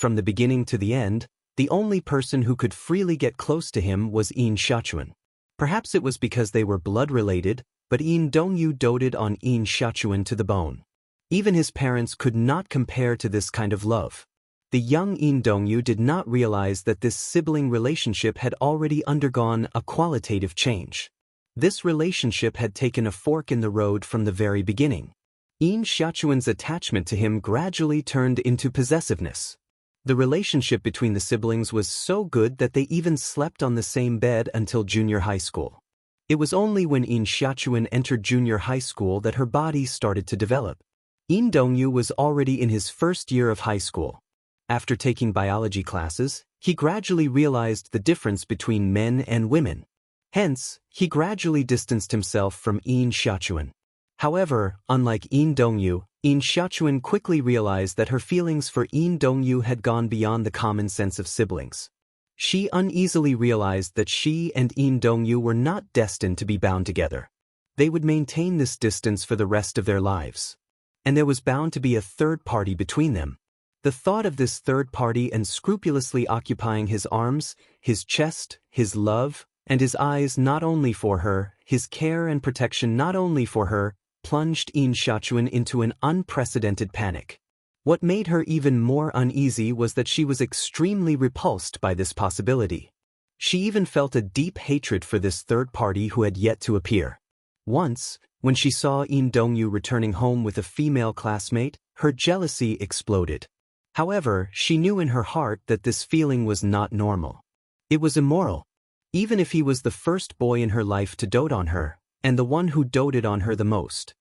From the beginning to the end, the only person who could freely get close to him was Yin Xiaochuan. Perhaps it was because they were blood-related, but Yin Dongyu doted on Yin Xiaochuan to the bone. Even his parents could not compare to this kind of love. The young Yin Dongyu did not realize that this sibling relationship had already undergone a qualitative change. This relationship had taken a fork in the road from the very beginning. Yin Xiaochuan's attachment to him gradually turned into possessiveness. The relationship between the siblings was so good that they even slept on the same bed until junior high school. It was only when Yin Xiaochuan entered junior high school that her body started to develop. Yin Dongyu was already in his first year of high school. After taking biology classes, he gradually realized the difference between men and women. Hence, he gradually distanced himself from Yin Xiaochuan. However, unlike Yin Dongyu, Yin Xiaochuan quickly realized that her feelings for Yin Dongyu had gone beyond the common sense of siblings. She uneasily realized that she and Yin Dongyu were not destined to be bound together. They would maintain this distance for the rest of their lives. And there was bound to be a third party between them. The thought of this third party unscrupulously occupying his arms, his chest, his love, and his eyes not only for her, his care and protection not only for her, plunged Yin Xiaochuan into an unprecedented panic. What made her even more uneasy was that she was extremely repulsed by this possibility. She even felt a deep hatred for this third party who had yet to appear. Once, when she saw Yin Dongyu returning home with a female classmate, her jealousy exploded. However, she knew in her heart that this feeling was not normal. It was immoral. Even if he was the first boy in her life to dote on her, and the one who doted on her the most.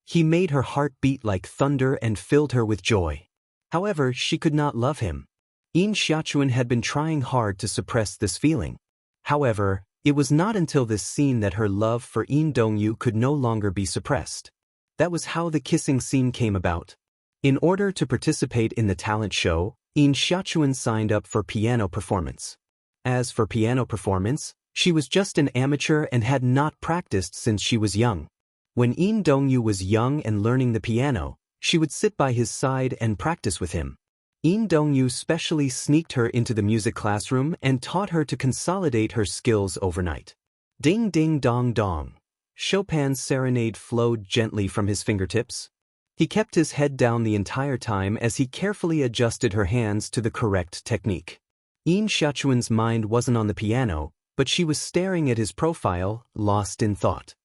He made her heart beat like thunder and filled her with joy. However, she could not love him. Yin Xiaochuan had been trying hard to suppress this feeling. However, it was not until this scene that her love for Yin Dongyu could no longer be suppressed. That was how the kissing scene came about. In order to participate in the talent show, Yin Xiaochuan signed up for piano performance. As for piano performance, she was just an amateur and had not practiced since she was young. When Yin Dongyu was young and learning the piano, she would sit by his side and practice with him. Yin Dongyu specially sneaked her into the music classroom and taught her to consolidate her skills overnight. Ding ding dong dong. Chopin's serenade flowed gently from his fingertips. He kept his head down the entire time as he carefully adjusted her hands to the correct technique. Yin Xiaochuan's mind wasn't on the piano, but she was staring at his profile, lost in thought.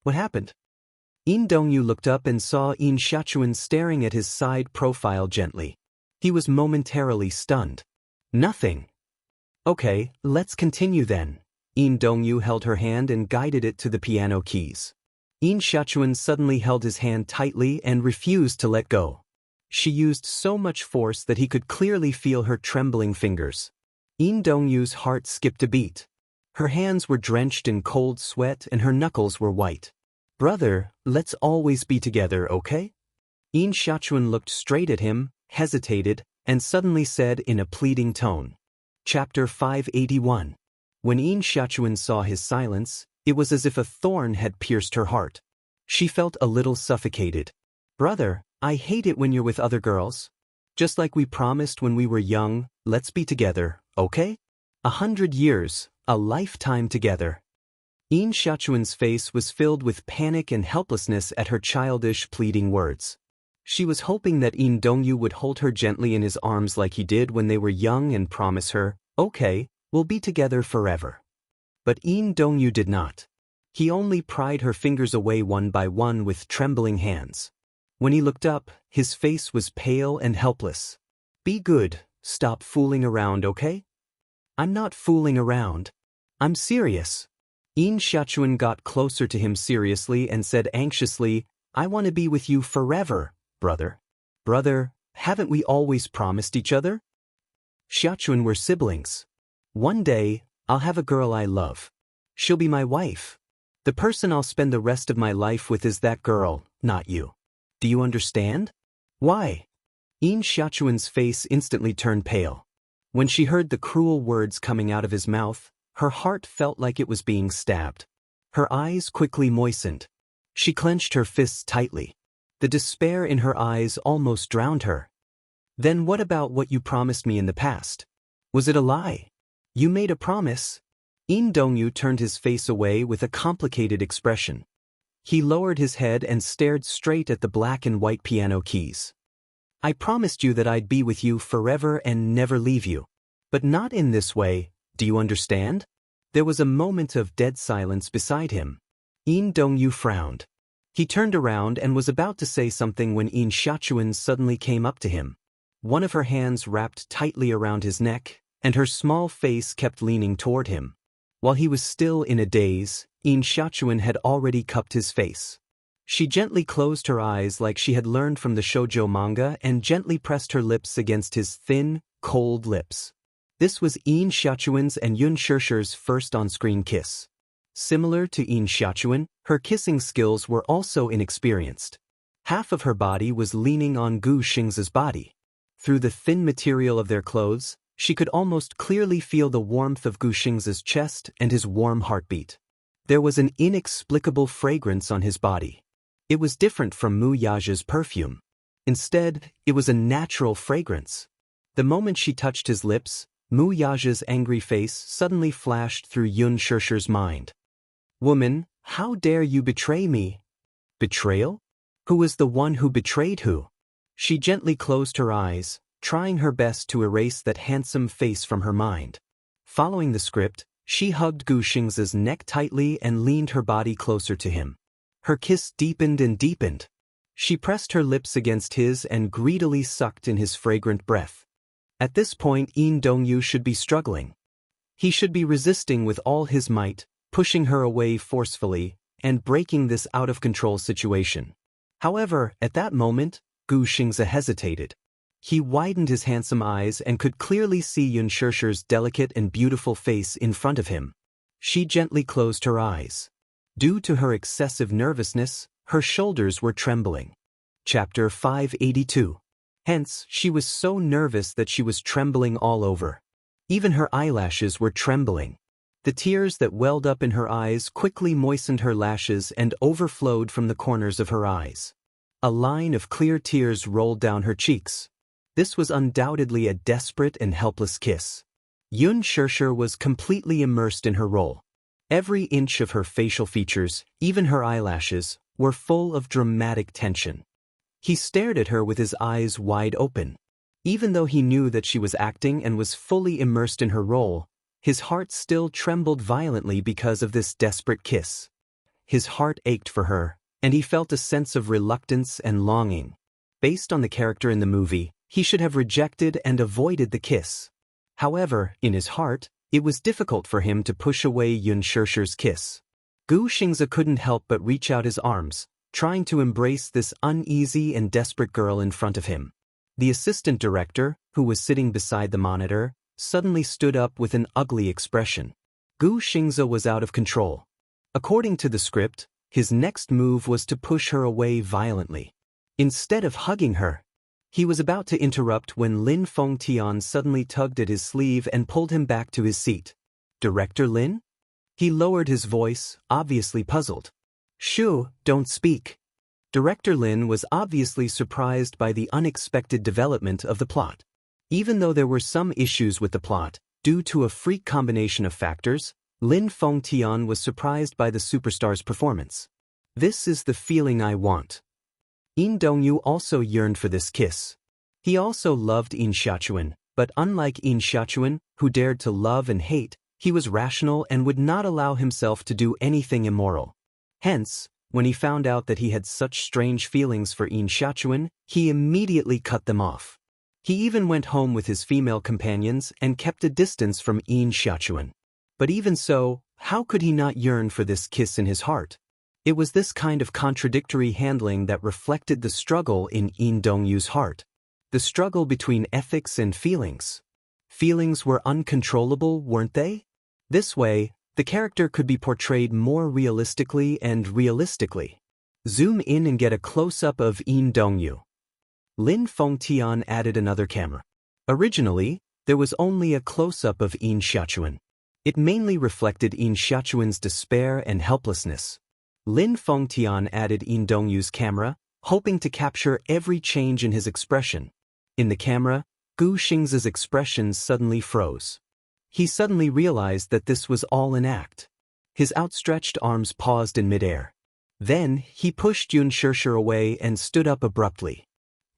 What happened? Yin Dongyu looked up and saw Yin Xiaochuan staring at his side profile gently. He was momentarily stunned. Nothing. Okay, let's continue then. Yin Dongyu held her hand and guided it to the piano keys. Yin Xiaochuan suddenly held his hand tightly and refused to let go. She used so much force that he could clearly feel her trembling fingers. Yin Dongyu's heart skipped a beat. Her hands were drenched in cold sweat and her knuckles were white. Brother, let's always be together, okay? Yin Xiaochuan looked straight at him, hesitated, and suddenly said in a pleading tone. Chapter 581. When Yin Xiaochuan saw his silence, it was as if a thorn had pierced her heart. She felt a little suffocated. Brother, I hate it when you're with other girls. Just like we promised when we were young, let's be together, okay? 100 years, a lifetime together. Yin Xiaochuan's face was filled with panic and helplessness at her childish, pleading words. She was hoping that Yin Dongyu would hold her gently in his arms like he did when they were young and promise her, okay, we'll be together forever. But Yin Dongyu did not. He only pried her fingers away one by one with trembling hands. When he looked up, his face was pale and helpless. Be good, stop fooling around, okay? I'm not fooling around. I'm serious. Yin Xiaochuan got closer to him seriously and said anxiously, I want to be with you forever, brother. Brother, haven't we always promised each other? Xiaochuan, we're siblings. One day, I'll have a girl I love. She'll be my wife. The person I'll spend the rest of my life with is that girl, not you. Do you understand? Why? Yin Xiaochuan's face instantly turned pale. When she heard the cruel words coming out of his mouth, her heart felt like it was being stabbed. Her eyes quickly moistened. She clenched her fists tightly. The despair in her eyes almost drowned her. Then what about what you promised me in the past? Was it a lie? You made a promise? In Dongyu turned his face away with a complicated expression. He lowered his head and stared straight at the black and white piano keys. I promised you that I'd be with you forever and never leave you. But not in this way, do you understand? There was a moment of dead silence beside him. In Dongyu frowned. He turned around and was about to say something when In Xiaochuan suddenly came up to him. One of her hands wrapped tightly around his neck, and her small face kept leaning toward him. While he was still in a daze, In Xiaochuan had already cupped his face. She gently closed her eyes like she had learned from the shoujo manga and gently pressed her lips against his thin, cold lips. This was In Xiaochuan's and Yun Shishir's first on-screen kiss. Similar to In Xiaochuan, her kissing skills were also inexperienced. Half of her body was leaning on Gu Xing's body. Through the thin material of their clothes, she could almost clearly feel the warmth of Gu Xing's chest and his warm heartbeat. There was an inexplicable fragrance on his body. It was different from Mu Yaja's perfume. Instead, it was a natural fragrance. The moment she touched his lips, Mu Yaja's angry face suddenly flashed through Yun Shishir's mind. Woman, how dare you betray me? Betrayal? Who was the one who betrayed who? She gently closed her eyes, trying her best to erase that handsome face from her mind. Following the script, she hugged Gu Xing's neck tightly and leaned her body closer to him. Her kiss deepened and deepened. She pressed her lips against his and greedily sucked in his fragrant breath. At this point, In Dongyu should be struggling. He should be resisting with all his might, pushing her away forcefully, and breaking this out-of-control situation. However, at that moment, Gu Xingze hesitated. He widened his handsome eyes and could clearly see Yun Shishir's delicate and beautiful face in front of him. She gently closed her eyes. Due to her excessive nervousness, her shoulders were trembling. Chapter 582. Hence, she was so nervous that she was trembling all over. Even her eyelashes were trembling. The tears that welled up in her eyes quickly moistened her lashes and overflowed from the corners of her eyes. A line of clear tears rolled down her cheeks. This was undoubtedly a desperate and helpless kiss. Yun Shishir was completely immersed in her role. Every inch of her facial features, even her eyelashes, were full of dramatic tension. He stared at her with his eyes wide open. Even though he knew that she was acting and was fully immersed in her role, his heart still trembled violently because of this desperate kiss. His heart ached for her, and he felt a sense of reluctance and longing. Based on the character in the movie, he should have rejected and avoided the kiss. However, in his heart, it was difficult for him to push away Yun Shishir's kiss. Gu Xingze couldn't help but reach out his arms, trying to embrace this uneasy and desperate girl in front of him. The assistant director, who was sitting beside the monitor, suddenly stood up with an ugly expression. Gu Xingze was out of control. According to the script, his next move was to push her away violently. Instead of hugging her, he was about to interrupt when Lin Fengtian suddenly tugged at his sleeve and pulled him back to his seat. Director Lin? He lowered his voice, obviously puzzled. Shoo, don't speak. Director Lin was obviously surprised by the unexpected development of the plot. Even though there were some issues with the plot, due to a freak combination of factors, Lin Fengtian was surprised by the superstar's performance. This is the feeling I want. In Dongyu also yearned for this kiss. He also loved In Xiaochuan, but unlike In Xiaochuan, who dared to love and hate, he was rational and would not allow himself to do anything immoral. Hence, when he found out that he had such strange feelings for In Xiaochuan, he immediately cut them off. He even went home with his female companions and kept a distance from In Xiaochuan. But even so, how could he not yearn for this kiss in his heart? It was this kind of contradictory handling that reflected the struggle in Dongyu's heart. The struggle between ethics and feelings. Feelings were uncontrollable, weren't they? This way, the character could be portrayed more realistically and realistically. Zoom in and get a close-up of In Dongyu. Lin Fengtian added another camera. Originally, there was only a close-up of In Xiaochuan. It mainly reflected In Xiaochuan's despair and helplessness. Lin Fengtian added In Dongyu's camera, hoping to capture every change in his expression. In the camera, Gu Xingzi's expression suddenly froze. He suddenly realized that this was all an act. His outstretched arms paused in midair. Then, he pushed Yun Shirshir away and stood up abruptly.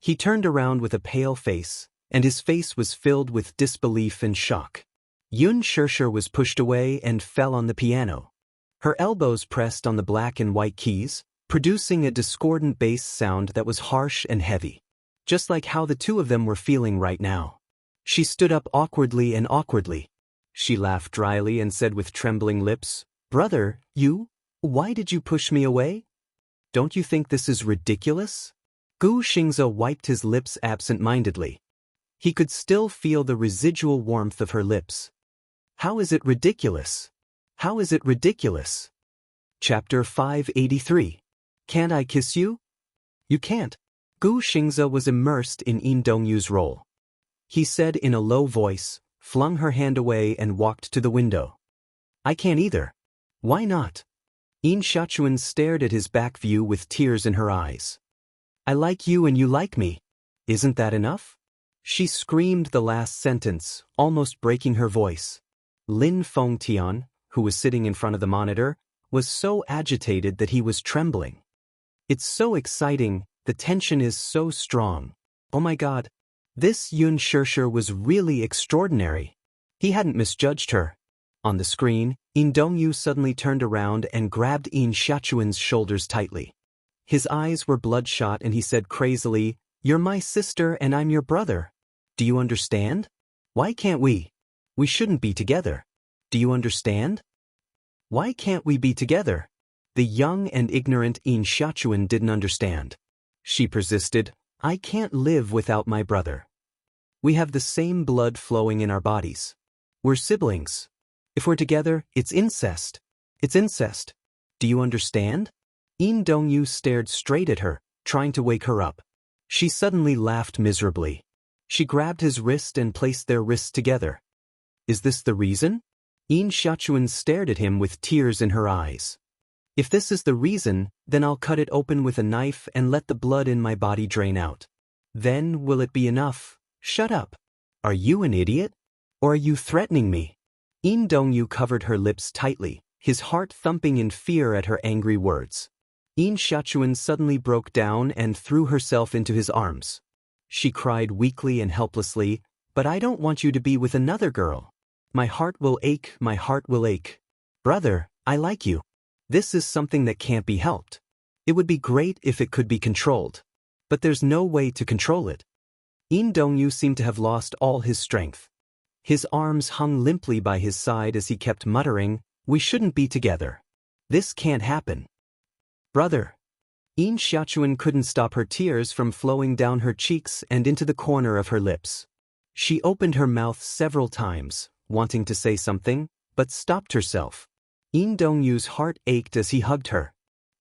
He turned around with a pale face, and his face was filled with disbelief and shock. Yun Shirshir was pushed away and fell on the piano. Her elbows pressed on the black and white keys, producing a discordant bass sound that was harsh and heavy. Just like how the two of them were feeling right now. She stood up awkwardly and awkwardly. She laughed dryly and said with trembling lips, "Brother, why did you push me away? Don't you think this is ridiculous?" Gu Xingzi wiped his lips absent-mindedly. He could still feel the residual warmth of her lips. How is it ridiculous? How is it ridiculous? Chapter 583. Can't I kiss you? You can't. Gu Xingzi was immersed in Yin Dongyu's role. He said in a low voice, flung her hand away and walked to the window. I can't either. Why not? Yin Xiaochuan stared at his back view with tears in her eyes. I like you and you like me. Isn't that enough? She screamed the last sentence, almost breaking her voice. Lin Fengtian, who was sitting in front of the monitor, was so agitated that he was trembling. It's so exciting, the tension is so strong. Oh my God. This Yun Shirshir was really extraordinary. He hadn't misjudged her. On the screen, Yin Dongyu suddenly turned around and grabbed Yin Xiaochuan's shoulders tightly. His eyes were bloodshot and he said crazily, You're my sister and I'm your brother. Do you understand? Why can't we? We shouldn't be together. Do you understand? Why can't we be together? The young and ignorant Yin Xiaochuan didn't understand. She persisted, I can't live without my brother. We have the same blood flowing in our bodies. We're siblings. If we're together, it's incest. It's incest. Do you understand? Yin Dongyu stared straight at her, trying to wake her up. She suddenly laughed miserably. She grabbed his wrist and placed their wrists together. Is this the reason? Yin Xiaochuan stared at him with tears in her eyes. If this is the reason, then I'll cut it open with a knife and let the blood in my body drain out. Then will it be enough? Shut up. Are you an idiot? Or are you threatening me? Yin Dongyu covered her lips tightly, his heart thumping in fear at her angry words. Yin Xiaochuan suddenly broke down and threw herself into his arms. She cried weakly and helplessly, But I don't want you to be with another girl. My heart will ache, my heart will ache. Brother, I like you. This is something that can't be helped. It would be great if it could be controlled. But there's no way to control it. Yin Dongyu seemed to have lost all his strength. His arms hung limply by his side as he kept muttering, We shouldn't be together. This can't happen. Brother. Yin Xiaochuan couldn't stop her tears from flowing down her cheeks and into the corner of her lips. She opened her mouth several times, wanting to say something, but stopped herself. Yin Dongyu's heart ached as he hugged her.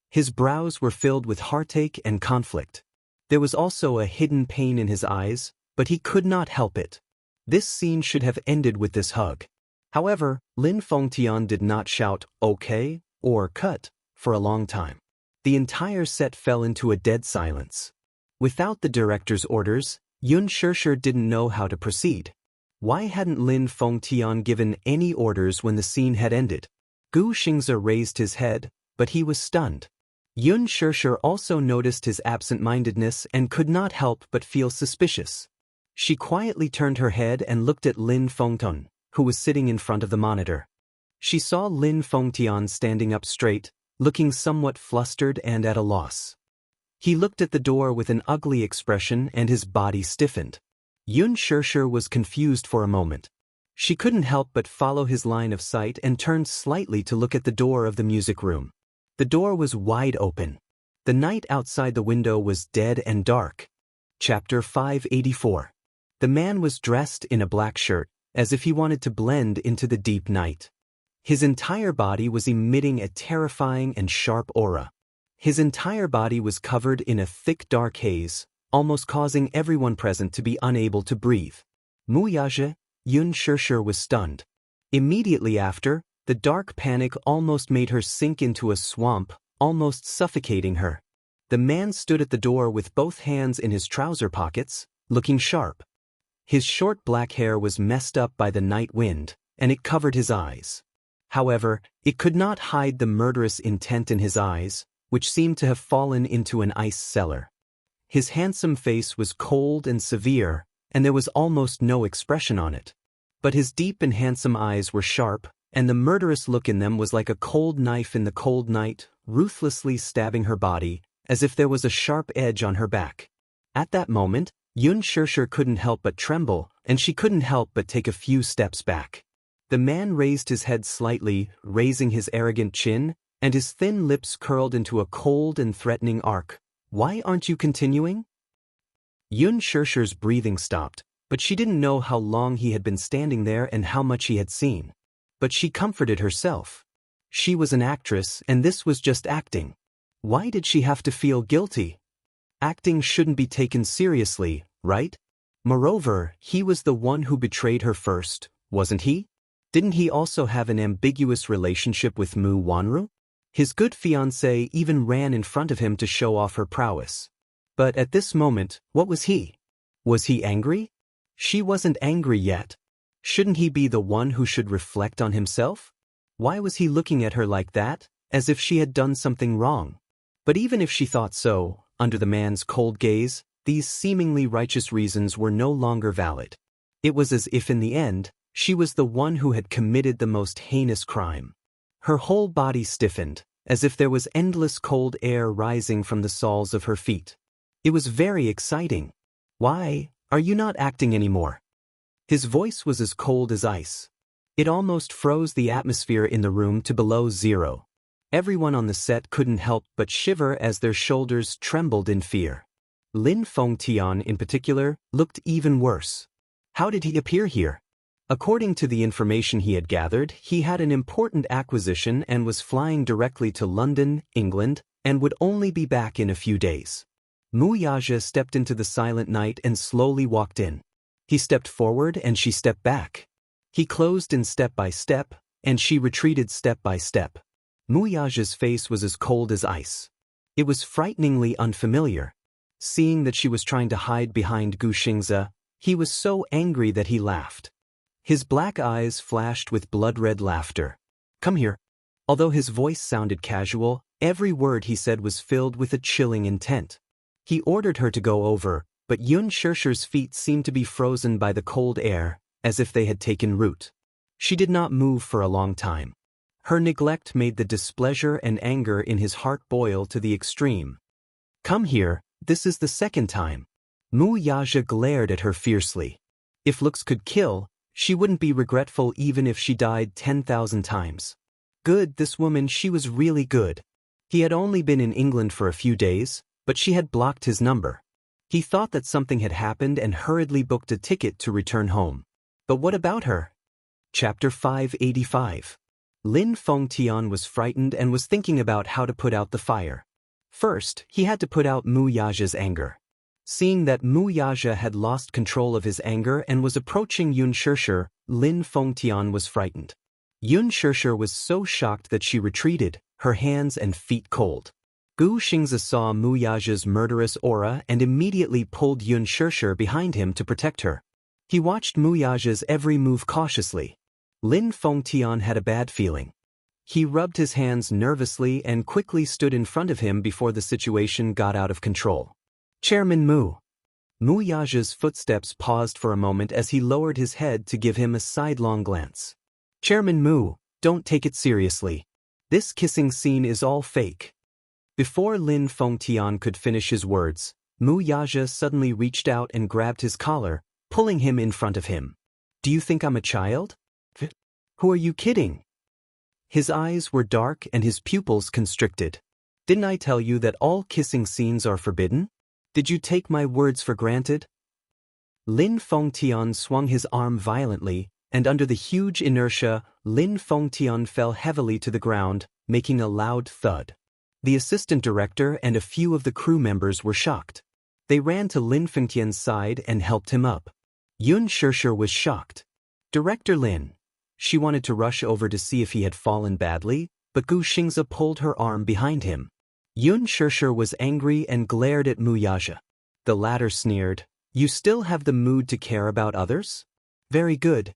His brows were filled with heartache and conflict. There was also a hidden pain in his eyes, but he could not help it. This scene should have ended with this hug. However, Lin Fengtian did not shout, okay, or cut, for a long time. The entire set fell into a dead silence. Without the director's orders, Yun Shirshir didn't know how to proceed. Why hadn't Lin Fengtian given any orders when the scene had ended? Gu Xingzi raised his head, but he was stunned. Yun Shirshir also noticed his absent-mindedness and could not help but feel suspicious. She quietly turned her head and looked at Lin Fengtian, who was sitting in front of the monitor. She saw Lin Fengtian standing up straight, looking somewhat flustered and at a loss. He looked at the door with an ugly expression and his body stiffened. Yun Shirshir was confused for a moment. She couldn't help but follow his line of sight and turned slightly to look at the door of the music room. The door was wide open. The night outside the window was dead and dark. Chapter 584. The man was dressed in a black shirt, as if he wanted to blend into the deep night. His entire body was emitting a terrifying and sharp aura. His entire body was covered in a thick dark haze, almost causing everyone present to be unable to breathe. Muyaje, Yun Shirshir was stunned. Immediately after, the dark panic almost made her sink into a swamp, almost suffocating her. The man stood at the door with both hands in his trouser pockets, looking sharp. His short black hair was messed up by the night wind, and it covered his eyes. However, it could not hide the murderous intent in his eyes, which seemed to have fallen into an ice cellar. His handsome face was cold and severe, and there was almost no expression on it. But his deep and handsome eyes were sharp, and the murderous look in them was like a cold knife in the cold night, ruthlessly stabbing her body, as if there was a sharp edge on her back. At that moment, Xianxia couldn't help but tremble, and she couldn't help but take a few steps back. The man raised his head slightly, raising his arrogant chin, and his thin lips curled into a cold and threatening arc. "Why aren't you continuing?" Xianxia's breathing stopped, but she didn't know how long he had been standing there and how much he had seen. But she comforted herself. She was an actress, and this was just acting. Why did she have to feel guilty? Acting shouldn't be taken seriously, right? Moreover, he was the one who betrayed her first, wasn't he? Didn't he also have an ambiguous relationship with Mu Wanru? His good fiancée even ran in front of him to show off her prowess. But at this moment, what was he? Was he angry? She wasn't angry yet. Shouldn't he be the one who should reflect on himself? Why was he looking at her like that, as if she had done something wrong? But even if she thought so, under the man's cold gaze, these seemingly righteous reasons were no longer valid. It was as if in the end, she was the one who had committed the most heinous crime. Her whole body stiffened, as if there was endless cold air rising from the soles of her feet. It was very exciting. "Why are you not acting anymore?" His voice was as cold as ice. It almost froze the atmosphere in the room to below zero. Everyone on the set couldn't help but shiver as their shoulders trembled in fear. Lin Fengtian, in particular, looked even worse. How did he appear here? According to the information he had gathered, he had an important acquisition and was flying directly to London, England, and would only be back in a few days. Mu Yaja stepped into the silent night and slowly walked in. He stepped forward and she stepped back. He closed in step by step, and she retreated step by step. Mu Yaja's face was as cold as ice. It was frighteningly unfamiliar. Seeing that she was trying to hide behind Gu Xingze, he was so angry that he laughed. His black eyes flashed with blood-red laughter. "Come here." Although his voice sounded casual, every word he said was filled with a chilling intent. He ordered her to go over, but Xianxia's feet seemed to be frozen by the cold air, as if they had taken root. She did not move for a long time. Her neglect made the displeasure and anger in his heart boil to the extreme. "Come here, this is the second time." Mu Yaja glared at her fiercely. If looks could kill, she wouldn't be regretful even if she died 10,000 times. Good, this woman, she was really good. He had only been in England for a few days, but she had blocked his number. He thought that something had happened and hurriedly booked a ticket to return home. But what about her? Chapter 585. Lin Fengtian was frightened and was thinking about how to put out the fire. First, he had to put out Mu Yaja's anger. Seeing that Mu Yaja had lost control of his anger and was approaching Xianxia, Lin Fengtian was frightened. Xianxia was so shocked that she retreated, her hands and feet cold. Gu Xingze saw Mu Yaja's murderous aura and immediately pulled Xianxia behind him to protect her. He watched Mu Yaja's every move cautiously. Lin Fengtian had a bad feeling. He rubbed his hands nervously and quickly stood in front of him before the situation got out of control. "Chairman Mu." Mu Yaja's footsteps paused for a moment as he lowered his head to give him a sidelong glance. "Chairman Mu, don't take it seriously. This kissing scene is all fake." Before Lin Fengtian could finish his words, Mu Yaja suddenly reached out and grabbed his collar, pulling him in front of him. "Do you think I'm a child? Who are you kidding?" His eyes were dark and his pupils constricted. "Didn't I tell you that all kissing scenes are forbidden? Did you take my words for granted?" Lin Fengtian swung his arm violently, and under the huge inertia, Lin Fengtian fell heavily to the ground, making a loud thud. The assistant director and a few of the crew members were shocked. They ran to Lin Fengtian's side and helped him up. Xianxia was shocked. "Director Lin." She wanted to rush over to see if he had fallen badly, but Gu Xingze pulled her arm behind him. Xianxia was angry and glared at Mu Yaja. The latter sneered, You still have the mood to care about others? Very good.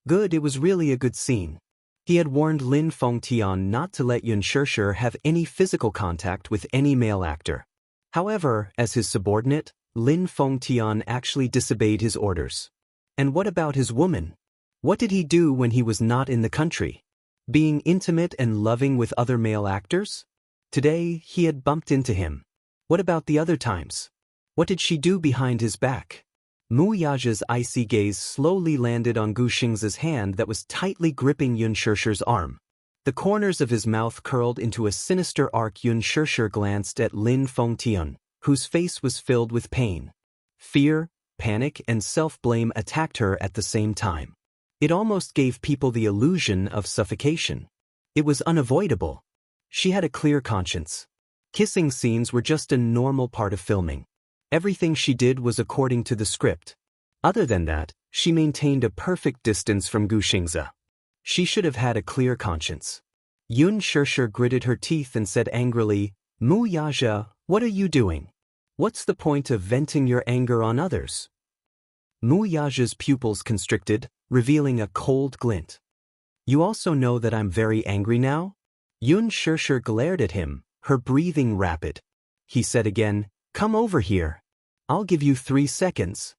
Good, it was really a good scene. He had warned Lin Fengtian not to let Yun Shishir have any physical contact with any male actor. However, as his subordinate, Lin Fengtian actually disobeyed his orders. And what about his woman? What did he do when he was not in the country? Being intimate and loving with other male actors? Today, he had bumped into him. What about the other times? What did she do behind his back? Mu Yaja's icy gaze slowly landed on Gu Xingzi's hand that was tightly gripping Yun Shishir's arm. The corners of his mouth curled into a sinister arc. Yun Shishir glanced at Lin Fengtian, whose face was filled with pain. Fear, panic, and self-blame attacked her at the same time. It almost gave people the illusion of suffocation. It was unavoidable. She had a clear conscience. Kissing scenes were just a normal part of filming. Everything she did was according to the script. Other than that, she maintained a perfect distance from Gu Xingzi. She should have had a clear conscience. Yun Shishir gritted her teeth and said angrily, "Mu Yaja, what are you doing? What's the point of venting your anger on others?" Mu Yaja's pupils constricted, revealing a cold glint. "You also know that I'm very angry now?" Yun Shishir glared at him, her breathing rapid. He said again, "Come over here. I'll give you 3 seconds.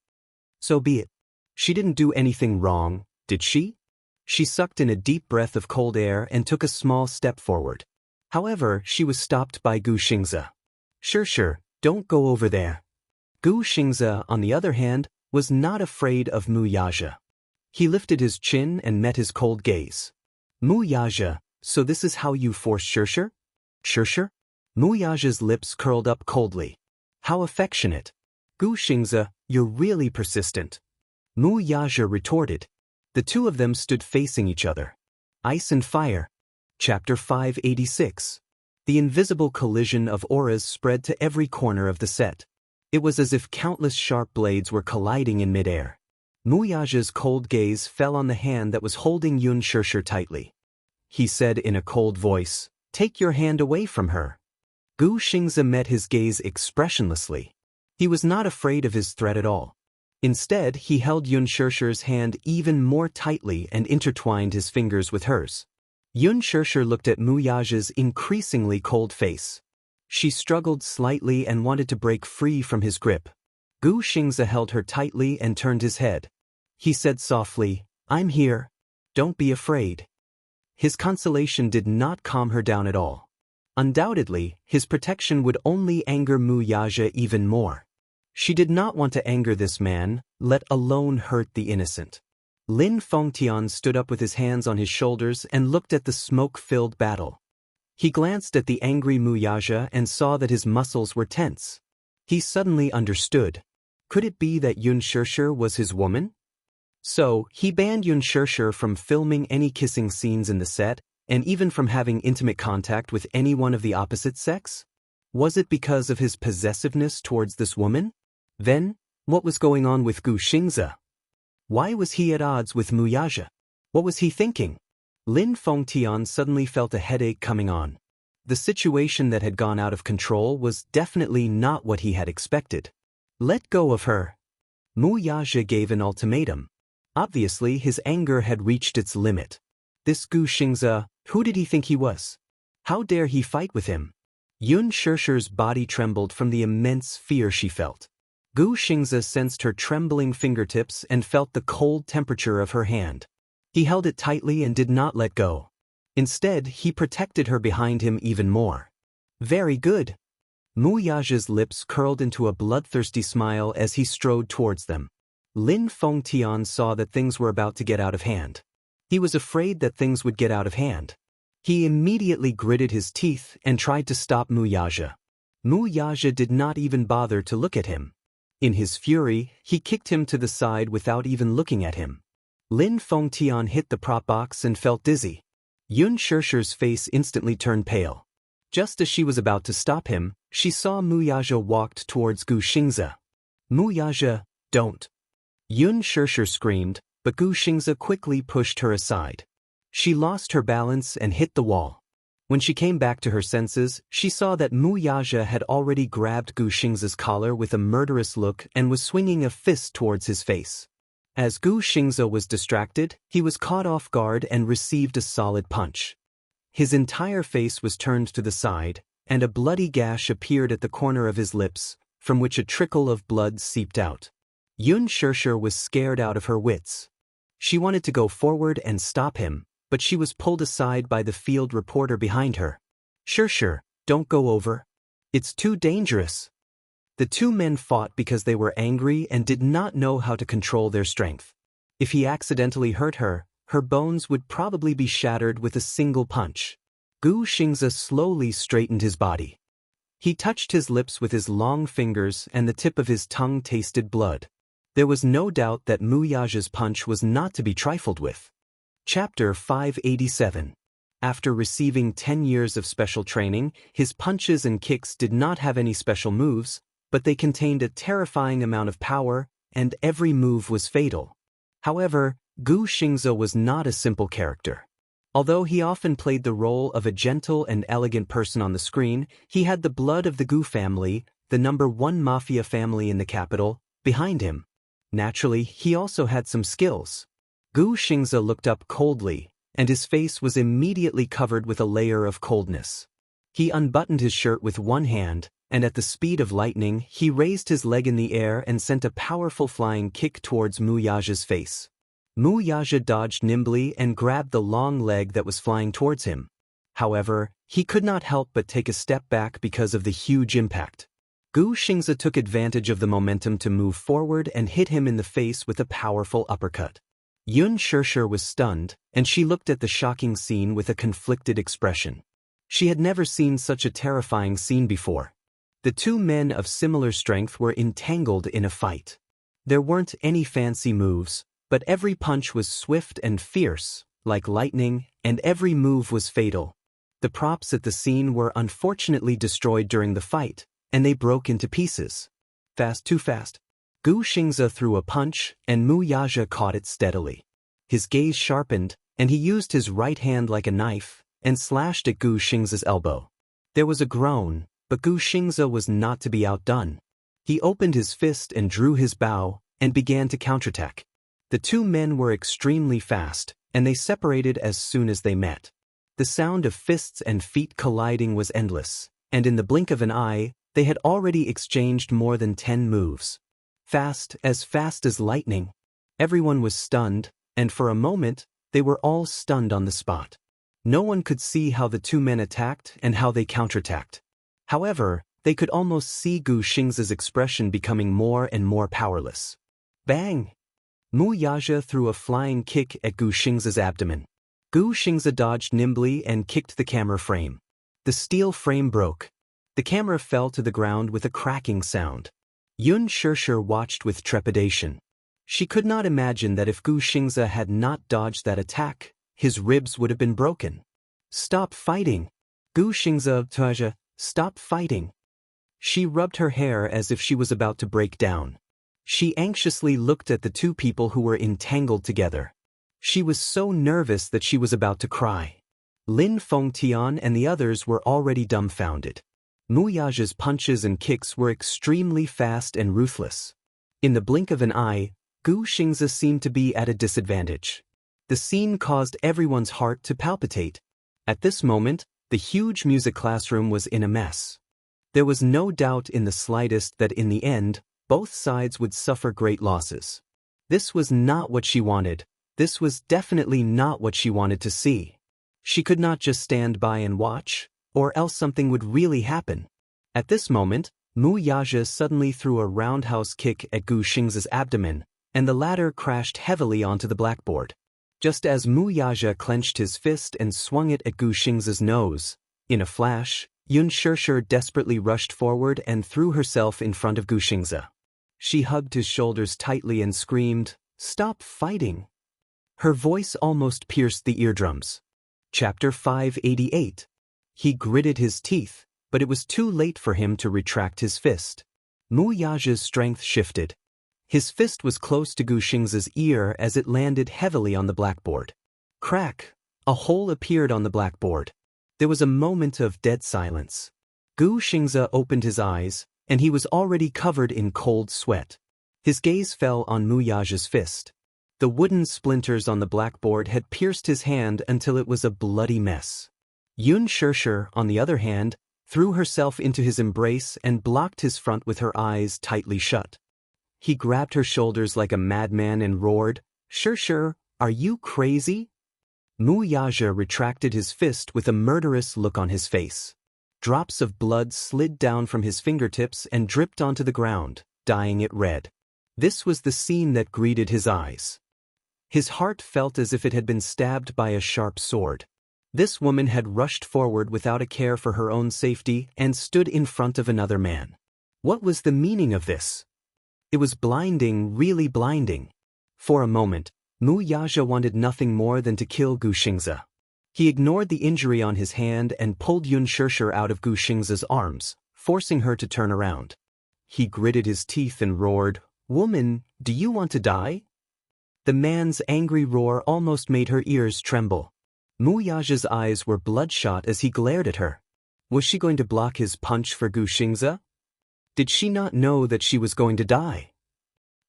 So be it. She didn't do anything wrong, did she?" She sucked in a deep breath of cold air and took a small step forward. However, she was stopped by Gu Xingzi. Sure, don't go over there." Gu Xingzi, on the other hand, was not afraid of Mu Yaja. He lifted his chin and met his cold gaze. "Mu Yaja, so this is how you force Shishir?" "Shishir?" Mu Yaja's lips curled up coldly. "How affectionate." "Gu Xingzi, you're really persistent." Mu Yaja retorted. The two of them stood facing each other. Ice and Fire. Chapter 586. The invisible collision of auras spread to every corner of the set. It was as if countless sharp blades were colliding in midair. Mu Yaja's cold gaze fell on the hand that was holding Yun Shishir tightly. He said in a cold voice, "Take your hand away from her." Gu Xingzi met his gaze expressionlessly. He was not afraid of his threat at all. Instead, he held Yun Shishir's hand even more tightly and intertwined his fingers with hers. Yun Shishir looked at Mu Yaja's increasingly cold face. She struggled slightly and wanted to break free from his grip. Gu Xingzi held her tightly and turned his head. He said softly, "I'm here. Don't be afraid." His consolation did not calm her down at all. Undoubtedly, his protection would only anger Mu Yaja even more. She did not want to anger this man, let alone hurt the innocent. Lin Fengtian stood up with his hands on his shoulders and looked at the smoke-filled battle. He glanced at the angry Mu Yaja and saw that his muscles were tense. He suddenly understood. Could it be that Yun Shishir was his woman? So, he banned Yun Shishir from filming any kissing scenes in the set, and even from having intimate contact with anyone of the opposite sex? Was it because of his possessiveness towards this woman? Then, what was going on with Gu Xingzi? Why was he at odds with Mu Yaja? What was he thinking? Lin Fengtian suddenly felt a headache coming on. The situation that had gone out of control was definitely not what he had expected. Let go of her. Mu Yaja gave an ultimatum. Obviously, his anger had reached its limit. This Gu Xingzi, who did he think he was? How dare he fight with him? Yun Shishir's body trembled from the immense fear she felt. Gu Xingzi sensed her trembling fingertips and felt the cold temperature of her hand. He held it tightly and did not let go. Instead, he protected her behind him even more. Very good. Mu Yaja's lips curled into a bloodthirsty smile as he strode towards them. Lin Fengtian saw that things were about to get out of hand. He was afraid that things would get out of hand. He immediately gritted his teeth and tried to stop Mu Yaja. Mu Yaja did not even bother to look at him. In his fury, he kicked him to the side without even looking at him. Lin Fengtian hit the prop box and felt dizzy. Yun Shishir's face instantly turned pale. Just as she was about to stop him, she saw Mu Yaja walked towards Gu Xingzi. "Mu Yaja, don't." Yun Shishir screamed, but Gu Xingzi quickly pushed her aside. She lost her balance and hit the wall. When she came back to her senses, she saw that Mu Yaja had already grabbed Gu Xingza's collar with a murderous look and was swinging a fist towards his face. As Gu Xingza was distracted, he was caught off guard and received a solid punch. His entire face was turned to the side, and a bloody gash appeared at the corner of his lips, from which a trickle of blood seeped out. Yun Shirshir was scared out of her wits. She wanted to go forward and stop him, but she was pulled aside by the field reporter behind her. "Shirshir, don't go over. It's too dangerous." The two men fought because they were angry and did not know how to control their strength. If he accidentally hurt her, her bones would probably be shattered with a single punch. Gu Xingza slowly straightened his body. He touched his lips with his long fingers and the tip of his tongue tasted blood. There was no doubt that Mu Yaja's punch was not to be trifled with. Chapter 587. After receiving 10 years of special training, his punches and kicks did not have any special moves, but they contained a terrifying amount of power, and every move was fatal. However, Gu Xingza was not a simple character. Although he often played the role of a gentle and elegant person on the screen, he had the blood of the Gu family, the #1 mafia family in the capital, behind him. Naturally, he also had some skills. Gu Xingza looked up coldly, and his face was immediately covered with a layer of coldness. He unbuttoned his shirt with one hand, and at the speed of lightning, he raised his leg in the air and sent a powerful flying kick towards Mu Yaja's face. Mu Yaja dodged nimbly and grabbed the long leg that was flying towards him. However, he could not help but take a step back because of the huge impact. Gu Xingza took advantage of the momentum to move forward and hit him in the face with a powerful uppercut. Yun Shirshir was stunned, and she looked at the shocking scene with a conflicted expression. She had never seen such a terrifying scene before. The two men of similar strength were entangled in a fight. There weren't any fancy moves, but every punch was swift and fierce, like lightning, and every move was fatal. The props at the scene were unfortunately destroyed during the fight, and they broke into pieces. Fast, too fast. Gu Xingza threw a punch, and Mu Yaja caught it steadily. His gaze sharpened, and he used his right hand like a knife, and slashed at Gu Xingza's elbow. There was a groan, but Gu Xingza was not to be outdone. He opened his fist and drew his bow, and began to counterattack. The two men were extremely fast, and they separated as soon as they met. The sound of fists and feet colliding was endless, and in the blink of an eye, they had already exchanged more than 10 moves. Fast as lightning. Everyone was stunned, and for a moment, they were all stunned on the spot. No one could see how the two men attacked and how they counterattacked. However, they could almost see Gu Xingza's expression becoming more and more powerless. Bang! Mu Yaja threw a flying kick at Gu Xingza's abdomen. Gu Xingza dodged nimbly and kicked the camera frame. The steel frame broke. The camera fell to the ground with a cracking sound. Yun Shirshir watched with trepidation. She could not imagine that if Gu Xingza had not dodged that attack, his ribs would have been broken. "Stop fighting! Gu Xingza, stop fighting!" She rubbed her hair as if she was about to break down. She anxiously looked at the two people who were entangled together. She was so nervous that she was about to cry. Lin Fengtian and the others were already dumbfounded. Mu Yaja's punches and kicks were extremely fast and ruthless. In the blink of an eye, Gu Xingza seemed to be at a disadvantage. The scene caused everyone's heart to palpitate. At this moment, the huge music classroom was in a mess. There was no doubt in the slightest that in the end, both sides would suffer great losses. This was not what she wanted. This was definitely not what she wanted to see. She could not just stand by and watch, or else something would really happen. At this moment, Mu Yaja suddenly threw a roundhouse kick at Gu Xingza's abdomen, and the latter crashed heavily onto the blackboard. Just as Mu Yaja clenched his fist and swung it at Gu Xingza's nose, in a flash, Yun Shirshir desperately rushed forward and threw herself in front of Gu Xingza. She hugged his shoulders tightly and screamed, "Stop fighting!" Her voice almost pierced the eardrums. Chapter 588. He gritted his teeth, but it was too late for him to retract his fist. Mu Yaja's strength shifted. His fist was close to Gu Xingza's ear as it landed heavily on the blackboard. Crack! A hole appeared on the blackboard. There was a moment of dead silence. Gu Xingze opened his eyes, and he was already covered in cold sweat. His gaze fell on Mu Yage's fist. The wooden splinters on the blackboard had pierced his hand until it was a bloody mess. Yun Shirshir, on the other hand, threw herself into his embrace and blocked his front with her eyes tightly shut. He grabbed her shoulders like a madman and roared, "Shirshir, are you crazy?" Mu Yage retracted his fist with a murderous look on his face. Drops of blood slid down from his fingertips and dripped onto the ground, dyeing it red. This was the scene that greeted his eyes. His heart felt as if it had been stabbed by a sharp sword. This woman had rushed forward without a care for her own safety and stood in front of another man. What was the meaning of this? It was blinding, really blinding. For a moment, Mu Yaja wanted nothing more than to kill Gu Xingze. He ignored the injury on his hand and pulled Yun Shirshir out of Gu Xingze's arms, forcing her to turn around. He gritted his teeth and roared, "Woman, do you want to die?" The man's angry roar almost made her ears tremble. Mu Yaja's eyes were bloodshot as he glared at her. Was she going to block his punch for Gu Xingze? Did she not know that she was going to die?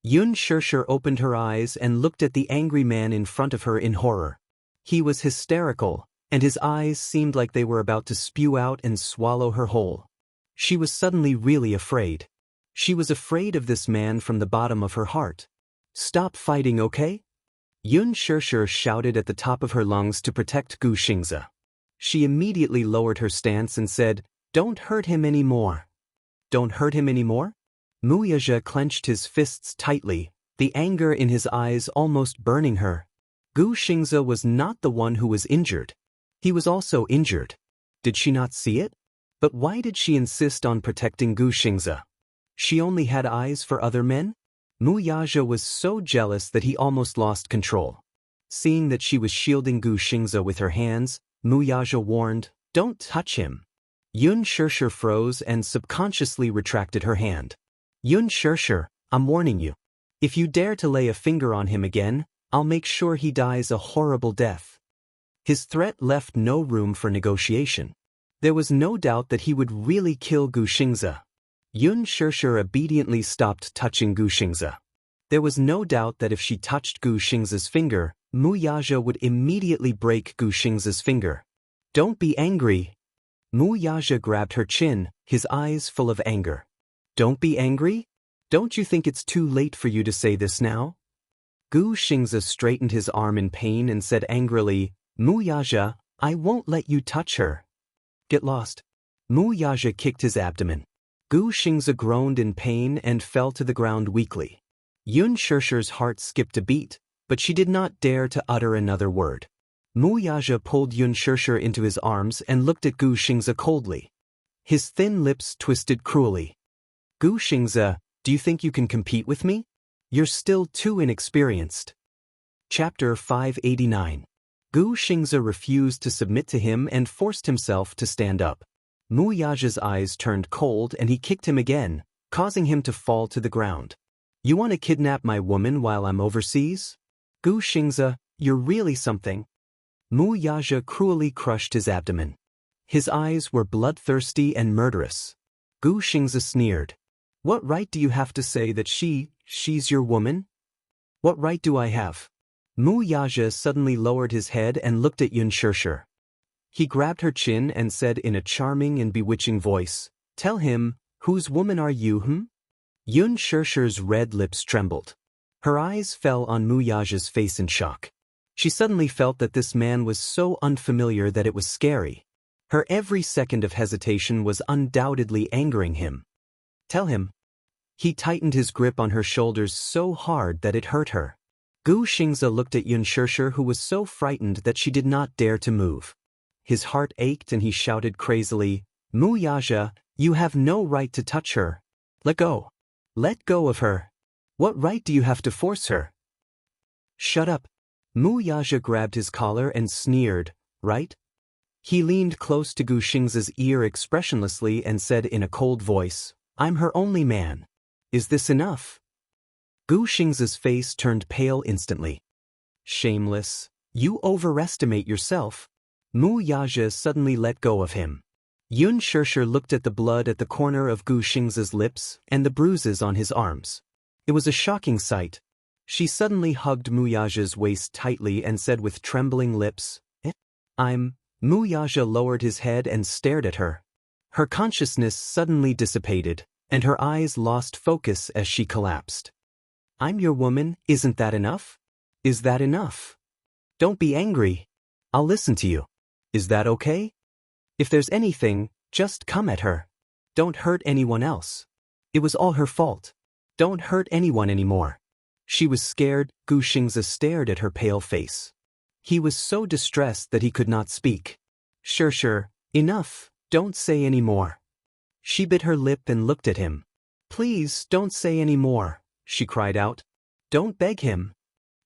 Yun Shirshir opened her eyes and looked at the angry man in front of her in horror. He was hysterical, and his eyes seemed like they were about to spew out and swallow her whole. She was suddenly really afraid. She was afraid of this man from the bottom of her heart. "Stop fighting, okay?" Yun Shirshir shouted at the top of her lungs to protect Gu Xingze. She immediately lowered her stance and said, "Don't hurt him anymore." "Don't hurt him anymore?" Mu Yaja clenched his fists tightly, the anger in his eyes almost burning her. Gu Xingze was not the one who was injured. He was also injured. Did she not see it? But why did she insist on protecting Gu Xingze? She only had eyes for other men? Mu Yaja was so jealous that he almost lost control. Seeing that she was shielding Gu Xingze with her hands, Mu Yaja warned, "Don't touch him." Yun Shirshir froze and subconsciously retracted her hand. "Yun Shirshir, I'm warning you. If you dare to lay a finger on him again, I'll make sure he dies a horrible death." His threat left no room for negotiation. There was no doubt that he would really kill Gu Xingze. Yun Shirshir obediently stopped touching Gu Xingze. There was no doubt that if she touched Gu Xingze's finger, Mu Yaja would immediately break Gu Xingze's finger. "Don't be angry." Mu Yaja grabbed her chin, his eyes full of anger. "Don't be angry? Don't you think it's too late for you to say this now?" Gu Xingze straightened his arm in pain and said angrily, "Mu Yaja, I won't let you touch her." "Get lost." Mu Yaja kicked his abdomen. Gu Xingze groaned in pain and fell to the ground weakly. Yun Shirshir's heart skipped a beat, but she did not dare to utter another word. Mu Yaja pulled Yun Shirshir into his arms and looked at Gu Xingze coldly. His thin lips twisted cruelly. "Gu Xingze, do you think you can compete with me? You're still too inexperienced." Chapter 589. Gu Xingze refused to submit to him and forced himself to stand up. Mu Yaja's eyes turned cold and he kicked him again, causing him to fall to the ground. "You want to kidnap my woman while I'm overseas? Gu Xingze, you're really something." Mu Yaja cruelly crushed his abdomen. His eyes were bloodthirsty and murderous. Gu Xingze sneered. "What right do you have to say that she's your woman? What right do I have?" Mu Yaja suddenly lowered his head and looked at Yun Shirshir. He grabbed her chin and said in a charming and bewitching voice, "Tell him, whose woman are you, Yun Shirshir's red lips trembled. Her eyes fell on Mu Yaja's face in shock. She suddenly felt that this man was so unfamiliar that it was scary. Her every second of hesitation was undoubtedly angering him. "Tell him." He tightened his grip on her shoulders so hard that it hurt her. Gu Xingze looked at Yun Shirshir, who was so frightened that she did not dare to move. His heart ached and he shouted crazily, "Mu Yaja, you have no right to touch her. Let go. Let go of her. What right do you have to force her?" "Shut up." Mu Yaja grabbed his collar and sneered, "Right?" He leaned close to Gu Xingze's ear expressionlessly and said in a cold voice, "I'm her only man. Is this enough?" Gu Xingze's face turned pale instantly. "Shameless. You overestimate yourself. Mu Yaja suddenly let go of him. Yun Shirshir looked at the blood at the corner of Gu Xingza's lips and the bruises on his arms. It was a shocking sight. She suddenly hugged Mu Yaja's waist tightly and said with trembling lips, Mu Yaja lowered his head and stared at her. Her consciousness suddenly dissipated, and her eyes lost focus as she collapsed. I'm your woman, isn't that enough? Is that enough? Don't be angry. I'll listen to you. Is that okay? If there's anything, just come at her. Don't hurt anyone else. It was all her fault. Don't hurt anyone anymore. She was scared. Gu Xingza stared at her pale face. He was so distressed that he could not speak. Shirshir, enough, don't say any more. She bit her lip and looked at him. Please don't say any more, she cried out. Don't beg him.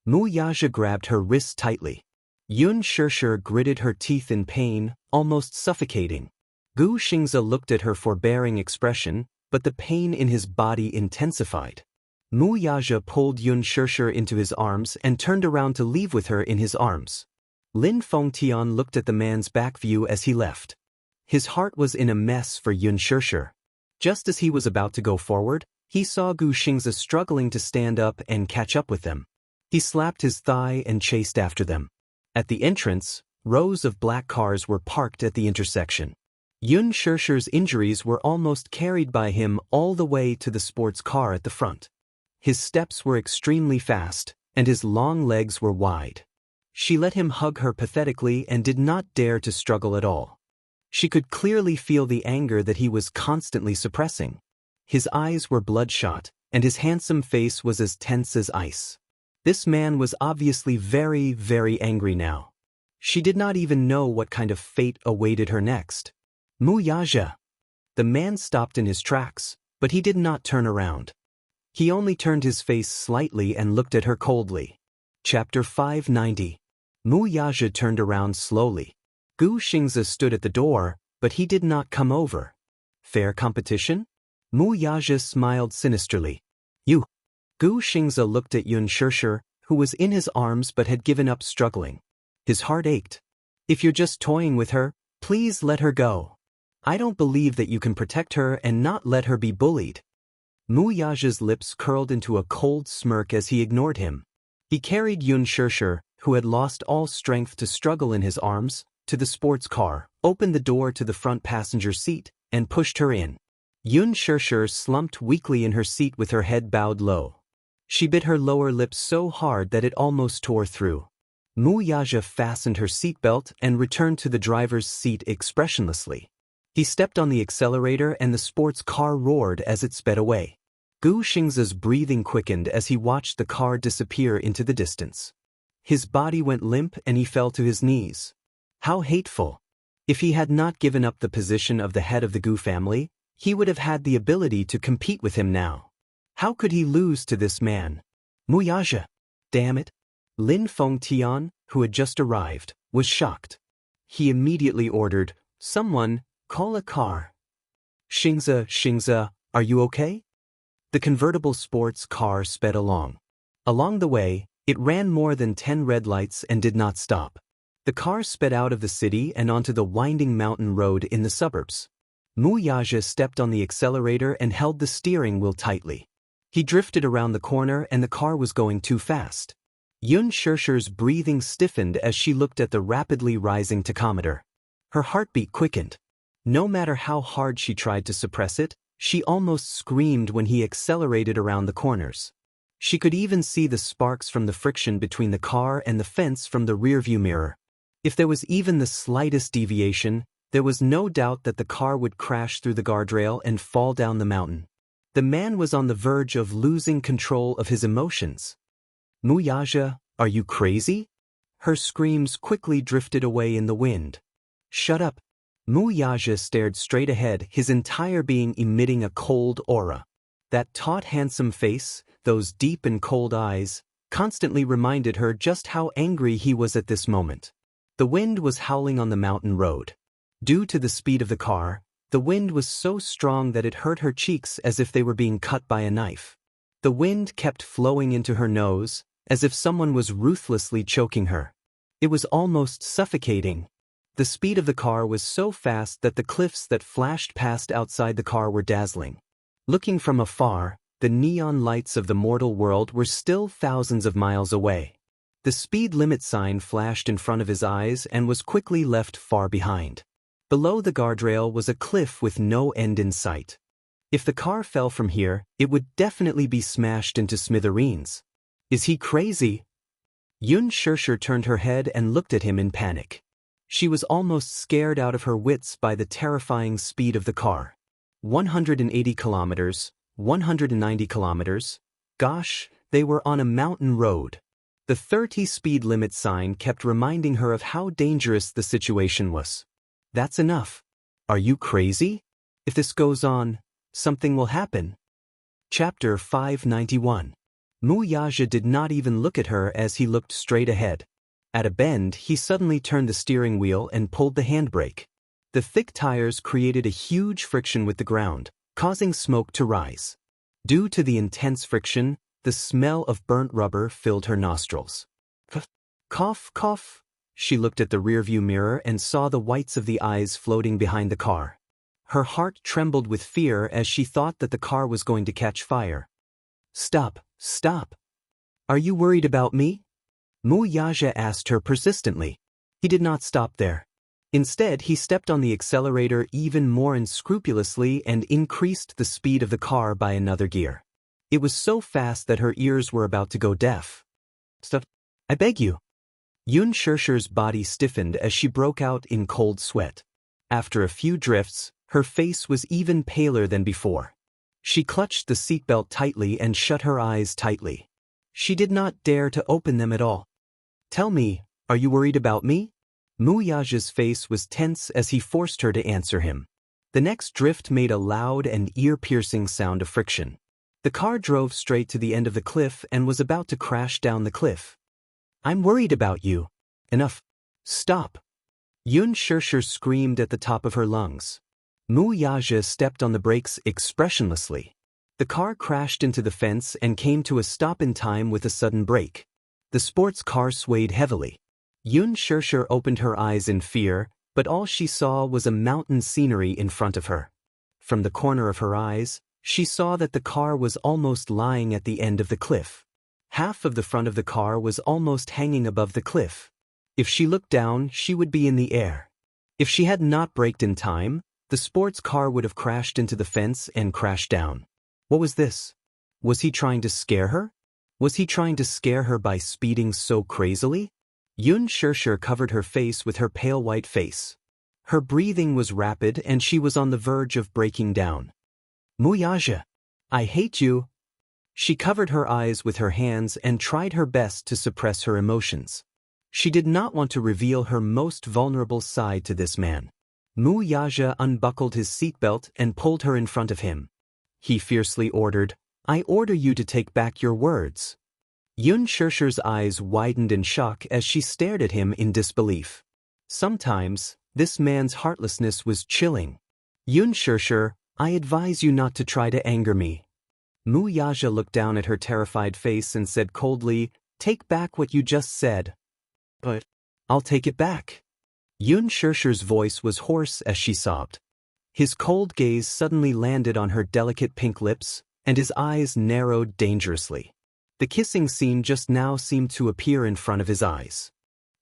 Mu Yaja grabbed her wrist tightly. Yun Shirshir gritted her teeth in pain, almost suffocating. Gu Xingza looked at her forbearing expression, but the pain in his body intensified. Mu Yaja pulled Yun Shirshir into his arms and turned around to leave with her in his arms. Lin Fengtian looked at the man's back view as he left. His heart was in a mess for Yun Shirshir. Just as he was about to go forward, he saw Gu Xingza struggling to stand up and catch up with them. He slapped his thigh and chased after them. At the entrance, rows of black cars were parked at the intersection. Yun Shirshir's injuries were almost carried by him all the way to the sports car at the front. His steps were extremely fast, and his long legs were wide. She let him hug her pathetically and did not dare to struggle at all. She could clearly feel the anger that he was constantly suppressing. His eyes were bloodshot, and his handsome face was as tense as ice. This man was obviously very, very angry now. She did not even know what kind of fate awaited her next. Mu Yaja. The man stopped in his tracks, but he did not turn around. He only turned his face slightly and looked at her coldly. Chapter 590. Mu Yaja turned around slowly. Gu Xingza stood at the door, but he did not come over. Fair competition? Mu Yaja smiled sinisterly. You. Gu Xingza looked at Yun Shirshir, who was in his arms but had given up struggling. His heart ached. If you're just toying with her, please let her go. I don't believe that you can protect her and not let her be bullied. Mu Yaja's lips curled into a cold smirk as he ignored him. He carried Yun Shirshir, who had lost all strength to struggle in his arms, to the sports car, opened the door to the front passenger seat, and pushed her in. Yun Shirshir slumped weakly in her seat with her head bowed low. She bit her lower lip so hard that it almost tore through. Mu Yaja fastened her seatbelt and returned to the driver's seat expressionlessly. He stepped on the accelerator and the sports car roared as it sped away. Gu Xingza's breathing quickened as he watched the car disappear into the distance. His body went limp and he fell to his knees. How hateful! If he had not given up the position of the head of the Gu family, he would have had the ability to compete with him now. How could he lose to this man? Mu Yaja! Damn it! Lin Fengtian, who had just arrived, was shocked. He immediately ordered, "Someone, call a car." Xingza, are you okay? The convertible sports car sped along. Along the way, it ran more than 10 red lights and did not stop. The car sped out of the city and onto the winding mountain road in the suburbs. Mu Yaja stepped on the accelerator and held the steering wheel tightly. He drifted around the corner and the car was going too fast. Yun Shirshir's breathing stiffened as she looked at the rapidly rising tachometer. Her heartbeat quickened. No matter how hard she tried to suppress it, she almost screamed when he accelerated around the corners. She could even see the sparks from the friction between the car and the fence from the rearview mirror. If there was even the slightest deviation, there was no doubt that the car would crash through the guardrail and fall down the mountain. The man was on the verge of losing control of his emotions. Mu Yaja, are you crazy? Her screams quickly drifted away in the wind. Shut up. Mu Yaja stared straight ahead, his entire being emitting a cold aura. That taut, handsome face, those deep and cold eyes, constantly reminded her just how angry he was at this moment. The wind was howling on the mountain road. Due to the speed of the car, the wind was so strong that it hurt her cheeks as if they were being cut by a knife. The wind kept flowing into her nose, as if someone was ruthlessly choking her. It was almost suffocating. The speed of the car was so fast that the cliffs that flashed past outside the car were dazzling. Looking from afar, the neon lights of the mortal world were still thousands of miles away. The speed limit sign flashed in front of his eyes and was quickly left far behind. Below the guardrail was a cliff with no end in sight. If the car fell from here, it would definitely be smashed into smithereens. Is he crazy? Yun Xianxia turned her head and looked at him in panic. She was almost scared out of her wits by the terrifying speed of the car. 180 kilometers, 190 kilometers. Gosh, they were on a mountain road. The 30 speed limit sign kept reminding her of how dangerous the situation was. That's enough. Are you crazy? If this goes on, something will happen. Chapter 591. Wuxia did not even look at her as he looked straight ahead. At a bend, he suddenly turned the steering wheel and pulled the handbrake. The thick tires created a huge friction with the ground, causing smoke to rise. Due to the intense friction, the smell of burnt rubber filled her nostrils. Cough, cough. She looked at the rearview mirror and saw the whites of the eyes floating behind the car. Her heart trembled with fear as she thought that the car was going to catch fire. Stop, stop. Are you worried about me? Wuxia asked her persistently. He did not stop there. Instead, he stepped on the accelerator even more unscrupulously and increased the speed of the car by another gear. It was so fast that her ears were about to go deaf. Stop. I beg you. Yun Xianxia's body stiffened as she broke out in cold sweat. After a few drifts, her face was even paler than before. She clutched the seatbelt tightly and shut her eyes tightly. She did not dare to open them at all. Tell me, are you worried about me? Wuxia's face was tense as he forced her to answer him. The next drift made a loud and ear-piercing sound of friction. The car drove straight to the end of the cliff and was about to crash down the cliff. I'm worried about you. Enough. Stop. Yun Xianxia screamed at the top of her lungs. Wuxia stepped on the brakes expressionlessly. The car crashed into the fence and came to a stop in time with a sudden brake. The sports car swayed heavily. Yun Xianxia opened her eyes in fear, but all she saw was a mountain scenery in front of her. From the corner of her eyes, she saw that the car was almost lying at the end of the cliff. Half of the front of the car was almost hanging above the cliff. If she looked down, she would be in the air. If she had not braked in time, the sports car would have crashed into the fence and crashed down. What was this? Was he trying to scare her? Was he trying to scare her by speeding so crazily? Yun Xianxia covered her face with her pale white face. Her breathing was rapid and she was on the verge of breaking down. Wuxia, I hate you. She covered her eyes with her hands and tried her best to suppress her emotions. She did not want to reveal her most vulnerable side to this man. Wuxia unbuckled his seatbelt and pulled her in front of him. He fiercely ordered, I order you to take back your words. Yun Xianxia's eyes widened in shock as she stared at him in disbelief. Sometimes, this man's heartlessness was chilling. Yun Xianxia, I advise you not to try to anger me. Wuxia looked down at her terrified face and said coldly, Take back what you just said. But I'll take it back. Yun Xianxia's voice was hoarse as she sobbed. His cold gaze suddenly landed on her delicate pink lips, and his eyes narrowed dangerously. The kissing scene just now seemed to appear in front of his eyes.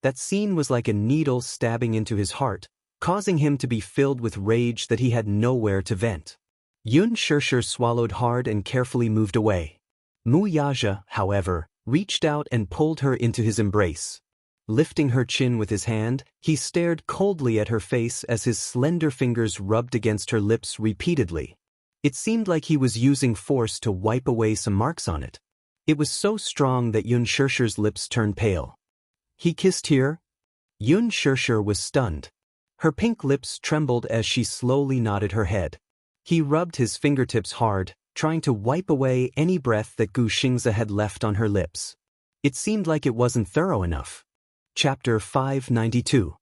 That scene was like a needle stabbing into his heart, causing him to be filled with rage that he had nowhere to vent. Yun Xianxia swallowed hard and carefully moved away. Wuxia, however, reached out and pulled her into his embrace. Lifting her chin with his hand, he stared coldly at her face as his slender fingers rubbed against her lips repeatedly. It seemed like he was using force to wipe away some marks on it. It was so strong that Yun Xianxia's lips turned pale. He kissed here? Yun Xianxia was stunned. Her pink lips trembled as she slowly nodded her head. He rubbed his fingertips hard, trying to wipe away any breath that Gu Xingzi had left on her lips. It seemed like it wasn't thorough enough. Chapter 592.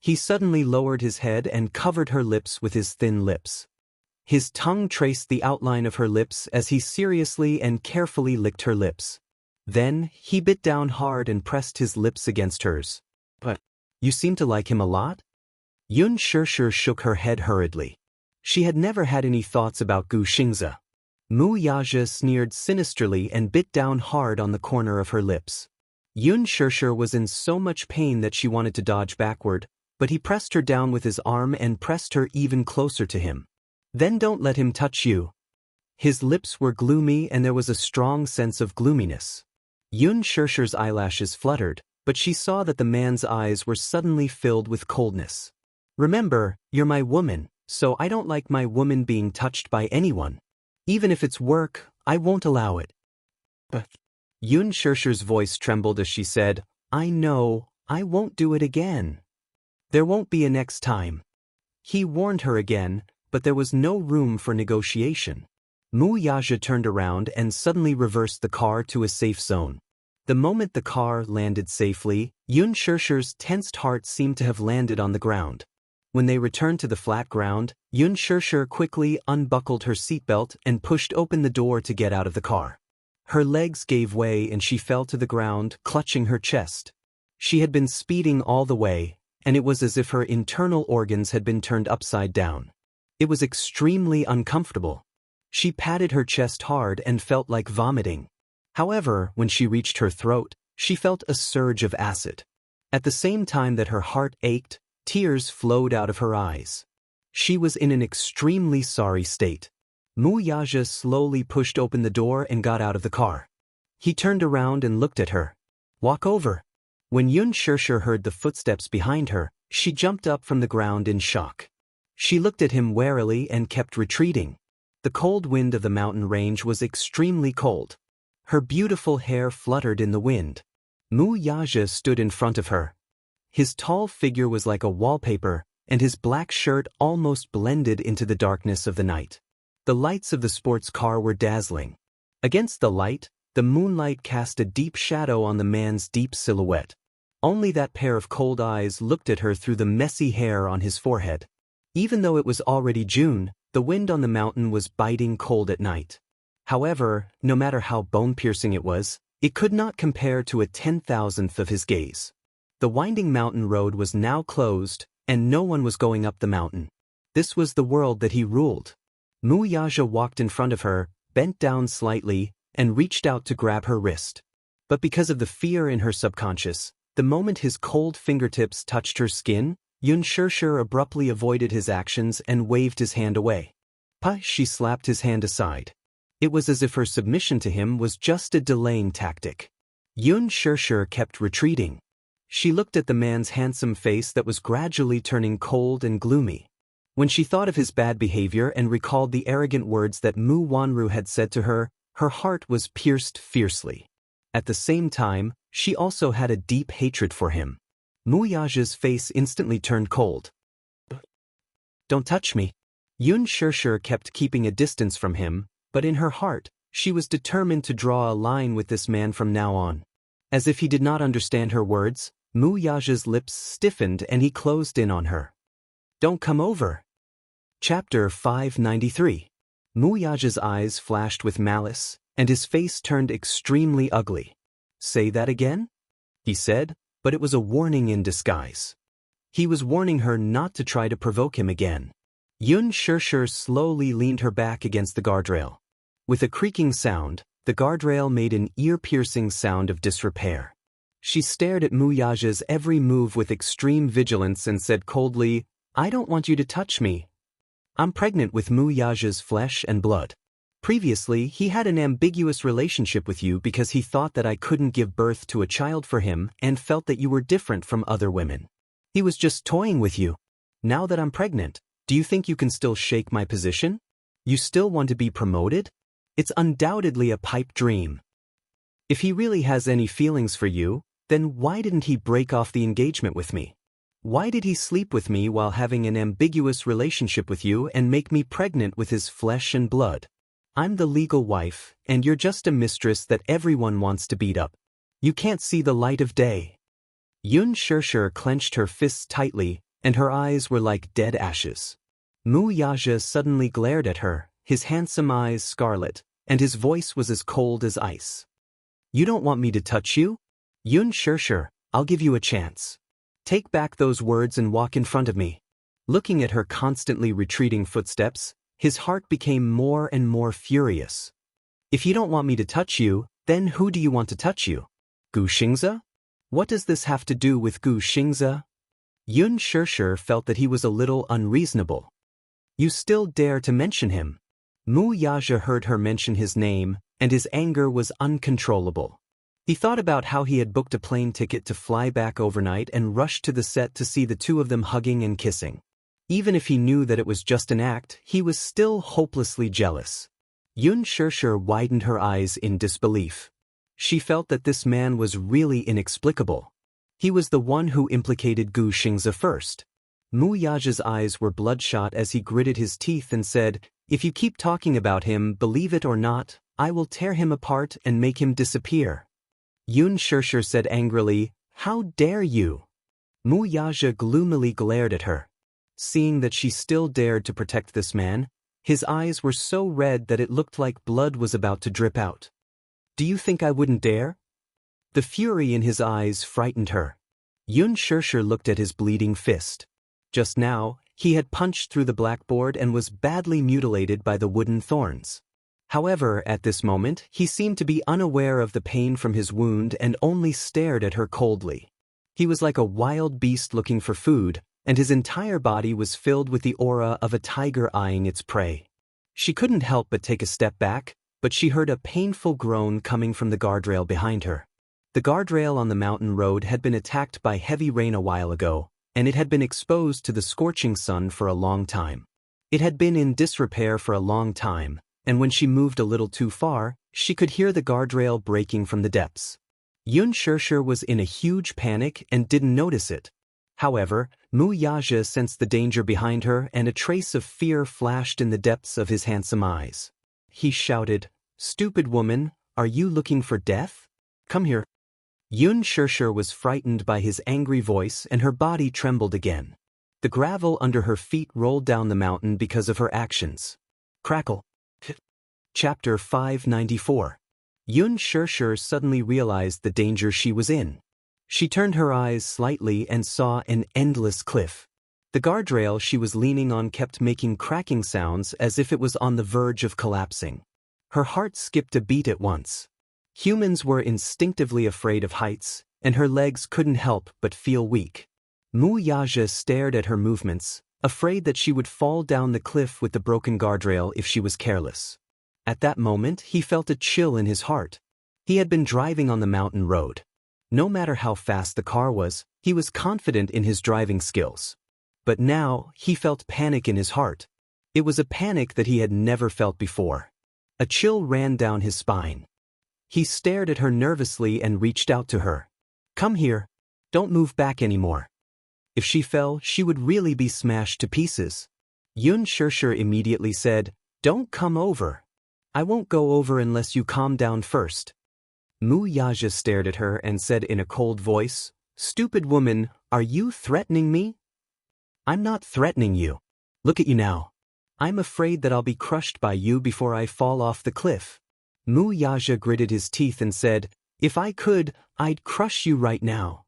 He suddenly lowered his head and covered her lips with his thin lips. His tongue traced the outline of her lips as he seriously and carefully licked her lips. Then, he bit down hard and pressed his lips against hers. But, you seem to like him a lot? Yun Shishir shook her head hurriedly. She had never had any thoughts about Gu Xingze. Mu Yaja sneered sinisterly and bit down hard on the corner of her lips. Yun Shishir was in so much pain that she wanted to dodge backward, but he pressed her down with his arm and pressed her even closer to him. Then don't let him touch you. His lips were gloomy and there was a strong sense of gloominess. Yun Shishir's eyelashes fluttered, but she saw that the man's eyes were suddenly filled with coldness. Remember, you're my woman, so I don't like my woman being touched by anyone. Even if it's work, I won't allow it. Yun Shishir's voice trembled as she said, I know, I won't do it again. There won't be a next time. He warned her again, but there was no room for negotiation. Mu Yaja turned around and suddenly reversed the car to a safe zone. The moment the car landed safely, Yun Shishir's tensed heart seemed to have landed on the ground. When they returned to the flat ground, Yun Shishir quickly unbuckled her seatbelt and pushed open the door to get out of the car. Her legs gave way and she fell to the ground, clutching her chest. She had been speeding all the way, and it was as if her internal organs had been turned upside down. It was extremely uncomfortable. She patted her chest hard and felt like vomiting. However, when she reached her throat, she felt a surge of acid. At the same time that her heart ached, tears flowed out of her eyes. She was in an extremely sorry state. Mu Yaja slowly pushed open the door and got out of the car. He turned around and looked at her. Walk over. When Yun Shishir heard the footsteps behind her, she jumped up from the ground in shock. She looked at him warily and kept retreating. The cold wind of the mountain range was extremely cold. Her beautiful hair fluttered in the wind. Mu Yaja stood in front of her. His tall figure was like a wallpaper, and his black shirt almost blended into the darkness of the night. The lights of the sports car were dazzling. Against the light, the moonlight cast a deep shadow on the man's deep silhouette. Only that pair of cold eyes looked at her through the messy hair on his forehead. Even though it was already June, the wind on the mountain was biting cold at night. However, no matter how bone-piercing it was, it could not compare to a 10,000th of his gaze. The winding mountain road was now closed, and no one was going up the mountain. This was the world that he ruled. Mu Yaja walked in front of her, bent down slightly, and reached out to grab her wrist. But because of the fear in her subconscious, the moment his cold fingertips touched her skin, Yun Shishir abruptly avoided his actions and waved his hand away. She slapped his hand aside. It was as if her submission to him was just a delaying tactic. Yun Shishir kept retreating. She looked at the man's handsome face that was gradually turning cold and gloomy. When she thought of his bad behavior and recalled the arrogant words that Mu Wanru had said to her, her heart was pierced fiercely. At the same time, she also had a deep hatred for him. Mu Yaja's face instantly turned cold. Don't touch me. Yun Shishir kept keeping a distance from him, but in her heart, she was determined to draw a line with this man from now on. As if he did not understand her words, Mu Yaja's lips stiffened and he closed in on her. Don't come over. Chapter 593. Mu Yaja's eyes flashed with malice, and his face turned extremely ugly. Say that again? He said, but it was a warning in disguise. He was warning her not to try to provoke him again. Yun Shishir slowly leaned her back against the guardrail. With a creaking sound, the guardrail made an ear-piercing sound of disrepair. She stared at Mu Yaja's every move with extreme vigilance and said coldly, I don't want you to touch me. I'm pregnant with Mu Yaja's flesh and blood. Previously, he had an ambiguous relationship with you because he thought that I couldn't give birth to a child for him and felt that you were different from other women. He was just toying with you. Now that I'm pregnant, do you think you can still shake my position? You still want to be promoted? It's undoubtedly a pipe dream. If he really has any feelings for you, then why didn't he break off the engagement with me? Why did he sleep with me while having an ambiguous relationship with you and make me pregnant with his flesh and blood? I'm the legal wife, and you're just a mistress that everyone wants to beat up. You can't see the light of day. Yun Shishir clenched her fists tightly, and her eyes were like dead ashes. Mu Yaja suddenly glared at her, his handsome eyes scarlet, and his voice was as cold as ice. You don't want me to touch you? Yun Shishir, I'll give you a chance. Take back those words and walk in front of me. Looking at her constantly retreating footsteps, his heart became more and more furious. If you don't want me to touch you, then who do you want to touch you? Gu Xingzi? What does this have to do with Gu Xingzi? Yun Shishir felt that he was a little unreasonable. You still dare to mention him? Mu Yaja heard her mention his name, and his anger was uncontrollable. He thought about how he had booked a plane ticket to fly back overnight and rushed to the set to see the two of them hugging and kissing. Even if he knew that it was just an act, he was still hopelessly jealous. Yun Shishir widened her eyes in disbelief. She felt that this man was really inexplicable. He was the one who implicated Gu Xingzi first. Mu Yaja's eyes were bloodshot as he gritted his teeth and said, "If you keep talking about him, believe it or not, I will tear him apart and make him disappear." Yun Shishir said angrily, "How dare you?" Mu Yaja gloomily glared at her. Seeing that she still dared to protect this man, his eyes were so red that it looked like blood was about to drip out. "Do you think I wouldn't dare?" The fury in his eyes frightened her. Yun Shishir looked at his bleeding fist. Just now, he had punched through the blackboard and was badly mutilated by the wooden thorns. However, at this moment, he seemed to be unaware of the pain from his wound and only stared at her coldly. He was like a wild beast looking for food, and his entire body was filled with the aura of a tiger eyeing its prey. She couldn't help but take a step back, but she heard a painful groan coming from the guardrail behind her. The guardrail on the mountain road had been attacked by heavy rain a while ago, and it had been exposed to the scorching sun for a long time. It had been in disrepair for a long time, and when she moved a little too far, she could hear the guardrail breaking from the depths. Yun Shishir was in a huge panic and didn't notice it. However, Mu Yaja sensed the danger behind her and a trace of fear flashed in the depths of his handsome eyes. He shouted, "Stupid woman, are you looking for death? Come here." Yun Shishir was frightened by his angry voice and her body trembled again. The gravel under her feet rolled down the mountain because of her actions. Crackle. Chapter 594. Yun Shishir suddenly realized the danger she was in. She turned her eyes slightly and saw an endless cliff. The guardrail she was leaning on kept making cracking sounds as if it was on the verge of collapsing. Her heart skipped a beat at once. Humans were instinctively afraid of heights, and her legs couldn't help but feel weak. Mu Yaja stared at her movements, afraid that she would fall down the cliff with the broken guardrail if she was careless. At that moment, he felt a chill in his heart. He had been driving on the mountain road. No matter how fast the car was, he was confident in his driving skills. But now, he felt panic in his heart. It was a panic that he had never felt before. A chill ran down his spine. He stared at her nervously and reached out to her. "Come here. Don't move back anymore." If she fell, she would really be smashed to pieces. Yun Shishir immediately said, "Don't come over. I won't go over unless you calm down first." Mu Yaja stared at her and said in a cold voice, "Stupid woman, are you threatening me?" "I'm not threatening you. Look at you now. I'm afraid that I'll be crushed by you before I fall off the cliff." Mu Yaja gritted his teeth and said, "If I could, I'd crush you right now."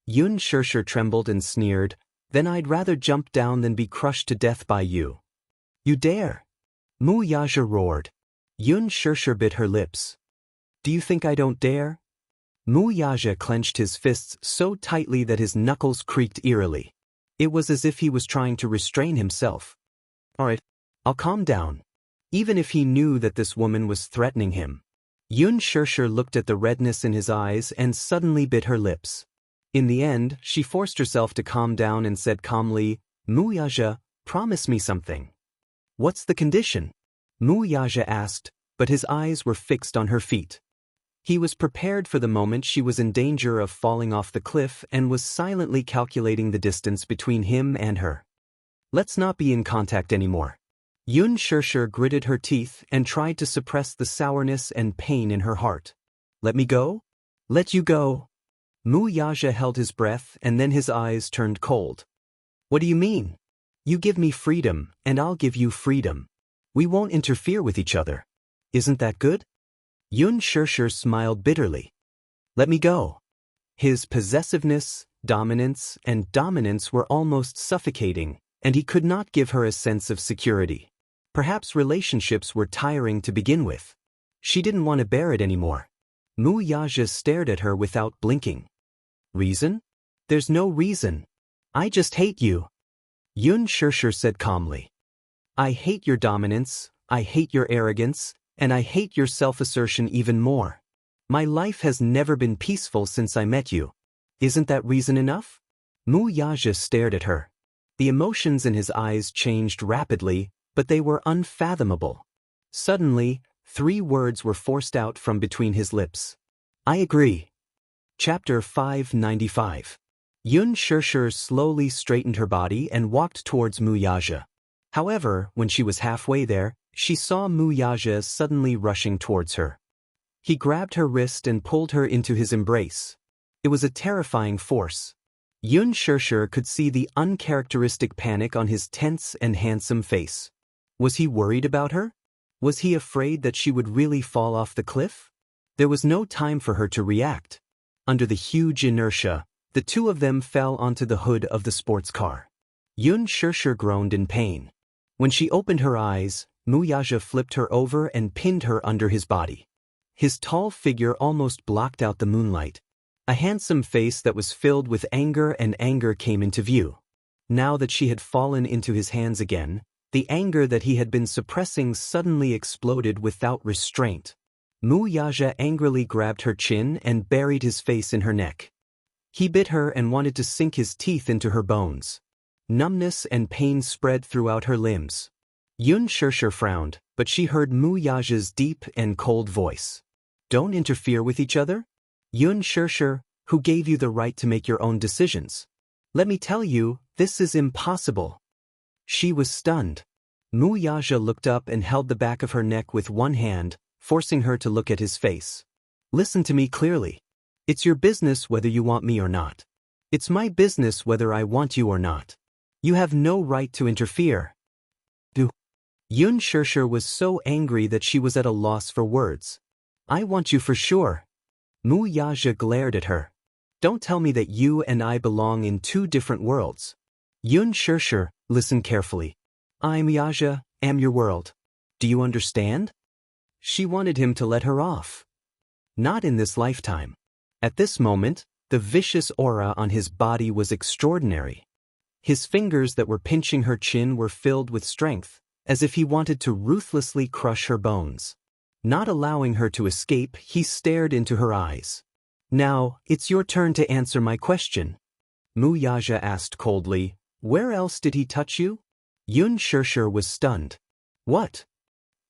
Yun Shishir trembled and sneered, "Then I'd rather jump down than be crushed to death by you." "You dare?" Mu Yaja roared. Yun Shishir bit her lips. "Do you think I don't dare?" Mu Yaja clenched his fists so tightly that his knuckles creaked eerily. It was as if he was trying to restrain himself. "All right, I'll calm down." Even if he knew that this woman was threatening him. Yun Shishir looked at the redness in his eyes and suddenly bit her lips. In the end, she forced herself to calm down and said calmly, "Mu Yaja, promise me something." "What's the condition?" Mu Yaja asked, but his eyes were fixed on her feet. He was prepared for the moment she was in danger of falling off the cliff and was silently calculating the distance between him and her. "Let's not be in contact anymore." Yun Shishir gritted her teeth and tried to suppress the sourness and pain in her heart. "Let me go?" "Let you go." Mu Yaja held his breath and then his eyes turned cold. "What do you mean?" "You give me freedom, and I'll give you freedom. We won't interfere with each other. Isn't that good?" Yun Shishir smiled bitterly. "Let me go." His possessiveness, dominance, and dominance were almost suffocating, and he could not give her a sense of security. Perhaps relationships were tiring to begin with. She didn't want to bear it anymore. Mu Yaja stared at her without blinking. Reason? There's no reason. I just hate you. Yun Shirshir said calmly. I hate your dominance, I hate your arrogance, and I hate your self-assertion even more. My life has never been peaceful since I met you. Isn't that reason enough? Mu Yaja stared at her. The emotions in his eyes changed rapidly, but they were unfathomable. Suddenly, 3 words were forced out from between his lips. I agree. Chapter 595. Yun Shirshir slowly straightened her body and walked towards Mu Yaja. However, when she was halfway there, she saw Mu Yaja suddenly rushing towards her. He grabbed her wrist and pulled her into his embrace. It was a terrifying force. Yun Shirshir could see the uncharacteristic panic on his tense and handsome face. Was he worried about her? Was he afraid that she would really fall off the cliff? There was no time for her to react. Under the huge inertia, the 2 of them fell onto the hood of the sports car. Yun Shirshir groaned in pain. When she opened her eyes, Mu Yaja flipped her over and pinned her under his body. His tall figure almost blocked out the moonlight. A handsome face that was filled with anger came into view. Now that she had fallen into his hands again, the anger that he had been suppressing suddenly exploded without restraint. Mu Yaja angrily grabbed her chin and buried his face in her neck. He bit her and wanted to sink his teeth into her bones. Numbness and pain spread throughout her limbs. Yun Shirshir frowned, but she heard Mu Yaja's deep and cold voice. Don't interfere with each other? Yun Shirshir, who gave you the right to make your own decisions? Let me tell you, this is impossible. She was stunned. Mu Yaja looked up and held the back of her neck with one hand, forcing her to look at his face. Listen to me clearly. It's your business whether you want me or not. It's my business whether I want you or not. You have no right to interfere. Yun Shirshir was so angry that she was at a loss for words. I want you for sure. Mu Yaja glared at her. Don't tell me that you and I belong in 2 different worlds. Yun Shirshir, listen carefully. I, Yaja, am your world. Do you understand? She wanted him to let her off. Not in this lifetime. At this moment, the vicious aura on his body was extraordinary. His fingers that were pinching her chin were filled with strength, as if he wanted to ruthlessly crush her bones. Not allowing her to escape, he stared into her eyes. Now, it's your turn to answer my question. Mu Yaja asked coldly, where else did he touch you? Yun Shirshir was stunned. What?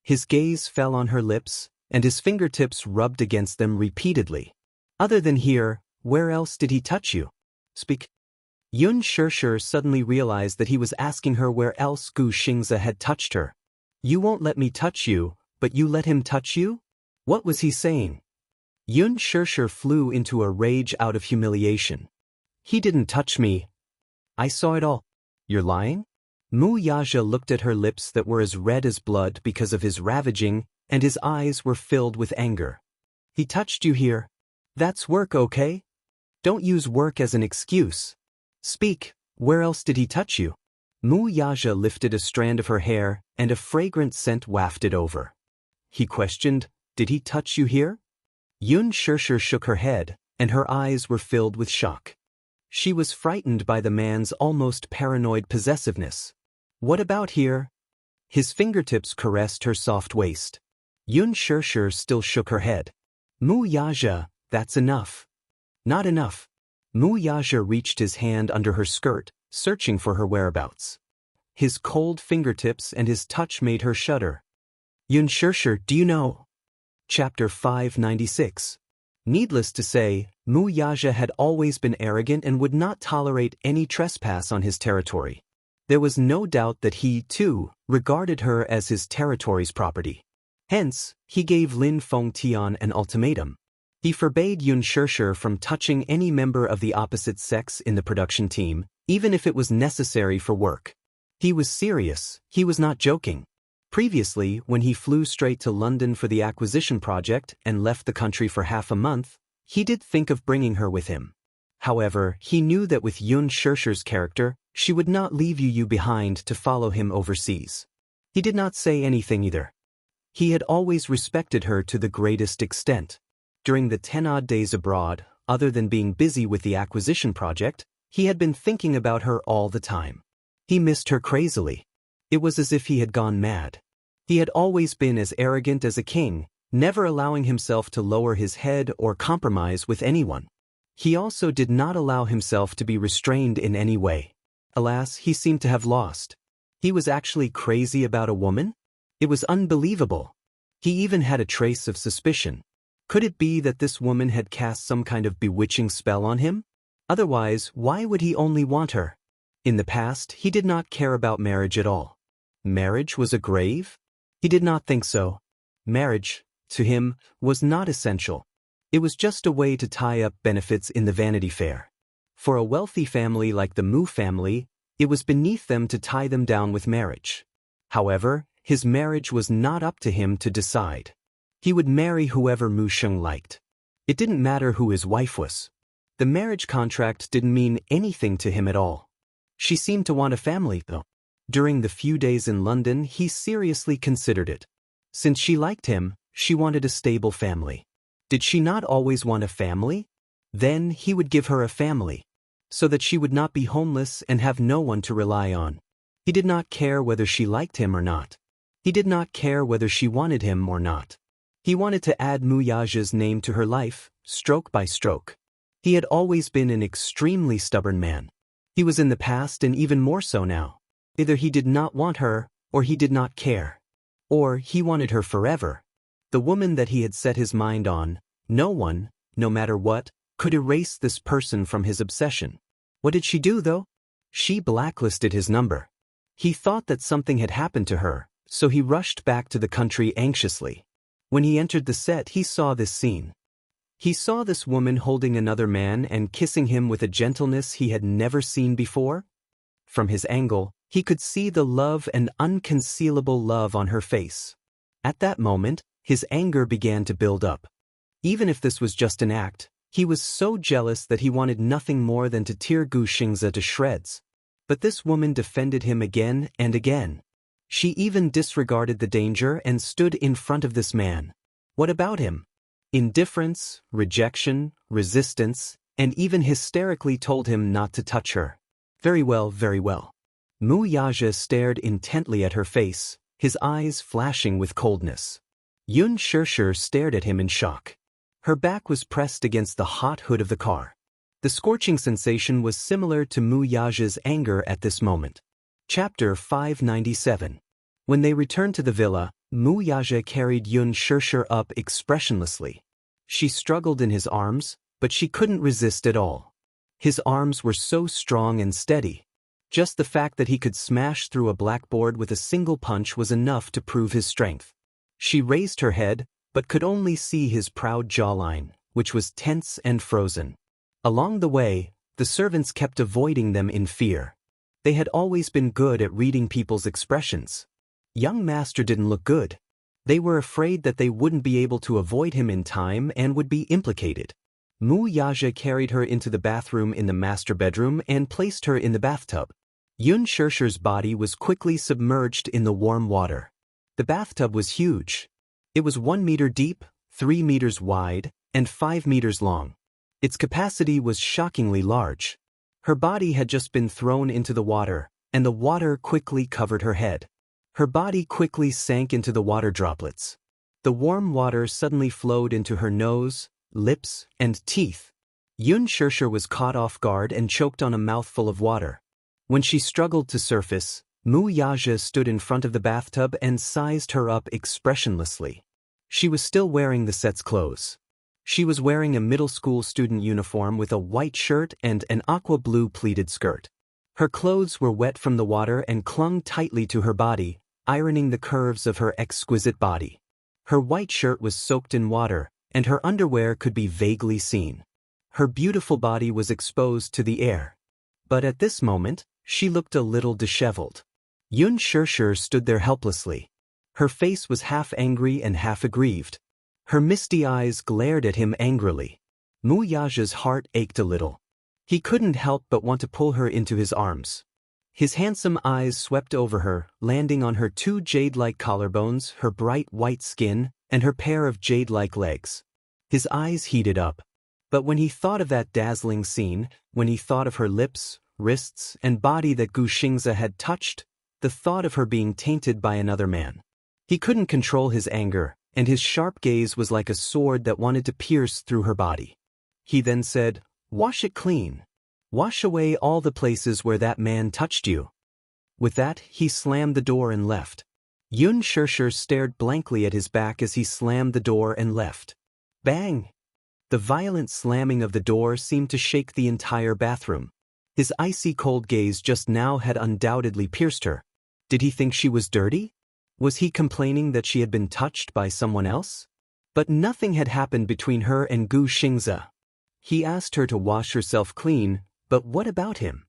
His gaze fell on her lips, and his fingertips rubbed against them repeatedly. Other than here, where else did he touch you? Speak. Yun Shirshir suddenly realized that he was asking her where else Gu Xingze had touched her. You won't let me touch you, but you let him touch you? What was he saying? Yun Shirshir flew into a rage out of humiliation. He didn't touch me. I saw it all. You're lying? Mu Yaja looked at her lips that were as red as blood because of his ravaging, and his eyes were filled with anger. He touched you here. That's work, okay? Don't use work as an excuse. Speak, where else did he touch you? Mu Yaja lifted a strand of her hair, and a fragrant scent wafted over. He questioned, did he touch you here? Yun Shirshir shook her head, and her eyes were filled with shock. She was frightened by the man's almost paranoid possessiveness. What about here? His fingertips caressed her soft waist. Yun Shirshir still shook her head. Mu Yaja, that's enough. Not enough. Mu Yaja reached his hand under her skirt, searching for her whereabouts. His cold fingertips and his touch made her shudder. Yun Shirshir, do you know? Chapter 596. Needless to say, Mu Yaja had always been arrogant and would not tolerate any trespass on his territory. There was no doubt that he, too, regarded her as his territory's property. Hence, he gave Lin Fengtian an ultimatum. He forbade Yun Shirshir from touching any member of the opposite sex in the production team, even if it was necessary for work. He was serious, he was not joking. Previously, when he flew straight to London for the acquisition project and left the country for half a month, he did think of bringing her with him. However, he knew that with Yun Shirshir's character, She would not leave you behind to follow him overseas. He did not say anything either. He had always respected her to the greatest extent. During the 10-odd days abroad, other than being busy with the acquisition project, he had been thinking about her all the time. He missed her crazily. It was as if he had gone mad. He had always been as arrogant as a king, never allowing himself to lower his head or compromise with anyone. He also did not allow himself to be restrained in any way. Alas, he seemed to have lost. He was actually crazy about a woman? It was unbelievable. He even had a trace of suspicion. Could it be that this woman had cast some kind of bewitching spell on him? Otherwise, why would he only want her? In the past, he did not care about marriage at all. Marriage was a grave? He did not think so. Marriage, to him, was not essential. It was just a way to tie up benefits in the Vanity Fair. For a wealthy family like the Mu family, it was beneath them to tie them down with marriage. However, his marriage was not up to him to decide. He would marry whoever Mu Sheng liked. It didn't matter who his wife was. The marriage contract didn't mean anything to him at all. She seemed to want a family, though. During the few days in London, he seriously considered it. Since she liked him, she wanted a stable family. Did she not always want a family? Then he would give her a family, so that she would not be homeless and have no one to rely on. He did not care whether she liked him or not. He did not care whether she wanted him or not. He wanted to add Mu Yaja's name to her life, stroke by stroke. He had always been an extremely stubborn man. He was in the past and even more so now. Either he did not want her, or he did not care. Or he wanted her forever. The woman that he had set his mind on, no one, no matter what, could erase this person from his obsession. What did she do, though? She blacklisted his number. He thought that something had happened to her, so he rushed back to the country anxiously. When he entered the set, he saw this scene. He saw this woman holding another man and kissing him with a gentleness he had never seen before. From his angle, he could see the love and unconcealable love on her face. At that moment, his anger began to build up. Even if this was just an act, he was so jealous that he wanted nothing more than to tear Gu Xingzi to shreds. But this woman defended him again and again. She even disregarded the danger and stood in front of this man. What about him? Indifference, rejection, resistance, and even hysterically told him not to touch her. Very well, very well. Mu Yaja stared intently at her face, his eyes flashing with coldness. Yun Shirshir stared at him in shock. Her back was pressed against the hot hood of the car. The scorching sensation was similar to Mu Yaja's anger at this moment. Chapter 597. When they returned to the villa, Mu Yaja carried Yun Shirshir up expressionlessly. She struggled in his arms, but she couldn't resist at all. His arms were so strong and steady. Just the fact that he could smash through a blackboard with a single punch was enough to prove his strength. She raised her head, but could only see his proud jawline, which was tense and frozen. Along the way, the servants kept avoiding them in fear. They had always been good at reading people's expressions. Young master didn't look good. They were afraid that they wouldn't be able to avoid him in time and would be implicated. Mu Yaja carried her into the bathroom in the master bedroom and placed her in the bathtub. Yun Shirshir's body was quickly submerged in the warm water. The bathtub was huge. It was 1 meter deep, 3 meters wide, and 5 meters long. Its capacity was shockingly large. Her body had just been thrown into the water, and the water quickly covered her head. Her body quickly sank into the water droplets. The warm water suddenly flowed into her nose, lips, and teeth. Yun Shirshir was caught off guard and choked on a mouthful of water. When she struggled to surface, Mu Yaja stood in front of the bathtub and sized her up expressionlessly. She was still wearing the set's clothes. She was wearing a middle school student uniform with a white shirt and an aqua blue pleated skirt. Her clothes were wet from the water and clung tightly to her body, ironing the curves of her exquisite body. Her white shirt was soaked in water, and her underwear could be vaguely seen. Her beautiful body was exposed to the air. But at this moment, she looked a little disheveled. Yun Shirshir stood there helplessly. Her face was half angry and half aggrieved. Her misty eyes glared at him angrily. Mu Yaja's heart ached a little. He couldn't help but want to pull her into his arms. His handsome eyes swept over her, landing on her two jade-like collarbones, her bright white skin, and her pair of jade-like legs. His eyes heated up. But when he thought of that dazzling scene, when he thought of her lips, wrists, and body that Gu Xingze had touched, the thought of her being tainted by another man. He couldn't control his anger, and his sharp gaze was like a sword that wanted to pierce through her body. He then said, "Wash it clean. Wash away all the places where that man touched you." With that, he slammed the door and left. Yun Shirshir stared blankly at his back as he slammed the door and left. Bang! The violent slamming of the door seemed to shake the entire bathroom. His icy cold gaze just now had undoubtedly pierced her. Did he think she was dirty? Was he complaining that she had been touched by someone else? But nothing had happened between her and Gu Xingze. He asked her to wash herself clean, but what about him?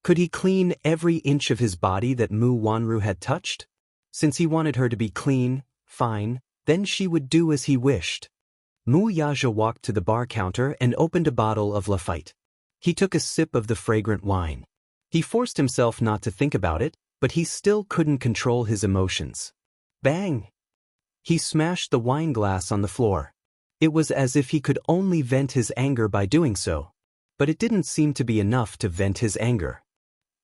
Could he clean every inch of his body that Mu Wanru had touched? Since he wanted her to be clean, fine, then she would do as he wished. Mu Yaja walked to the bar counter and opened a bottle of Lafite. He took a sip of the fragrant wine. He forced himself not to think about it, but he still couldn't control his emotions. Bang! He smashed the wine glass on the floor. It was as if he could only vent his anger by doing so. But it didn't seem to be enough to vent his anger.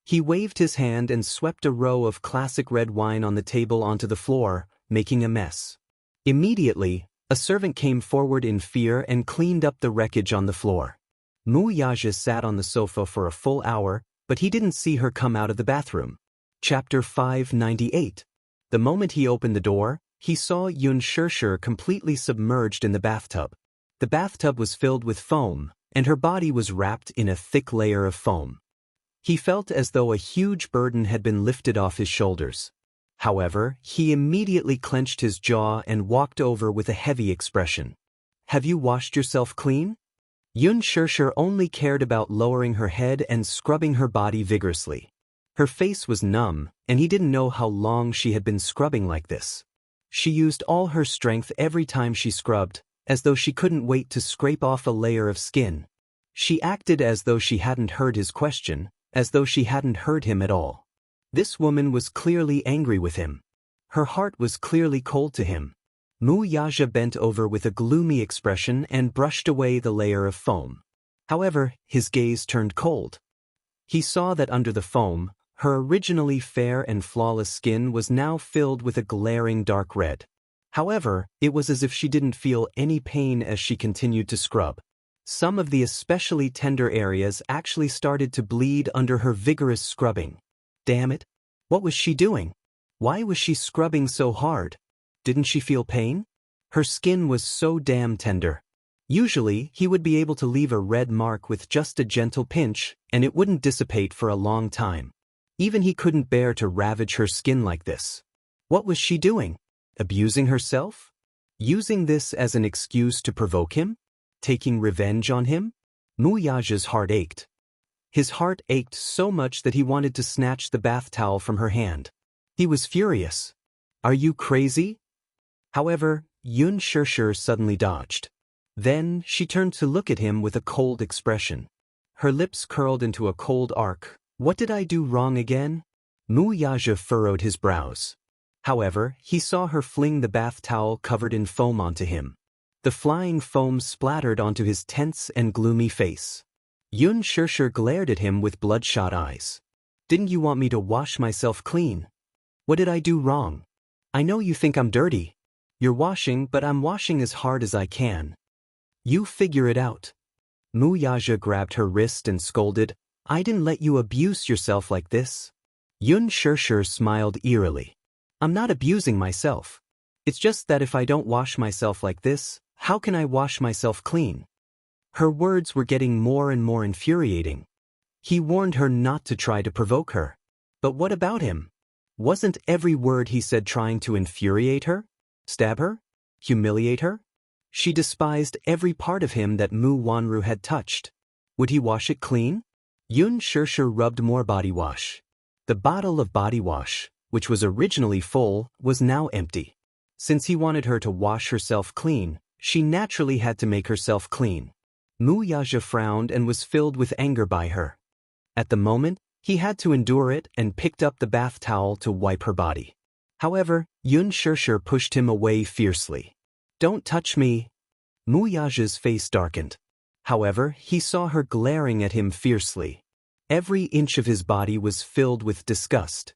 He waved his hand and swept a row of classic red wine on the table onto the floor, making a mess. Immediately, a servant came forward in fear and cleaned up the wreckage on the floor. Mu Yaja sat on the sofa for a full hour, but he didn't see her come out of the bathroom. Chapter 598. The moment he opened the door, he saw Yun Shirshir completely submerged in the bathtub. The bathtub was filled with foam, and her body was wrapped in a thick layer of foam. He felt as though a huge burden had been lifted off his shoulders. However, he immediately clenched his jaw and walked over with a heavy expression. "Have you washed yourself clean?" Yun Shirshir only cared about lowering her head and scrubbing her body vigorously. Her face was numb, and he didn't know how long she had been scrubbing like this. She used all her strength every time she scrubbed, as though she couldn't wait to scrape off a layer of skin. She acted as though she hadn't heard his question, as though she hadn't heard him at all. This woman was clearly angry with him. Her heart was clearly cold to him. Mu Yaja bent over with a gloomy expression and brushed away the layer of foam. However, his gaze turned cold. He saw that under the foam, her originally fair and flawless skin was now filled with a glaring dark red. However, it was as if she didn't feel any pain as she continued to scrub. Some of the especially tender areas actually started to bleed under her vigorous scrubbing. Damn it! What was she doing? Why was she scrubbing so hard? Didn't she feel pain? Her skin was so damn tender. Usually, he would be able to leave a red mark with just a gentle pinch, and it wouldn't dissipate for a long time. Even he couldn't bear to ravage her skin like this. What was she doing? Abusing herself? Using this as an excuse to provoke him? Taking revenge on him? Mu Yaja's heart ached. His heart ached so much that he wanted to snatch the bath towel from her hand. He was furious. "Are you crazy?" However, Yun Shirshir suddenly dodged. Then, she turned to look at him with a cold expression. Her lips curled into a cold arc. "What did I do wrong again?" Mu Yaja furrowed his brows. However, he saw her fling the bath towel covered in foam onto him. The flying foam splattered onto his tense and gloomy face. Yun Shirshir glared at him with bloodshot eyes. "Didn't you want me to wash myself clean? What did I do wrong? I know you think I'm dirty. You're washing, but I'm washing as hard as I can. You figure it out." Mu Yaja grabbed her wrist and scolded, "I didn't let you abuse yourself like this." Yun Shirshir smiled eerily. "I'm not abusing myself. It's just that if I don't wash myself like this, how can I wash myself clean?" Her words were getting more and more infuriating. He warned her not to try to provoke her. But what about him? Wasn't every word he said trying to infuriate her? Stab her? Humiliate her? She despised every part of him that Mu Wanru had touched. Would he wash it clean? Yun Shirshir rubbed more body wash. The bottle of body wash, which was originally full, was now empty. Since he wanted her to wash herself clean, she naturally had to make herself clean. Mu Yaja frowned and was filled with anger by her. At the moment, He had to endure it and picked up the bath towel to wipe her body. However, Yun Shishir pushed him away fiercely. "Don't touch me." Mu Yage's face darkened. However, he saw her glaring at him fiercely. Every inch of his body was filled with disgust.